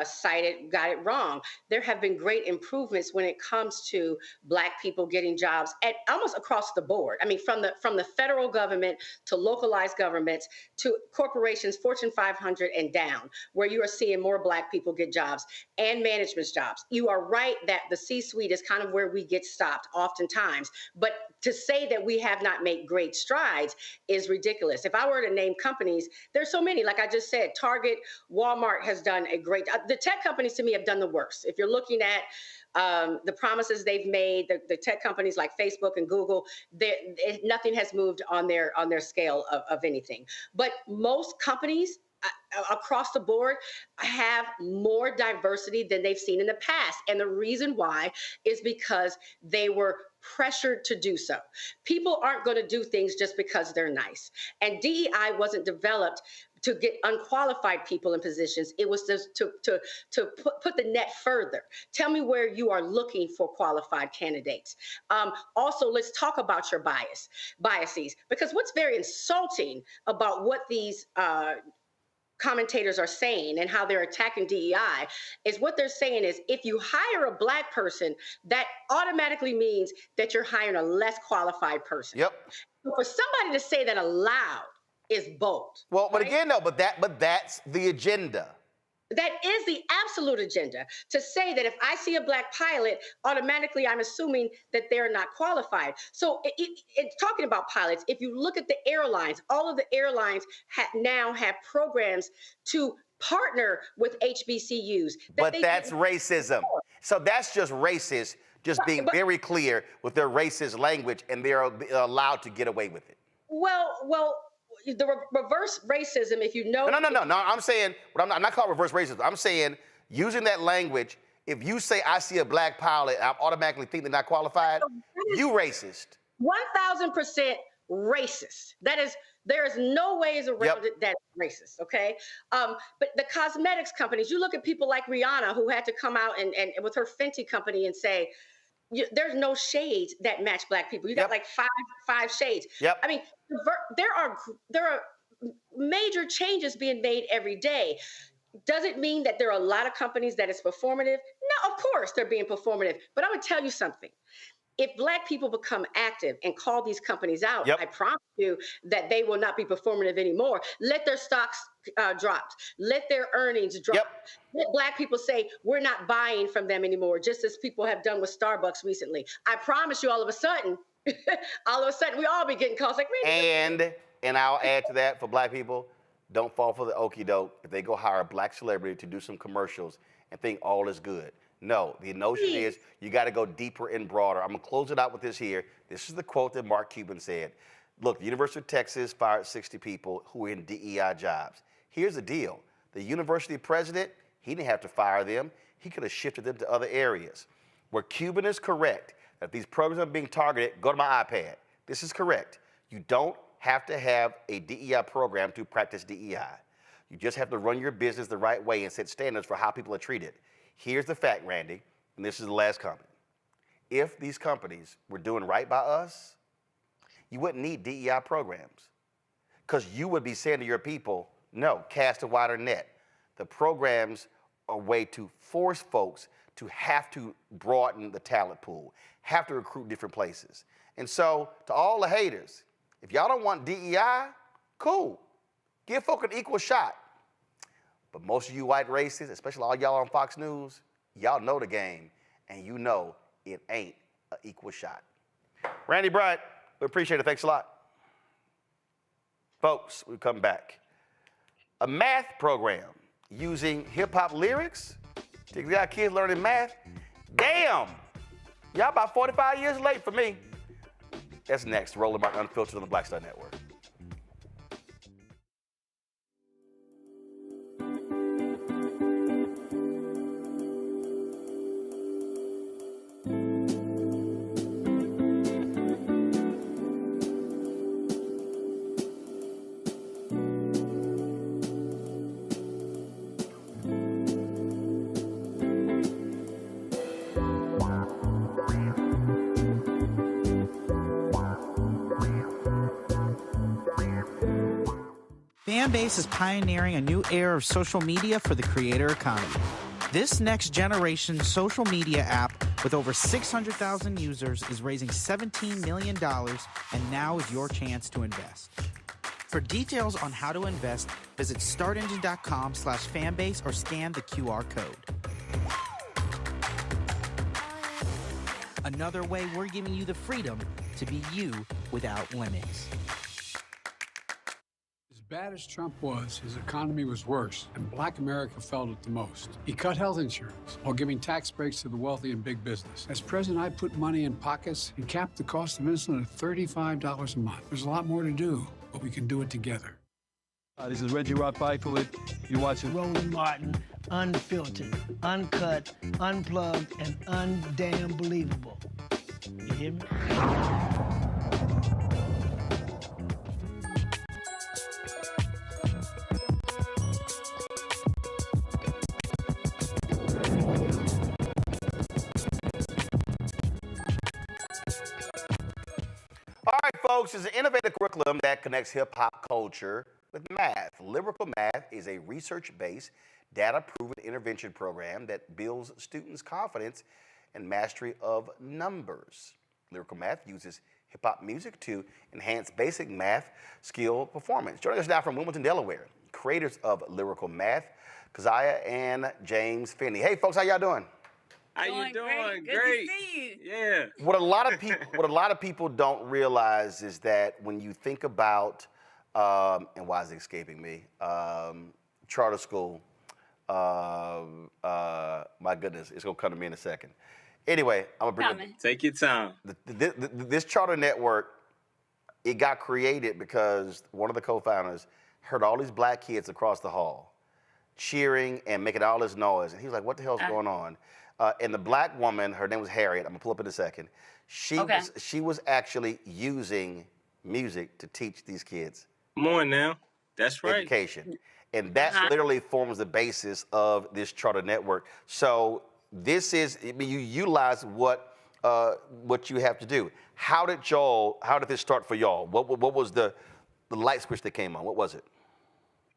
S24: cited got it wrong. There have been great improvements when it comes to Black people getting jobs at almost across the board. I mean, from the federal government to localized governments to corporations, Fortune 500 and down, where you are seeing more Black people get jobs and management jobs. You are right that the C-suite is kind of where we get stopped oftentimes, but to say that we have not made great strides is ridiculous. If I were to name companies, there's so many. Like I just said, Target, Walmart has done a great. The tech companies to me have done the worst. If you're looking at the promises they've made, the tech companies like Facebook and Google, nothing has moved on their scale of anything. But most companies across the board have more diversity than they've seen in the past. And the reason why is because they were pressured to do so. People aren't going to do things just because they're nice. And DEI wasn't developed to get unqualified people in positions. It was just to put the net further. Tell me where you are looking for qualified candidates. Also, let's talk about your biases, because what's very insulting about what these commentators are saying and how they're attacking DEI is what they're saying is if you hire a Black person, that automatically means that you're hiring a less qualified person.
S1: Yep.
S24: For somebody to say that aloud is bold.
S1: Well, but again, no, but that's the agenda.
S24: That is the absolute agenda, to say that if I see a Black pilot, automatically I'm assuming that they're not qualified. So it's talking about pilots. If you look at the airlines, all of the airlines now have programs to partner with HBCUs.
S1: But that's racism. So that's just racist, just being very clear with their racist language, and they're allowed to get away with it.
S24: Well, the reverse racism, if you know.
S1: No. I'm saying, but I'm not calling reverse racism. I'm saying using that language. If you say I see a Black pilot, I automatically think they're not qualified. You racist.
S24: 1,000% racist. There is no ways around it that's racist. Okay, but the cosmetics companies. You look at people like Rihanna, who had to come out and with her Fenty company and say, there's no shades that match Black people. You got like five shades. I mean, there are major changes being made every day. Does it mean that there are a lot of companies that is performative? No, of course they're being performative. But I'm gonna tell you something. If Black people become active and call these companies out, I promise you that they will not be performative anymore. Let their stocks drop. Let their earnings drop. Let Black people say, we're not buying from them anymore, just as people have done with Starbucks recently. I promise you, all of a sudden, we all be getting calls like,
S1: and I'll add to that for Black people, don't fall for the okie doke if they go hire a black celebrity to do some commercials and think all is good. No, the notion is you got to go deeper and broader. I'm going to close it out with this here. This is the quote that Mark Cuban said. Look, the University of Texas fired 60 people who were in DEI jobs. Here's the deal. The university president, he didn't have to fire them. He could have shifted them to other areas. Where Cuban is correct, that if these programs are being targeted, go to my iPad. This is correct. You don't have to have a DEI program to practice DEI. You just have to run your business the right way and set standards for how people are treated. Here's the fact, Randy, and this is the last comment. If these companies were doing right by us, you wouldn't need DEI programs because you would be saying to your people, no, cast a wider net. The programs are a way to force folks to have to broaden the talent pool, have to recruit different places. And so to all the haters, if y'all don't want DEI, cool. Give folk an equal shot. But most of you white racists, especially all y'all on Fox News, y'all know the game, and you know it ain't an equal shot. Randy Bryant, we appreciate it. Thanks a lot. Folks, we come back. A math program using hip-hop lyrics to get kids learning math. Damn! Y'all about 45 years late for me. That's next. Roland Martin Unfiltered on the Black Star Network.
S15: Fanbase is pioneering a new era of social media for the creator economy. This next generation social media app with over 600,000 users is raising $17 million, and now is your chance to invest. For details on how to invest, visit startengine.com/fanbase or scan the QR code. Another way we're giving you the freedom to be you without limits.
S7: As bad as Trump was, his economy was worse, and Black America felt it the most. He cut health insurance while giving tax breaks to the wealthy and big business. As president, I put money in pockets and capped the cost of insulin at $35 a month. There's a lot more to do, but we can do it together.
S8: This is Reggie Rothbeifel. You're watching
S10: Roland Martin, unfiltered, uncut, unplugged, and undamn believable. You hear me?
S1: All right, folks, it's an innovative curriculum that connects hip-hop culture with math. Lyrical Math is a research-based, data-proven intervention program that builds students' confidence and mastery of numbers. Lyrical Math uses hip-hop music to enhance basic math skill performance. Joining us now from Wilmington, Delaware, creators of Lyrical Math, Keziah and James Finney. Hey, folks, how y'all doing?
S14: How you doing?
S16: Great. Good to see you.
S14: Yeah.
S1: What a lot of people don't realize is that when you think about and why is it escaping me? Charter school. My goodness, it's gonna come to me in a second. Anyway, I'm gonna bring it.
S14: Take your time.
S1: This charter network, it got created because one of the co-founders heard all these black kids across the hall cheering and making all this noise, and he was like, "What the hell's going on?" And the black woman, her name was Harriet. I'm gonna pull up in a second. She was actually using music to teach these kids.
S14: Come on now. That's right.
S1: Education. And that literally forms the basis of this charter network. So this is, you utilize what you have to do. How did this start for y'all? What was the light switch that came on? What was it?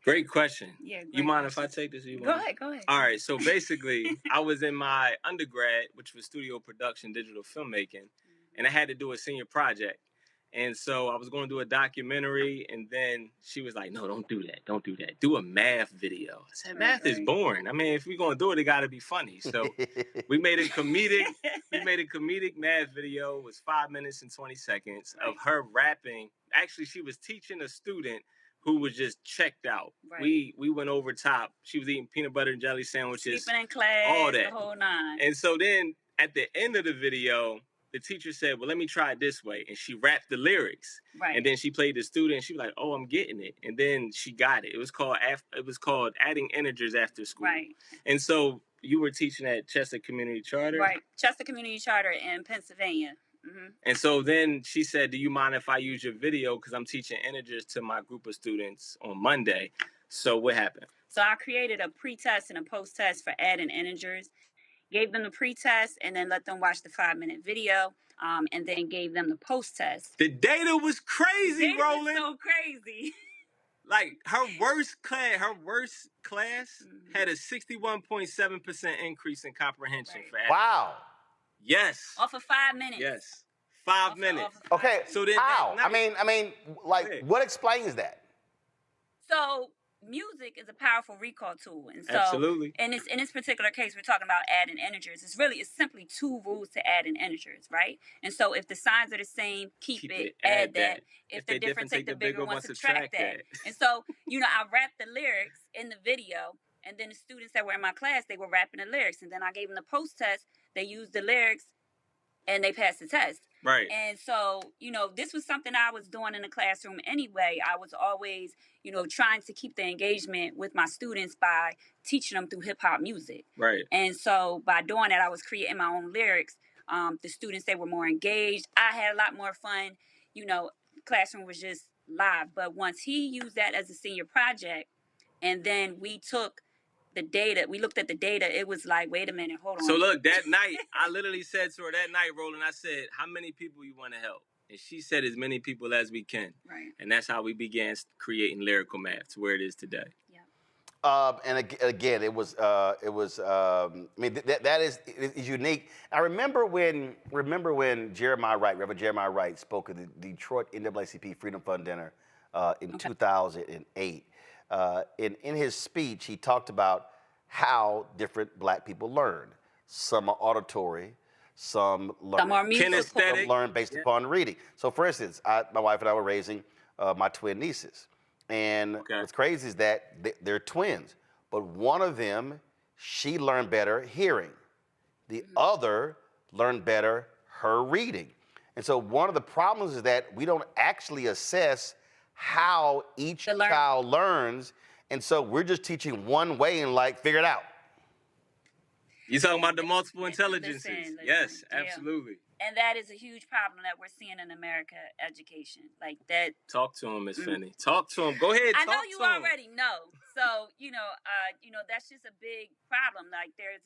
S14: Great question.
S16: Yeah,
S14: you mind if I take this?
S16: Go ahead.
S14: All right. So basically, I was in my undergrad, which was studio production, digital filmmaking, and I had to do a senior project. And so I was going to do a documentary, and then she was like, "No, don't do that. Don't do that. Do a math video." I said, "Math is boring. I mean, if we're going to do it, it got to be funny." So we made a comedic math video. It was 5 minutes and 20 seconds of her rapping. Actually, she was teaching a student who was just checked out.
S11: Right.
S14: We went over top. She was eating peanut butter and jelly sandwiches.
S11: Sleeping in class,
S14: all that.
S11: the whole nine.
S14: And so then at the end of the video, the teacher said, well, let me try it this way. And she rapped the lyrics.
S11: Right.
S14: And then she played the student. And she was like, oh, I'm getting it. And then she got it. It was called adding integers after school.
S11: Right.
S14: And so you were teaching at Chester Community Charter.
S11: Right. Chester Community Charter in Pennsylvania. Mm-hmm.
S14: And so then she said, do you mind if I use your video? Because I'm teaching integers to my group of students on Monday. So what happened?
S11: So I created a pre-test and a post-test for adding integers. Gave them the pre-test and then let them watch the 5-minute video, and then gave them the post-test.
S14: The data was crazy,
S11: The data
S14: Roland.
S11: was so crazy.
S14: Like her worst class had a 61.7% increase in comprehension for adding.
S1: Wow.
S14: Yes.
S11: Off of 5 minutes.
S14: Yes. 5 minutes.
S1: Okay.
S14: So then
S1: how? I mean, like, what explains that?
S11: So music is a powerful recall tool, and so
S14: Absolutely.
S11: in this particular case, we're talking about adding integers. It's simply 2 rules to adding integers, right? And so if the signs are the same, keep it, add that. If they're different, take the bigger one, subtract that. And so, I rapped the lyrics in the video, and then the students that were in my class, they were rapping the lyrics, and then I gave them the post test. They used the lyrics, and they passed the test.
S14: Right.
S11: And so, this was something I was doing in the classroom anyway. I was always, trying to keep the engagement with my students by teaching them through hip hop music.
S14: Right.
S11: And so by doing that, I was creating my own lyrics. The students, they were more engaged. I had a lot more fun. Classroom was just live. But once he used that as a senior project, and then we took the data, we looked at the data, it was like, wait a minute, hold on.
S14: So look, that night, I literally said to her that night, Roland, I said, how many people you want to help? And she said as many people as we can.
S11: Right.
S14: And that's how we began creating Lyrical Math to where it is today.
S1: And again, it was. I mean, that is unique. I remember when Reverend Jeremiah Wright, spoke at the Detroit NAACP Freedom Fund dinner in 2008. In his speech, he talked about how different Black people learn. Some are auditory, some learn
S14: kinesthetic,
S1: learn based upon reading. So, for instance, my wife and I were raising my twin nieces. And what's crazy is that they're twins, but one of them, she learned better hearing. The other learned better her reading. And so one of the problems is that we don't actually assess how each child learns. And so we're just teaching one way and figure it out.
S14: You talking about the multiple intelligences?
S11: Listen,
S14: yes,
S11: yeah.
S14: absolutely.
S11: And that is a huge problem that we're seeing in America education. Like that.
S14: Talk to him, Miss Finney. Talk to him. Go ahead.
S11: I know you already know. So that's just a big problem. Like there's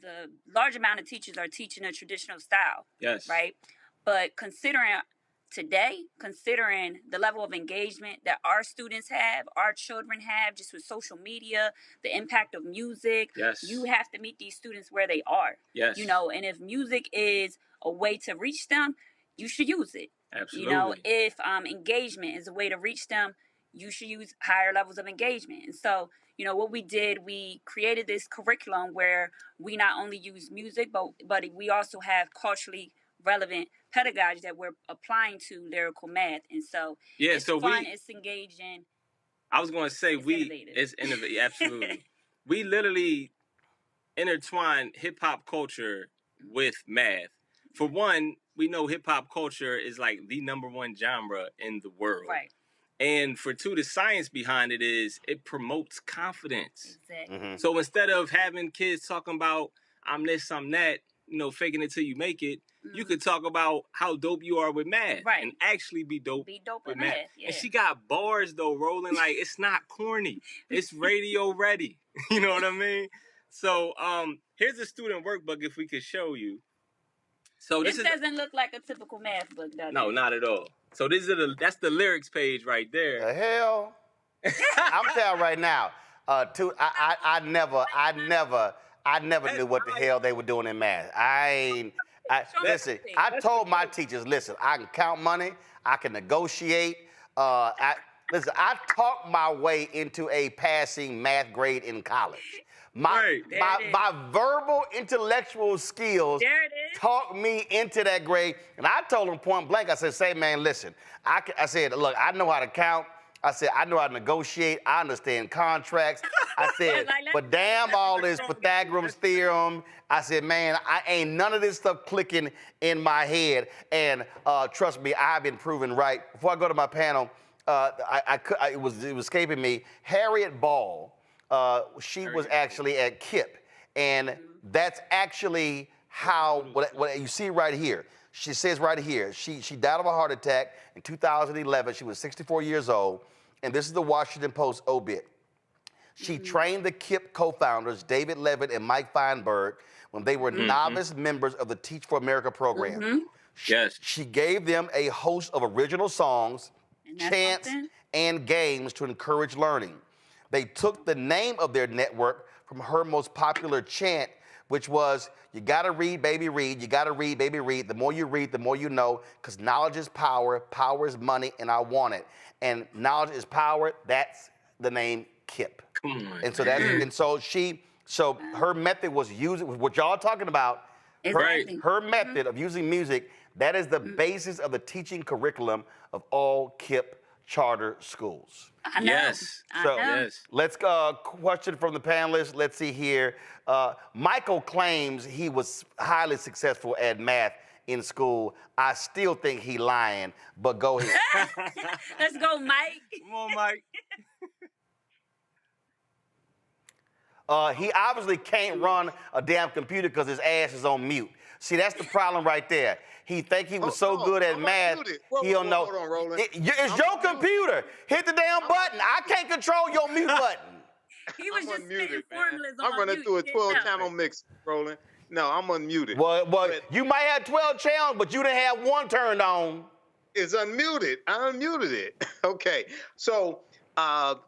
S11: the large amount of teachers are teaching a traditional style.
S14: Yes.
S11: Right. But considering the level of engagement that our students have, our children have, just with social media, the impact of music, you have to meet these students where they are.
S14: Yes.
S11: And if music is a way to reach them, you should use it.
S14: Absolutely.
S11: If engagement is a way to reach them, you should use higher levels of engagement. And so, what we did, we created this curriculum where we not only use music, but we also have culturally relevant pedagogy that we're applying to Lyrical Math. And so it's fun, it's engaging.
S14: I was going to say it's innovative. Absolutely. We literally intertwine hip hop culture with math. For one, we know hip hop culture is like the #1 genre in the world.
S11: Right.
S14: And for two, the science behind it is it promotes confidence.
S11: Exactly.
S1: Mm-hmm.
S14: So instead of having kids talking about I'm this, I'm that, faking it till you make it, you could talk about how dope you are with math and actually be dope with math.
S11: Yeah.
S14: And she got bars though, rolling like it's not corny. It's radio ready. You know what I mean? So here's a student workbook if we could show you. So
S11: this doesn't look like a typical math book, does it?
S14: No, not at all. So that's the lyrics page right there.
S1: The hell? I'm telling you right now, I never knew what the hell they were doing in math. Listen, I told my teachers, listen, I can count money, I can negotiate. I talked my way into a passing math grade in college. My verbal intellectual skills talked me into that grade. And I told him point blank, I said, say, man, listen, I said, look, I know how to count. I said, I know how to negotiate. I understand contracts. I said, but damn all this Pythagoras theorem. I said, man, I ain't none of this stuff clicking in my head. And trust me, I've been proven right. Before I go to my panel, it was escaping me. Harriet Ball, she was actually at KIPP. And that's actually how, what you see right here. She says right here, she died of a heart attack in 2011. She was 64 years old. And this is the Washington Post obit. She trained the KIPP co-founders, David Levitt and Mike Feinberg, when they were novice members of the Teach for America program. She gave them a host of original songs, chants, and games to encourage learning. They took the name of their network from her most popular chant, which was, you gotta read, baby, read. You gotta read, baby, read. The more you read, the more you know, because knowledge is power, power is money, and I want it. And knowledge is power, that's the name KIPP.
S14: Come on,
S1: and so so her method was using, what y'all talking about, her method of using music, that is the basis of the teaching curriculum of all KIPP charter schools.
S11: I know.
S1: So let's question from the panelists. Let's see here. Michael claims he was highly successful at math in school. I still think he lying, but go ahead.
S11: Let's go, Mike.
S14: Come on, Mike.
S1: He obviously can't run a damn computer because his ass is on mute. See, that's the problem right there. He think he was so good at math, he don't know.
S22: Hold on, Roland.
S1: It's your computer. Hit the damn button. I can't control your mute button.
S11: He was just spitting formulas on
S22: I'm running through a 12-channel mix, Roland. No, I'm unmuted.
S1: Well, you might have 12 channels, but you didn't have one turned on.
S22: It's unmuted. I unmuted it. Okay. So,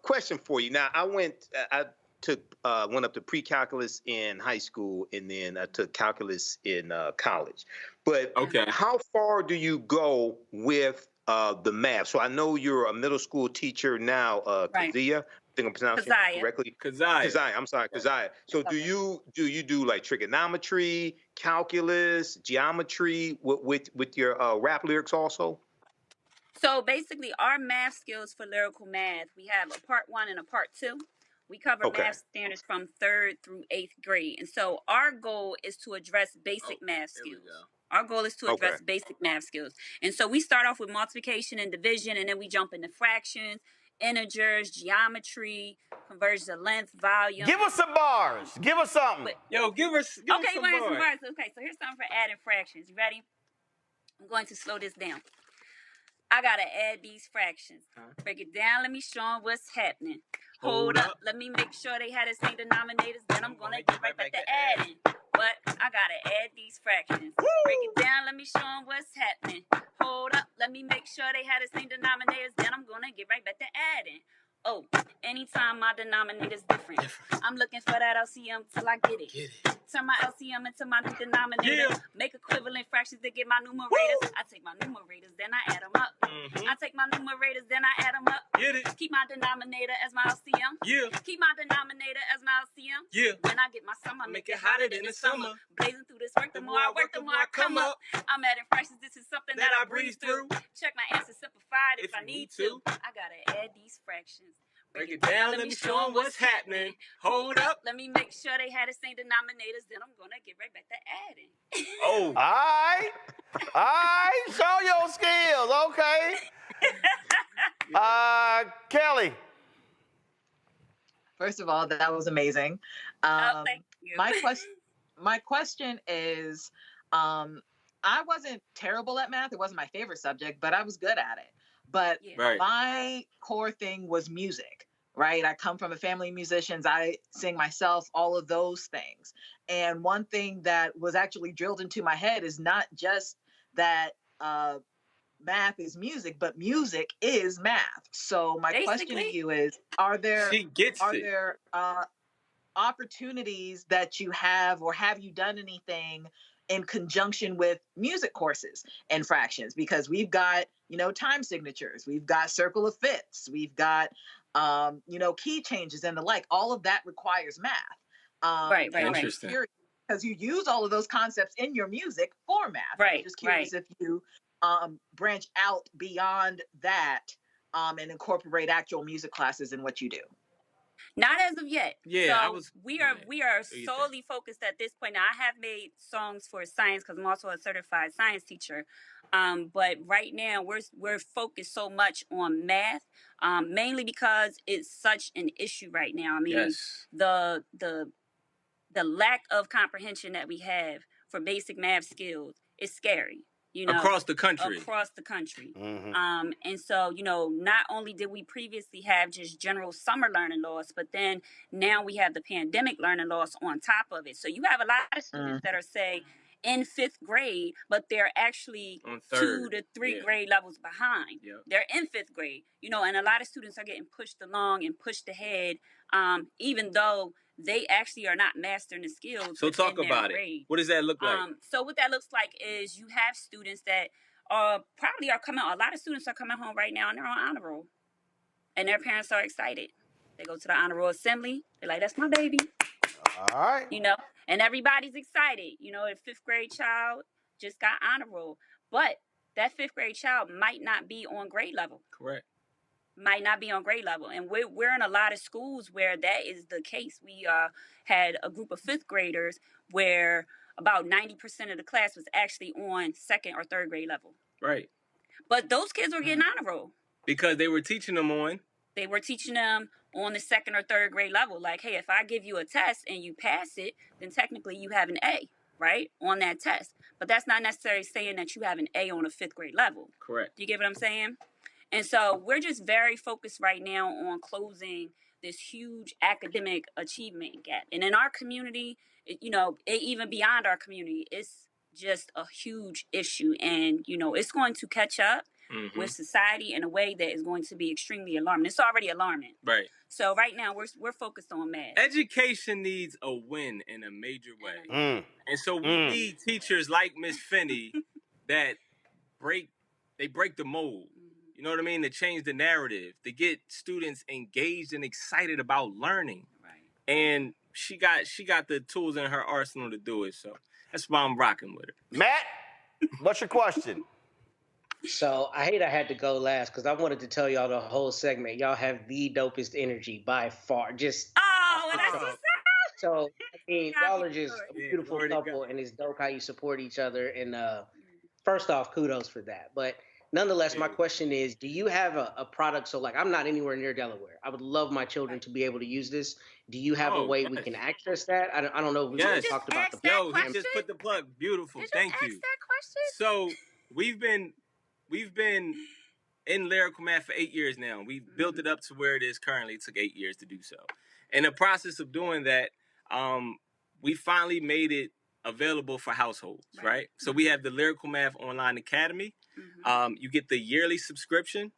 S22: question for you. Now, I went up to pre-calculus in high school, and then I took calculus in college. But how far do you go with the math? So I know you're a middle school teacher now, Kazia. I think I'm pronouncing it correctly.
S14: Kazia.
S22: I'm sorry, Kazia. So do you do like trigonometry, calculus, geometry with your rap lyrics also?
S11: So basically, our math skills for lyrical math, we have a part 1 and a part 2. We cover math standards from 3rd through 8th grade. And so our goal is to address basic math skills. Our goal is to address basic math skills. And so we start off with multiplication and division, and then we jump into fractions, integers, geometry, conversions of length, volume.
S1: Give us some bars. Give us something.
S14: Yo, give us some bars.
S11: Some bars. Okay, so here's something for adding fractions. You ready? I'm going to slow this down. I got to add these fractions. Break it down. Let me show them what's happening. Hold up. Let me make sure they had the same denominators. Then I'm going to get right back to adding. But I got to add these fractions. Break it down. Let me show them what's happening. Hold up. Let me make sure they had the same denominators. Then I'm going to get right back to adding. Oh, anytime my denominator's different. I'm looking for that LCM till I get it. Turn my LCM into my denominator. Make equivalent fractions to get my numerators. I take my numerators, then I add them up. I take my numerators, then I add them up. Keep my denominator as my LCM. Keep my denominator as my LCM. When I get my sum, I make it hotter than the summer. Blazing through this work, the more I work, the more I come up. I'm adding fractions, this is something that I breeze through. Check my answer simplified if I need to. I gotta add these fractions.
S14: Break it down, let me show them what's happening. Hold up.
S11: Let me make sure they had the same denominators, then I'm going to get right back to adding.
S1: All right. Show your skills, okay. Kelly.
S3: First of all, that was amazing.
S11: Thank you.
S3: My question is, I wasn't terrible at math. It wasn't my favorite subject, but I was good at it. But my core thing was music, right? I come from a family of musicians. I sing myself, all of those things. And one thing that was actually drilled into my head is not just that math is music, but music is math. So my question to you is, are there opportunities that you have, or have you done anything in conjunction with music courses and fractions? Because we've got, time signatures, we've got circle of fifths, we've got, key changes and the like. All of that requires math.
S11: Right.
S9: Interesting.
S3: Because you use all of those concepts in your music for math.
S11: Right.
S3: I'm just curious if you branch out beyond that and incorporate actual music classes in what you do.
S11: Not as of yet.
S14: Yeah,
S11: so we are solely focused at this point. Now, I have made songs for science because I'm also a certified science teacher. But right now we're focused so much on math, mainly because it's such an issue right now. I mean, the lack of comprehension that we have for basic math skills is scary.
S14: Across the country.
S11: Mm-hmm. And so, not only did we previously have just general summer learning loss, but then now we have the pandemic learning loss on top of it. So you have a lot of students that are, say, in 5th grade, but they're actually 2 to 3 grade levels behind. Yep. They're in 5th grade, and a lot of students are getting pushed along and pushed ahead, even though they actually are not mastering the skills.
S14: So talk about it. What does that look like?
S11: So what that looks like is you have students that probably are coming. A lot of students are coming home right now and they're on honor roll, and their parents are excited. They go to the honor roll assembly. They're like, "That's my baby."
S1: All right.
S11: And everybody's excited. A 5th grade child just got honor roll, but that 5th grade child might not be on grade level.
S14: Correct.
S11: Might not be on grade level. And we're in a lot of schools where that is the case. We had a group of 5th graders where about 90% of the class was actually on 2nd or 3rd grade level.
S14: Right.
S11: But those kids were getting honor roll.
S14: Because they were teaching them on?
S11: They were teaching them on the 2nd or 3rd grade level. Like, hey, if I give you a test and you pass it, then technically you have an A, right, on that test. But that's not necessarily saying that you have an A on a 5th grade level.
S14: Correct.
S11: Do you get what I'm saying? And so we're just very focused right now on closing this huge academic achievement gap. And in our community, even beyond our community, it's just a huge issue. And, it's going to catch up with society in a way that is going to be extremely alarming. It's already alarming.
S14: Right.
S11: So right now we're focused on math.
S14: Education needs a win in a major way. And so we need teachers like Miss Finney that break the mold. You know what I mean? To change the narrative, to get students engaged and excited about learning. Right. And she got the tools in her arsenal to do it. So that's why I'm rocking with her.
S1: Matt, what's your question?
S5: So I hate I had to go last because I wanted to tell y'all the whole segment. Y'all have the dopest energy by far. Just so I mean, y'all are just a beautiful couple, and it's dope how you support each other. And first off, kudos for that. But nonetheless, my question is, do you have a product? So like, I'm not anywhere near Delaware. I would love my children to be able to use this. Do you have a way we can access that? I don't know if we talked about the
S14: he just put the plug. Beautiful. Thank you.
S11: Ask that question?
S14: So we've been in Lyrical Math for 8 years now. We've built it up to where it is currently. It took 8 years to do so. In the process of doing that, we finally made it available for households, right? So we have the Lyrical Math Online Academy. You get the yearly subscription,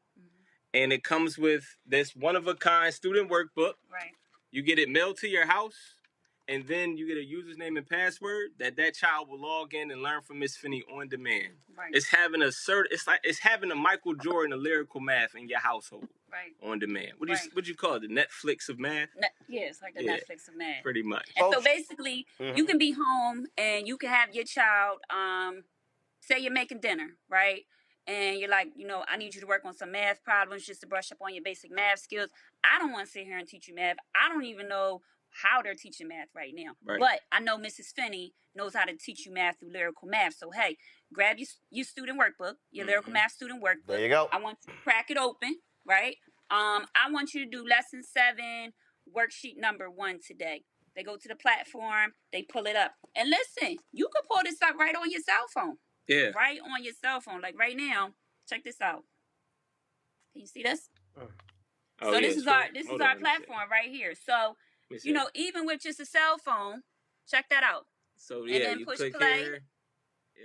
S14: and it comes with this one-of-a-kind student workbook.
S11: Right.
S14: You get it mailed to your house, and then you get a username and password that child will log in and learn from Miss Finney on demand.
S11: Right.
S14: It's having a Michael Jordan of Lyrical Math in your household.
S11: Right.
S14: On demand. What do you call it? The Netflix of math?
S11: It's like the Netflix of math.
S14: Pretty much.
S11: And so basically, you can be home and you can have your child, say you're making dinner, right? And you're like, I need you to work on some math problems just to brush up on your basic math skills. I don't want to sit here and teach you math. I don't even know how they're teaching math right now. Right. But I know Mrs. Finney knows how to teach you math through Lyrical Math. So, hey, grab your student workbook, your Lyrical Math student workbook.
S1: There you go.
S11: I want you to crack it open, right? I want you to do lesson 7, worksheet number 1 today. They go to the platform, they pull it up. And listen, you can pull this up right on your cell phone.
S14: Yeah.
S11: Right on your cell phone. Like right now, check this out. Can you see this? This is our platform right here. So, even with just a cell phone, check that out.
S14: So
S11: and then
S14: you
S11: push
S14: click
S11: play.
S14: Here.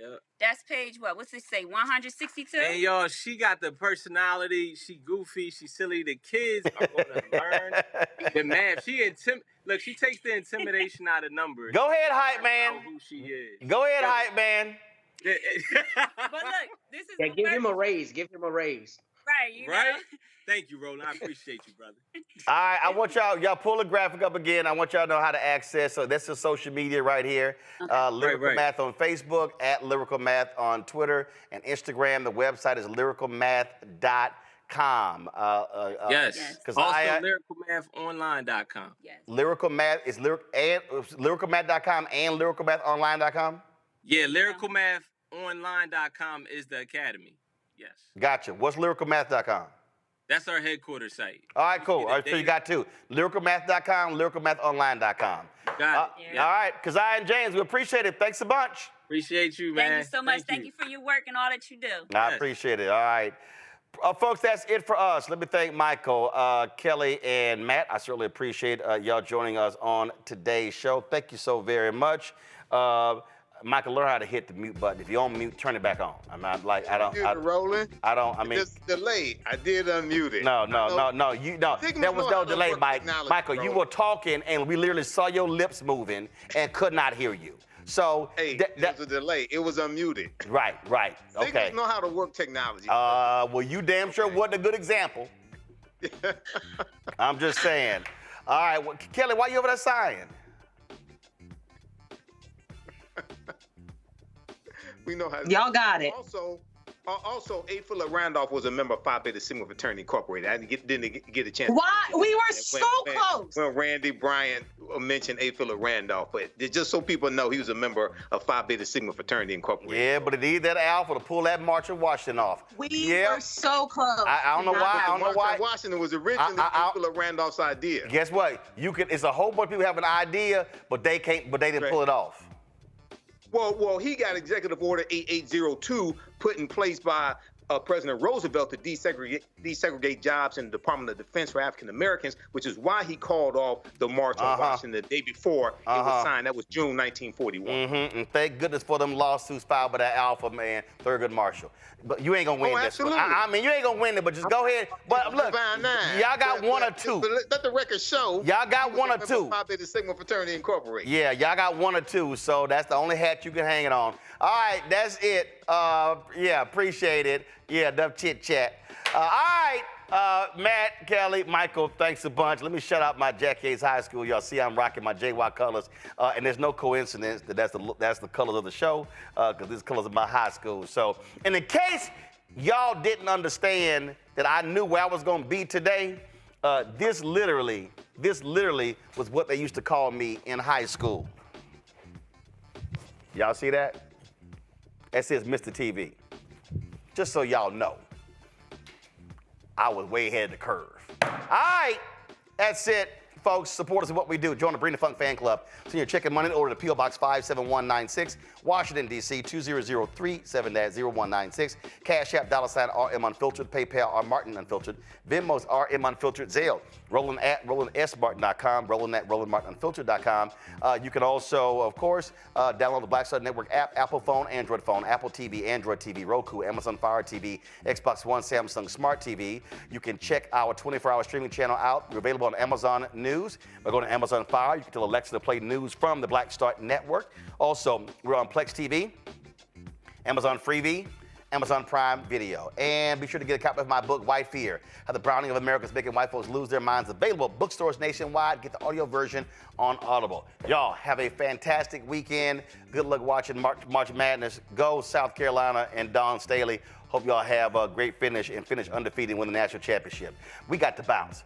S14: Yep.
S11: That's page what? What's it say? 162?
S14: And y'all, she got the personality. She goofy. She silly. The kids are going to learn the math. Look, she takes the intimidation out of numbers.
S1: Go ahead, hype man.
S14: Who she is.
S1: Go ahead, hype man.
S11: But look, this is
S5: give him a raise. Give him a raise.
S11: Right, you know?
S14: Thank you, Roland. I appreciate you, brother.
S1: All right, I want y'all pull the graphic up again. I want y'all to know how to access. So this is social media right here. Lyrical Math on Facebook, at Lyrical Math on Twitter and Instagram. The website is lyricalmath.com.
S14: Yes. Also, lyricalmathonline.com.
S11: Yes.
S1: Lyrical Math is lyricalmath.com and lyricalmathonline.com?
S14: Yeah, lyricalmathonline.com is the academy. Yes.
S1: Gotcha. What's lyricalmath.com?
S14: That's our headquarters site.
S1: All right, cool. All right, so you got two. Lyricalmath.com, lyricalmathonline.com.
S14: Got it.
S1: All right, Keziah and James, we appreciate it. Thanks a bunch.
S14: Appreciate you, man.
S11: Thank you so much. Thank you for your work and all that you do.
S1: I appreciate it. All right. Folks, that's it for us. Let me thank Michael, Kelly, and Matt. I certainly appreciate y'all joining us on today's show. Thank you so very much. Michael, learn how to hit the mute button. If you're on mute, turn it back on. I'm not like, I don't.
S22: Rolling.
S1: I mean.
S22: It's delayed. I did unmute it.
S1: No. There was no delay, Michael. You were talking, and we literally saw your lips moving and could not hear you. So
S22: hey, there was a delay. It was unmuted.
S1: Right. Okay.
S22: Signals know how to work technology.
S1: Well, you damn sure wasn't a good example. I'm just saying. All right, well, Kelly, why you over there sighing?
S22: We know how.
S3: Y'all got it.
S22: Also, A. Philip Randolph was a member of Phi Beta Sigma Fraternity Incorporated. I didn't get a chance.
S3: Why? We were so close.
S22: When Randy Bryant mentioned A. Philip Randolph, but just so people know, he was a member of Phi Beta Sigma Fraternity Incorporated.
S1: Yeah, but it needed that alpha to pull that March of Washington off.
S3: We were so close.
S1: I don't know why.
S22: March of Washington was originally A. Philip Randolph's idea.
S1: Guess what? It's a whole bunch of people have an idea, but they can't. But they didn't pull it off.
S22: Well, he got Executive Order 8802 put in place by President Roosevelt to desegregate jobs in the Department of Defense for African Americans, which is why he called off the March on Washington the day before it was signed. That was June 1941. And
S1: thank goodness for them lawsuits filed by that alpha man, Thurgood Marshall. But you ain't gonna win this one. I mean, you ain't gonna win it, but just go ahead. But look, y'all got one or two.
S22: Let the record show.
S1: Y'all got one or two.
S22: Phi Beta Sigma Fraternity Incorporated.
S1: Yeah, y'all got one or two, so that's the only hat you can hang it on. All right, that's it. Yeah, appreciate it. Yeah, enough chit chat. All right, Matt, Kelly, Michael, thanks a bunch. Let me shout out my Jack Yates High School. Y'all see I'm rocking my JY colors, and there's no coincidence that that's the colors of the show, because these colors of my high school. So, and in case y'all didn't understand that I knew where I was gonna be today, this literally was what they used to call me in high school. Y'all see that? That says Mr. TV. Just so y'all know, I was way ahead of the curve. All right, that's it, folks. Support us in what we do. Join the Bring the Funk fan club. Send your check and money order to P.O. Box 57196, Washington, D.C. 20037-0196. Cash App, $RM Unfiltered. PayPal, R Martin Unfiltered. Venmo's RM Unfiltered. Zelle, Roland at RolandSMartin.com, Roland at RolandMartinUnfiltered.com. You can also, of course, download the Black Star Network app, Apple phone, Android phone, Apple TV, Android TV, Roku, Amazon Fire TV, Xbox One, Samsung Smart TV. You can check our 24-hour streaming channel out. We're available on Amazon News. By going to Amazon Fire, you can tell Alexa to play news from the Black Star Network. Also, we're on Plex TV, Amazon Freevee, Amazon Prime Video. And be sure to get a copy of my book, White Fear, How the Browning of America is Making White Folks Lose Their Minds. Available at bookstores nationwide. Get the audio version on Audible. Y'all have a fantastic weekend. Good luck watching March Madness. Go South Carolina and Dawn Staley. Hope y'all have a great finish and finish undefeated and win the national championship. We got to bounce.